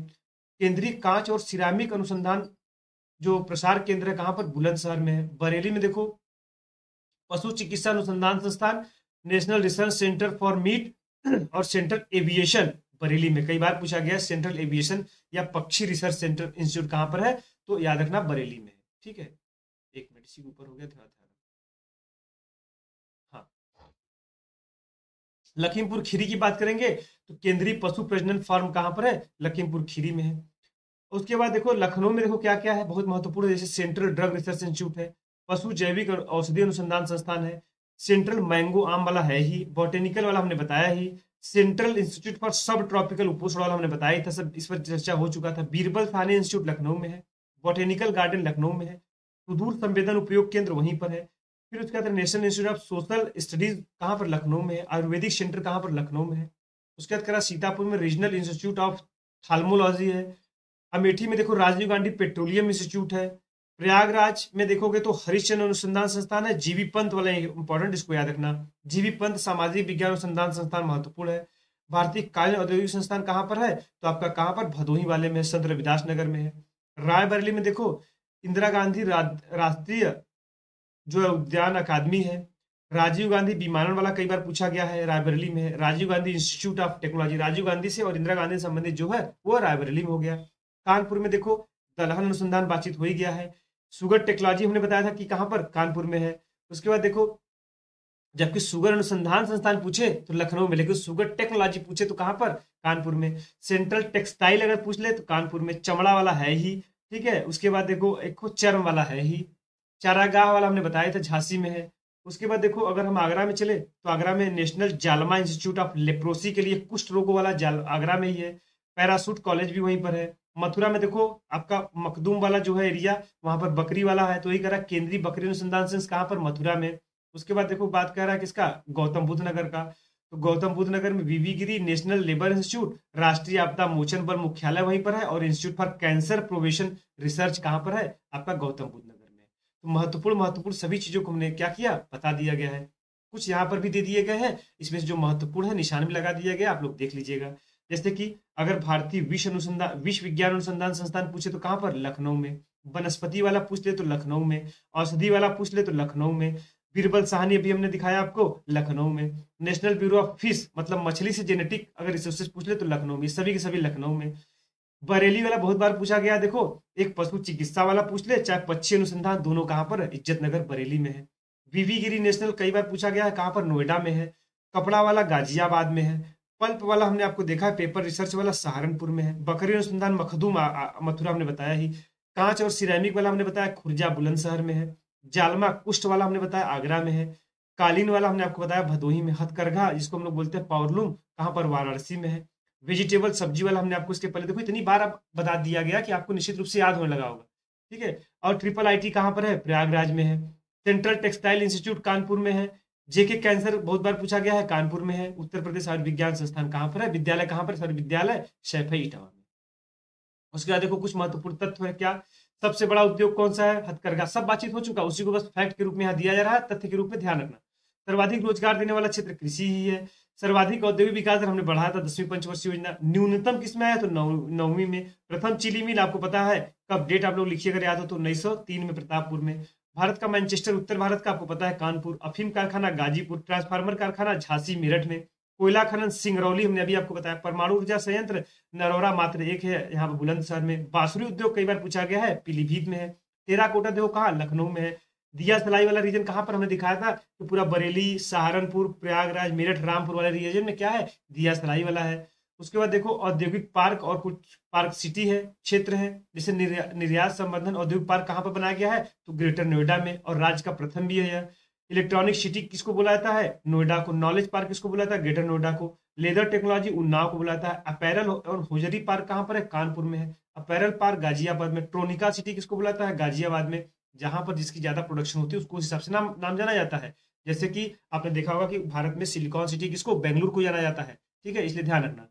केंद्रीय कांच और सिरामिक अनुसंधान जो प्रसार केंद्र है कहाँ पर, बुलंदशहर में है। बरेली में देखो पशु चिकित्सा अनुसंधान संस्थान, national research centre for meet और सेंट्रल एविएशन बरेली में, कई बार पूछा गया सेंट्रल एविएशन या पक्षी रिसर्च सेंटर इंस्टीट्यूट कहाँ पर है, तो याद रखना बरेली में है। ठीक है, एक मिनट, इसी के ऊपर हो गया, ध्यान ध्यान। हाँ, लखीमपुर खीरी की बात करेंगे तो केंद्रीय पशु प्रजनन फार्म कहाँ पर है, लखीमपुर खीरी में है। उसके बाद देखो लखनऊ में देखो क्या क्या है, बहुत महत्वपूर्ण, जैसे सेंट्रल ड्रग रिसर्च इंस्टीट्यूट है, पशु जैविक और औषधि अनुसंधान संस्थान है, सेंट्रल मैंगो आम वाला है ही, बॉटेनिकल वाला हमने बताया ही, सेंट्रल इंस्टीट्यूट फॉर सब ट्रॉपिकल उपोष्ण वाला हमने बताया ही था, सब इस पर चर्चा हो चुका था। बीरबल थाने इंस्टीट्यूट लखनऊ में है, बॉटेनिकल गार्डन लखनऊ में है, सुदूर संवेदन उपयोग केंद्र वहीं पर है। फिर उसके बाद national institute of social studies कहाँ पर, लखनऊ में है। आयुर्वेदिक सेंटर कहाँ पर, लखनऊ में है। उसके बाद करा सीतापुर में रीजनल इंस्टीट्यूट ऑफ थाल्मोलॉजी है। अमेठी में देखो राजीव गांधी पेट्रोलियम इंस्टीट्यूट है। प्रयागराज में देखोगे तो हरिश्चंद्र अनुसंधान संस्थान है। जीबी पंत वाला इंपॉर्टेंट, इसको याद रखना, जीबी पंत सामाजिक विज्ञान अनुसंधान संस्थान महत्वपूर्ण है। भारतीय कालीन औद्योगिक संस्थान कहाँ पर है, तो आपका कहाँ पर, भदोही वाले में, संत रविदास नगर में है। रायबरेली में देखो इंदिरा गांधी राष्ट्रीय जो है उद्यान अकादमी है। राजीव गांधी विमानन वाला कई बार पूछा गया है, रायबरेली में है। Rajiv Gandhi Institute of Technology, Rajiv Gandhi से और इंदिरा गांधी से संबंधित जो है वो रायबरेली में हो गया। कानपुर में देखो दलहन अनुसंधान बातचीत हो ही गया है। शुगर टेक्नोलॉजी हमने बताया था कि कहाँ पर, कानपुर में है। उसके बाद देखो जबकि शुगर अनुसंधान संस्थान पूछे तो लखनऊ में, लेकिन शुगर टेक्नोलॉजी पूछे तो कहाँ पर, कानपुर में। सेंट्रल टेक्सटाइल अगर पूछ ले तो कानपुर में, चमड़ा वाला है ही, ठीक है। उसके बाद देखो एक चर्म वाला है ही। चारागाह वाला हमने बताया था झांसी में है। उसके बाद देखो अगर हम आगरा में चले तो आगरा में नेशनल जालमा इंस्टीट्यूट ऑफ लेप्रोसी के लिए कुष्ठ रोगों वाला आगरा में ही है। पैरासूट कॉलेज भी वहीं पर है। मथुरा में देखो आपका मखदूम वाला जो है एरिया, वहां पर बकरी वाला है, तो वही कह रहा है केंद्रीय बकरी अनुसंधान संस्थान कहाँ पर, मथुरा में। उसके बाद देखो बात कर रहा है किसका, गौतम बुद्ध नगर का, तो गौतम बुद्ध नगर में वीवी गिरी नेशनल लेबर इंस्टीट्यूट, राष्ट्रीय आपदा मोचन बल मुख्यालय वहीं पर है, और institute for cancer probation research कहाँ पर है, आपका गौतम बुद्ध नगर में। तो महत्वपूर्ण महत्वपूर्ण सभी चीजों को हमने क्या किया, बता दिया गया है। कुछ यहाँ पर भी दे दिए गए हैं, इसमें से जो महत्वपूर्ण है निशान भी लगा दिया गया, आप लोग देख लीजिएगा। जैसे कि अगर भारतीय विश्व विज्ञान अनुसंधान संस्थान पूछे तो कहाँ पर, लखनऊ में। वनस्पति वाला पूछ ले तो लखनऊ में। औषधि वाला पूछ ले तो लखनऊ में। बीरबल साहनी अभी हमने दिखाया आपको, लखनऊ में। नेशनल ब्यूरो ऑफ फिश मतलब मछली से जेनेटिक अगर रिसोर्सेज पूछ ले तो लखनऊ में। सभी के सभी लखनऊ में। बरेली वाला बहुत बार पूछा गया, देखो एक पशु चिकित्सा वाला पूछ ले चाहे पक्षी अनुसंधान, दोनों कहाँ पर है, इज्जत नगर बरेली में है। वीवी गिरी नेशनल कई बार पूछा गया है, कहाँ पर, नोएडा में है। कपड़ा वाला गाजियाबाद में है। पल्प वाला हमने आपको देखा है, पेपर रिसर्च वाला सहारनपुर में है। बकरी अनुसंधान मखदूम मथुरा हमने बताया ही। कांच और सिरेमिक वाला हमने बताया खुर्जा बुलंदशहर में है। जालमा कुष्ठ वाला हमने बताया आगरा में है। कालीन वाला हमने आपको बताया भदोही में। हथकरघा जिसको हम लोग बोलते हैं पावरलूम, कहाँ पर, वाराणसी में है। वेजिटेबल सब्जी वाला हमने आपको इसके पहले देखो इतनी बार अब बता दिया गया कि आपको निश्चित रूप से याद होने लगा होगा, ठीक है। और ट्रिपल आईटी कहाँ पर है, प्रयागराज में है। सेंट्रल टेक्सटाइल इंस्टीट्यूट कानपुर में है। जेके कैंसर बहुत बार पूछा गया है, कानपुर में है। उत्तर प्रदेश आयुर्विज्ञान संस्थान कहाँ पर है, विद्यालय कहाँ पर, सॉरी विद्यालय सैफई इटावा में। उसके बाद देखो कुछ महत्वपूर्ण तथ्य है, क्या सबसे बड़ा उद्योग कौन सा है, हथकरघा। सब बातचीत हो चुका, उसी को बस फैक्ट के रूप में यहाँ दिया जा रहा है, तथ्य के रूप में ध्यान रखना। सर्वाधिक रोजगार देने वाला क्षेत्र कृषि ही है। सर्वाधिक औद्योगिक विकास दर हमने बढ़ाया था 10वीं पंचवर्षीय योजना। न्यूनतम किसमें आया, तो 9वीं में। प्रथम चीनी मिल आपको पता है कब, डेट आप लोग लिखिए अगर याद हो तो 1903 में प्रतापपुर में। भारत का मैनचेस्टर उत्तर भारत का आपको पता है कानपुर। अफीम कारखाना गाजीपुर। ट्रांसफार्मर कारखाना झांसी मेरठ में। कोयला खनन सिंगरौली हमने अभी आपको बताया। परमाणु ऊर्जा संयंत्र नरौरा मात्र एक है, यहाँ पर बुलंदशहर में। बांसुरी उद्योग कई बार पूछा गया है, पीलीभीत में है। टेराकोटा देखो कहाँ, लखनऊ में है। दिया सलाई वाला रीजन कहाँ पर हमने दिखाया था, तो पूरा बरेली सहारनपुर प्रयागराज मेरठ रामपुर वाले रीजन में क्या है, दिया सलाई वाला है। उसके बाद देखो औद्योगिक पार्क और कुछ पार्क सिटी है, क्षेत्र है, जैसे निर्यात संवर्धन औद्योगिक पार्क कहाँ पर बनाया गया है, तो ग्रेटर नोएडा में, और राज्य का प्रथम भी है यह। इलेक्ट्रॉनिक सिटी किसको बोला जाता है, नोएडा को। नॉलेज पार्क किसको बोला जाता है, ग्रेटर नोएडा को। लेदर टेक्नोलॉजी उन्नाव को बुलाता है। अपैरल और होजरी पार्क कहाँ पर है, कानपुर में है। अपैरल पार्क गाजियाबाद में। ट्रोनिका सिटी किसको बुलाता है, गाजियाबाद में, जहां पर जिसकी ज्यादा प्रोडक्शन होती है उसको उस हिसाब से नाम जाना जाता है। जैसे कि आपने देखा होगा कि भारत में सिलिकॉन सिटी किसको, बेंगलुरु को जाना जाता है, ठीक है, इसलिए ध्यान रखना।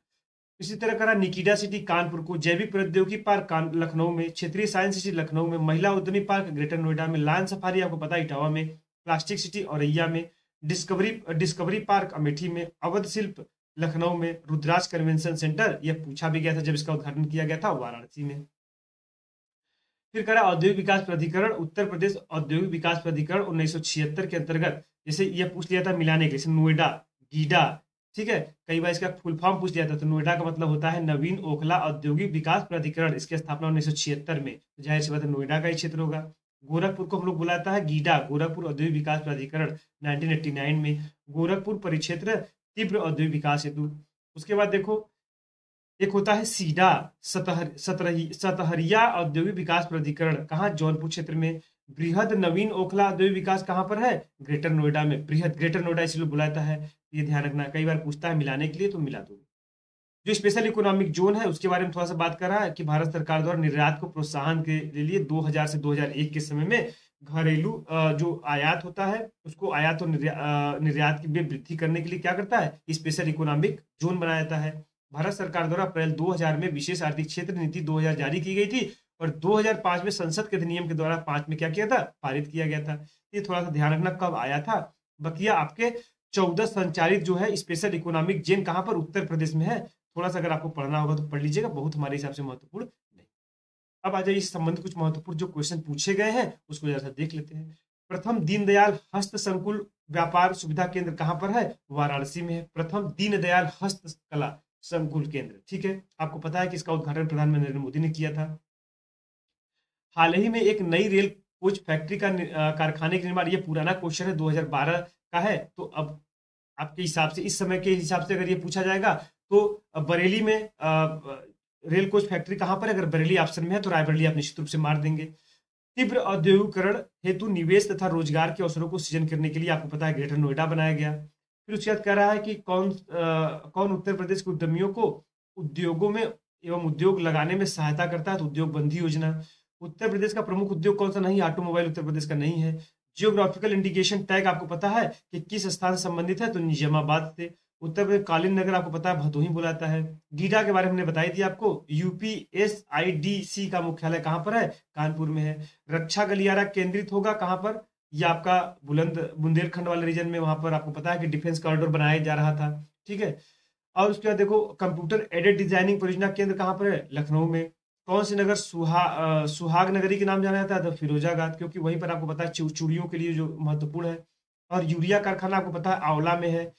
इसी तरह करा निकिडा सिटी कानपुर को, जैविक प्रौद्योगिकी पार्क लखनऊ में, क्षेत्रीय साइंस सिटी लखनऊ में, महिला उद्यमी पार्क ग्रेटर नोएडा में, लायन सफारी आपको पता है इटावा में, प्लास्टिक सिटी औरैया में, डिस्कवरी पार्क अमेठी में, अवध शिल्प लखनऊ में, रुद्राज कन्वेंशन सेंटर, यह पूछा भी गया था जब इसका उद्घाटन किया गया था, वाराणसी में। फिर करा औद्योगिक विकास प्राधिकरण, उत्तर प्रदेश औद्योगिक विकास प्राधिकरण 1976 के अंतर्गत, जैसे ये पूछ लिया था मिलाने के, जैसे नोएडा, गीडा, ठीक है, कई बार इसका फुल फॉर्म पूछ लिया था, तो नोएडा का मतलब होता है नवीन ओखला औद्योगिक विकास प्राधिकरण, इसकी स्थापना 1976 में, तो जाहिर सी बात है नोएडा का ही क्षेत्र होगा। गोरखपुर को हम लोग बुलाता है गीडा, गोरखपुर औद्योगिक विकास प्राधिकरण 1989 में, गोरखपुर परिक्षेत्र तीव्र औद्योगिक विकास हेतु। उसके बाद देखो एक होता है सीडा, सतहरिया औद्योगिक विकास प्राधिकरण, कहाँ, जौनपुर क्षेत्र में। बृहद नवीन ओखला औद्योगिक विकास कहाँ पर है, ग्रेटर नोएडा में, बृहद ग्रेटर नोएडा इसलिए बुलाता है, ये ध्यान रखना, कई बार पूछता है मिलाने के लिए तो मिला दो। जो स्पेशल इकोनॉमिक जोन है उसके बारे में थोड़ा सा बात कर रहा है कि भारत सरकार द्वारा निर्यात को प्रोत्साहन के लिए 2000 से 2001 के समय में घरेलू जो आयात होता है उसको आयात और निर्यात की वृद्धि करने के लिए क्या करता है, स्पेशल इकोनॉमिक जोन बनाया जाता है। भारत सरकार द्वारा अप्रैल 2000 में विशेष आर्थिक क्षेत्र नीति 2000 जारी की गई थी और 2005 में संसद के अधिनियम के द्वारा 5 में क्या किया था, पारित किया गया था। ये थोड़ा सा ध्यान रखना कब आया था। बकिया आपके 14 संचालित जो है स्पेशल इकोनॉमिक जोन कहाँ पर, उत्तर प्रदेश में है। थोड़ा सा अगर आपको पढ़ना होगा तो पढ़ लीजिएगा, बहुत हमारे हिसाब से महत्वपूर्ण नहीं। अब आ जाइए इस संबंधित कुछ महत्वपूर्ण जो क्वेश्चन पूछे गए हैं उसको जरा सा देख लेते हैं। प्रथम दीनदयाल हस्त संकुल व्यापार सुविधा केंद्र कहाँ पर है, वाराणसी में है। प्रथम दीनदयाल हस्तकला संकुल केंद्र, ठीक है, आपको पता है कि इसका उद्घाटन प्रधानमंत्री नरेंद्र मोदी ने किया था। हाल ही में एक नई रेल कोच फैक्ट्री का कारखाने का निर्माण, ये पुराना क्वेश्चन है 2012 का है, तो अब आपके हिसाब से इस समय के हिसाब से अगर ये पूछा जाएगा तो बरेली में रेल कोच फैक्ट्री कहाँ पर है, अगर बरेली ऑप्शन में है तो रायबरेली आप निश्चित रूप से मार देंगे। तीव्र औद्योगिकरण हेतु निवेश तथा रोजगार के अवसरों को सृजन करने के लिए आपको पता है ग्रेटर नोएडा बनाया गया। फिर उसके बाद कह रहा है कि कौन उत्तर प्रदेश के उद्यमियों को उद्योगों में एवं उद्योग लगाने में सहायता करता है, तो उद्योग बंदी योजना। उत्तर प्रदेश का प्रमुख उद्योग कौन सा नहीं, ऑटोमोबाइल उत्तर प्रदेश का नहीं है। जियोग्राफिकल इंडिकेशन टैग आपको पता है कि किस स्थान से संबंधित है, तो निजामाबाद से। उत्तर प्रदेश कालीन नगर आपको पता है भदोही बुलाता है। गीडा के बारे में हमने बताई थी आपको, यूपीएसआईडीसी का मुख्यालय कहाँ पर है, कानपुर में है। रक्षा गलियारा केंद्रित होगा कहाँ पर, यह आपका बुंदेलखंड वाले रीजन में, वहां पर आपको पता है कि डिफेंस कॉरिडोर बनाया जा रहा था, ठीक है। और उसके बाद देखो कंप्यूटर एडेड डिजाइनिंग परियोजना केंद्र कहाँ पर है, लखनऊ में। कौन सी नगर सुहाग नगरी के नाम जाना जाता है, तो फिरोजाबाद, क्योंकि वहीं पर आपको पता है चूड़ियों के लिए जो महत्वपूर्ण है। और यूरिया कारखाना आपको पता है आंवला में है।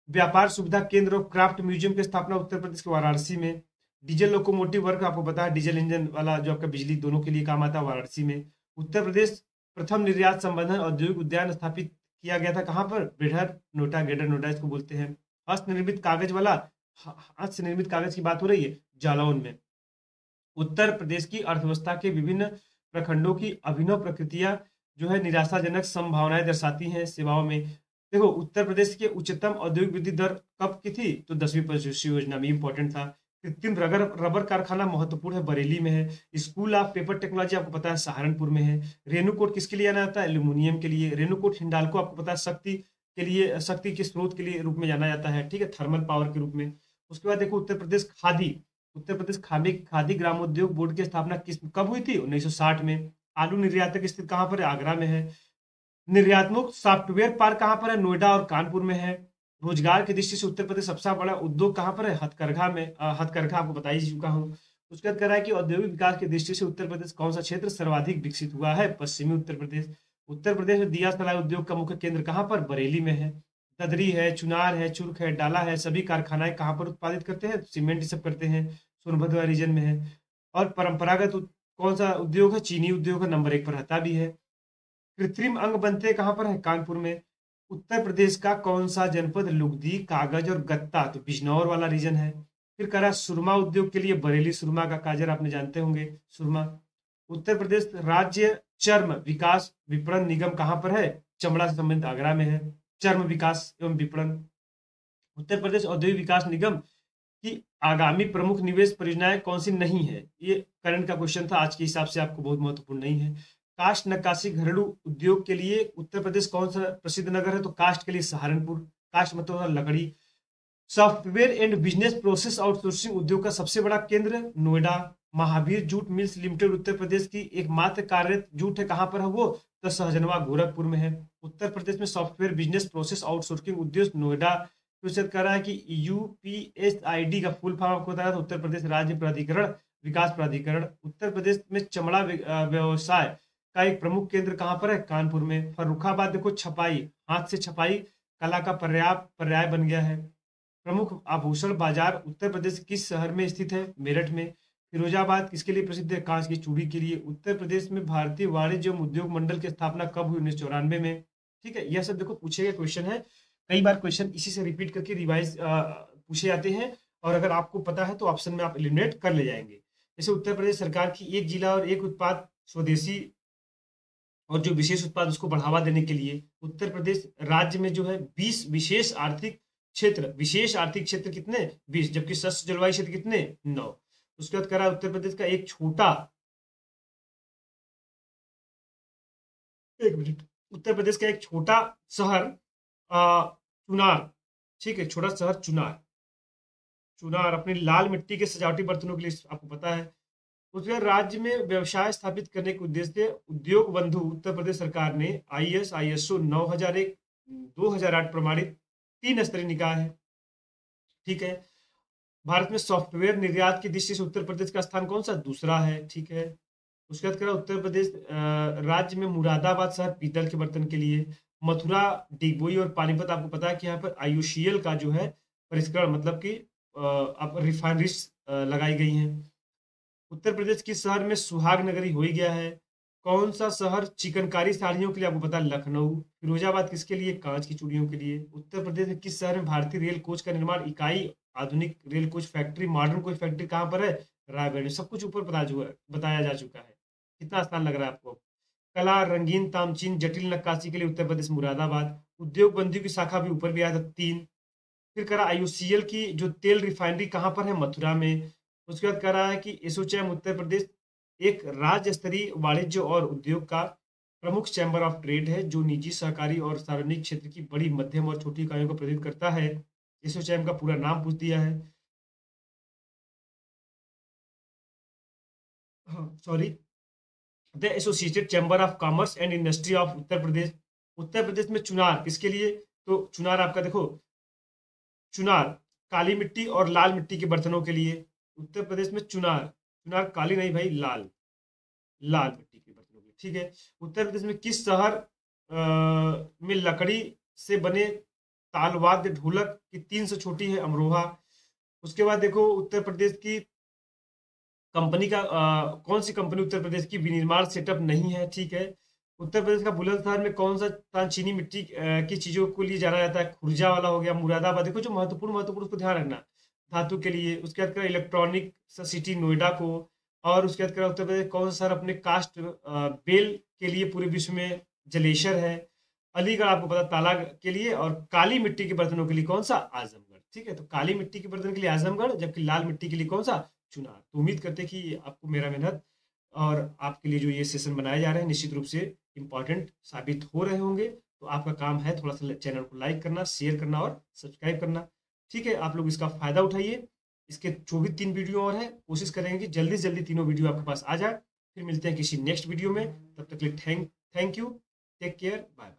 व्यापार सुविधा केंद्र और क्राफ्ट म्यूजियम की स्थापना उत्तर प्रदेश के वाराणसी में। डीजल लोकोमोटिव वर्क आपको पता है डीजल इंजन वाला जो आपका बिजली दोनों के लिए काम आता है, वाराणसी में। उत्तर प्रदेश प्रथम निर्यात संवर्धन औद्योगिक उद्यान स्थापित किया गया था कहाँ पर, बृहद नोएडा, ग्रेटर नोएडा इसको बोलते हैं। हस्तनिर्मित कागज की बात हो रही है, जालौन में। उत्तर प्रदेश की अर्थव्यवस्था के विभिन्न प्रखंडों की अभिनव प्रकृतियां जो है निराशाजनक संभावनाएं दर्शाती हैं सेवाओं में। देखो उत्तर प्रदेश के उच्चतम औद्योगिक वृद्धि दर कब की थी, तो 10वीं पंचवर्षीय योजना में, इंपॉर्टेंट था। कृत्रिम रबर कारखाना महत्वपूर्ण है, बरेली में है। स्कूल ऑफ पेपर टेक्नोलॉजी आपको पता है सहारनपुर में है। रेणुकूट किसके लिए जाना जाता है, एल्यूमिनियम के लिए। रेणुकूट हिंडाल्को आपको पता है शक्ति के स्रोत के लिए रूप में जाना जाता है, ठीक है, थर्मल पावर के रूप में। उसके बाद देखो उत्तर प्रदेश खादी ग्रामोद्योग बोर्ड की स्थापना कब हुई थी, 1960 में। आलू निर्यातक स्थित कहाँ पर है, आगरा में है। निर्यात्मक सॉफ्टवेयर पार्क कहाँ पर है, नोएडा और कानपुर में है। रोजगार की दृष्टि से उत्तर प्रदेश सबसे बड़ा उद्योग कहाँ पर है, हथकरघा में। हथकरघा आपको बता ही चुका हूँ। उसके बाद कह रहा है कि औद्योगिक विकास की दृष्टि से उत्तर प्रदेश कौन सा क्षेत्र सर्वाधिक विकसित हुआ है, पश्चिमी उत्तर प्रदेश। उत्तर प्रदेश में दिया सलाई उद्योग का मुख्य केंद्र कहाँ पर, बरेली में है। ददरी है, चुनार है, चुर्क है, डाला है, सभी कारखानाएं कहाँ पर उत्पादित करते हैं, सीमेंट सब करते हैं, सोनभद्र रीजन में है। और परंपरागत कौन सा उद्योग है, चीनी उद्योग है, नंबर 1 पर रहता भी है। कृत्रिम अंग बनते कहाँ पर है, कानपुर में। उत्तर प्रदेश का कौन सा जनपद लुगदी, कागज और गत्ता, तो बिजनौर वाला रीजन है। फिर करा सुरमा उद्योग के लिए बरेली, सुरमा का काजर आपने जानते होंगे, सुरमा। उत्तर प्रदेश राज्य चर्म विकास विपणन निगम कहाँ पर है, चमड़ा से संबंधित आगरा में है। चर्म विकास एवं विपणन। उत्तर प्रदेश औद्योगिक विकास निगम की आगामी प्रमुख निवेश परियोजनाएं कौन सी नहीं है, ये करंट का क्वेश्चन था, आज के हिसाब से आपको बहुत महत्वपूर्ण नहीं है। काष्ठ नक्काशी घरेलू उद्योग के लिए उत्तर प्रदेश कौन सा प्रसिद्ध नगर है? तो काष्ठ के लिए सहारनपुर। काष्ठ मतलब होता है लकड़ी। Software and business process outsourcing उद्योग का सबसे बड़ा केंद्र Noida. Mahavir jute mills limited Uttar Pradesh की एकमात्र कार्यरत जूट है, कहां पर है वो? तो सहजनवा गोरखपुर में है। उत्तर प्रदेश में सॉफ्टवेयर बिजनेस प्रोसेस आउटसोर्सिंग उद्योग नोएडा प्रतिशत कर रहा है कि यूपीएसआईडी का फुल फॉर्म आपको बताया था, उत्तर प्रदेश राज्य प्राधिकरण विकास प्राधिकरण। उत्तर प्रदेश में चमड़ा व्यवसाय का एक प्रमुख केंद्र कहां पर है? कानपुर में। फर्रुखाबाद देखो छपाई, हाथ से छपाई कला का पर्याय बन गया है। प्रमुख आभूषण बाजार उत्तर प्रदेश किस शहर में स्थित है? मेरठ में। फिरोजाबाद किसके लिए प्रसिद्ध है? कांच की चूड़ी के लिए। उत्तर प्रदेश में भारतीय वाणिज्य एवं उद्योग मंडल की स्थापना कब हुई? 1994 में। ठीक है, यह सब देखो पूछे गए क्वेश्चन है। कई बार क्वेश्चन इसी से रिपीट करके रिवाइज पूछे जाते हैं, और अगर आपको पता है तो ऑप्शन में आप एलिमिनेट कर ले जाएंगे। जैसे उत्तर प्रदेश सरकार की एक जिला और एक उत्पाद स्वदेशी और जो विशेष उत्पाद उसको बढ़ावा देने के लिए उत्तर प्रदेश राज्य में जो है 20 विशेष आर्थिक क्षेत्र कितने? 20, जबकि शस्त्र जलवायु क्षेत्र कितने? 9। उसके बाद करा उत्तर प्रदेश का एक छोटा, एक मिनट, उत्तर प्रदेश का एक छोटा शहर चुनार। ठीक है, छोटा शहर चुनार। चुनार अपनी लाल मिट्टी के सजावटी बर्तनों के लिए आपको पता है। उसके बाद राज्य में व्यवसाय स्थापित करने के उद्देश्य से उद्योग बंधु उत्तर प्रदेश सरकार ने ISO 9001 2008 प्रमाणित 3 स्तरीय निकाय है। ठीक है, भारत में सॉफ्टवेयर निर्यात की दृष्टि से उत्तर प्रदेश का स्थान कौन सा? दूसरा है। ठीक है, उसके बाद करा उत्तर प्रदेश राज्य में मुरादाबाद शहर पीतल के बर्तन के लिए। मथुरा, डिगबोई और पानीपत आपको पता है कि यहाँ पर IUCL का जो है परिष्करण मतलब कि अब रिफाइनरीज लगाई गई हैं। उत्तर प्रदेश किस शहर में सुहाग नगरी हो ही गया है? कौन सा शहर चिकनकारी साड़ियों के लिए? आपको पता है लखनऊ। फिरोजाबाद किसके लिए? कांच की चूड़ियों के लिए। उत्तर प्रदेश में किस शहर में भारतीय रेल कोच का निर्माण इकाई आधुनिक rail coach factory modern coach factory कहाँ पर है? रायबरेली में। सब कुछ ऊपर बताया जा चुका है। कितना आसान लग रहा है आपको? कला, रंगीन तामचीन, जटिल नक्काशी के लिए उत्तर प्रदेश मुरादाबाद। उद्योग बंधु की शाखा भी ऊपर भी आया था 3। फिर करा IUCL की जो तेल रिफाइनरी कहाँ पर है? मथुरा में। उसके बाद कह रहा है कि एसोचैम उत्तर प्रदेश एक राज्य स्तरीय वाणिज्य और उद्योग का प्रमुख चैम्बर ऑफ ट्रेड है जो निजी, सहकारी और सार्वजनिक क्षेत्र की बड़ी, मध्यम और छोटी इकाइयों को प्रतिनिधित्व करता है। एसोचैम का पूरा नाम पूछ दिया है। हाँ sorry, the associated chamber of commerce and industry of Uttar Pradesh. Uttar Pradesh में चुनार किसके लिए? तो चुनार आपका देखो, चुनार काली मिट्टी और लाल मिट्टी के बर्तनों के लिए। उत्तर प्रदेश में चुनार, चुनार काली नहीं भाई, लाल, लाल मिट्टी के बर्तनों के लिए। ठीक है, उत्तर प्रदेश में किस शहर में लकड़ी से बने तालवाद्य ढोलक की 3 से छोटी है? अमरोहा। उसके बाद देखो उत्तर प्रदेश की कंपनी का कौन सी कंपनी उत्तर प्रदेश की विनिर्माण सेटअप नहीं है? ठीक है, उत्तर प्रदेश का बुलंदशहर में कौन सा स्थान चीनी मिट्टी की चीजों को लिए जाना जाता है? खुर्जा वाला हो गया। मुरादाबाद देखो जो महत्वपूर्ण उसको ध्यान रखना धातु के लिए। उसके बाद करा इलेक्ट्रॉनिक सिटी नोएडा को। और उसके बाद करा उत्तर प्रदेश कौन सा शहर अपने कास्ट बेल के लिए पूरे विश्व में जलेश्वर है? अलीगढ़ आपको पता ताला के लिए। और काली मिट्टी के बर्तनों के लिए कौन सा? आजमगढ़। ठीक है, तो काली मिट्टी के बर्तन के लिए आजमगढ़, जबकि लाल मिट्टी के लिए कौन सा? चुनार। तो उम्मीद करते हैं कि आपको मेरा मेहनत और आपके लिए जो ये सेशन बनाए जा रहे हैं निश्चित रूप से इम्पॉर्टेंट साबित हो रहे होंगे। तो आपका काम है थोड़ा सा चैनल को लाइक करना, शेयर करना और सब्सक्राइब करना। ठीक है, आप लोग इसका फायदा उठाइए। इसके जो भी 3 वीडियो और हैं कोशिश करेंगे कि जल्दी से जल्दी तीनों वीडियो आपके पास आ जाए। फिर मिलते हैं किसी नेक्स्ट वीडियो में, तब तक के लिए thank you, take care, bye.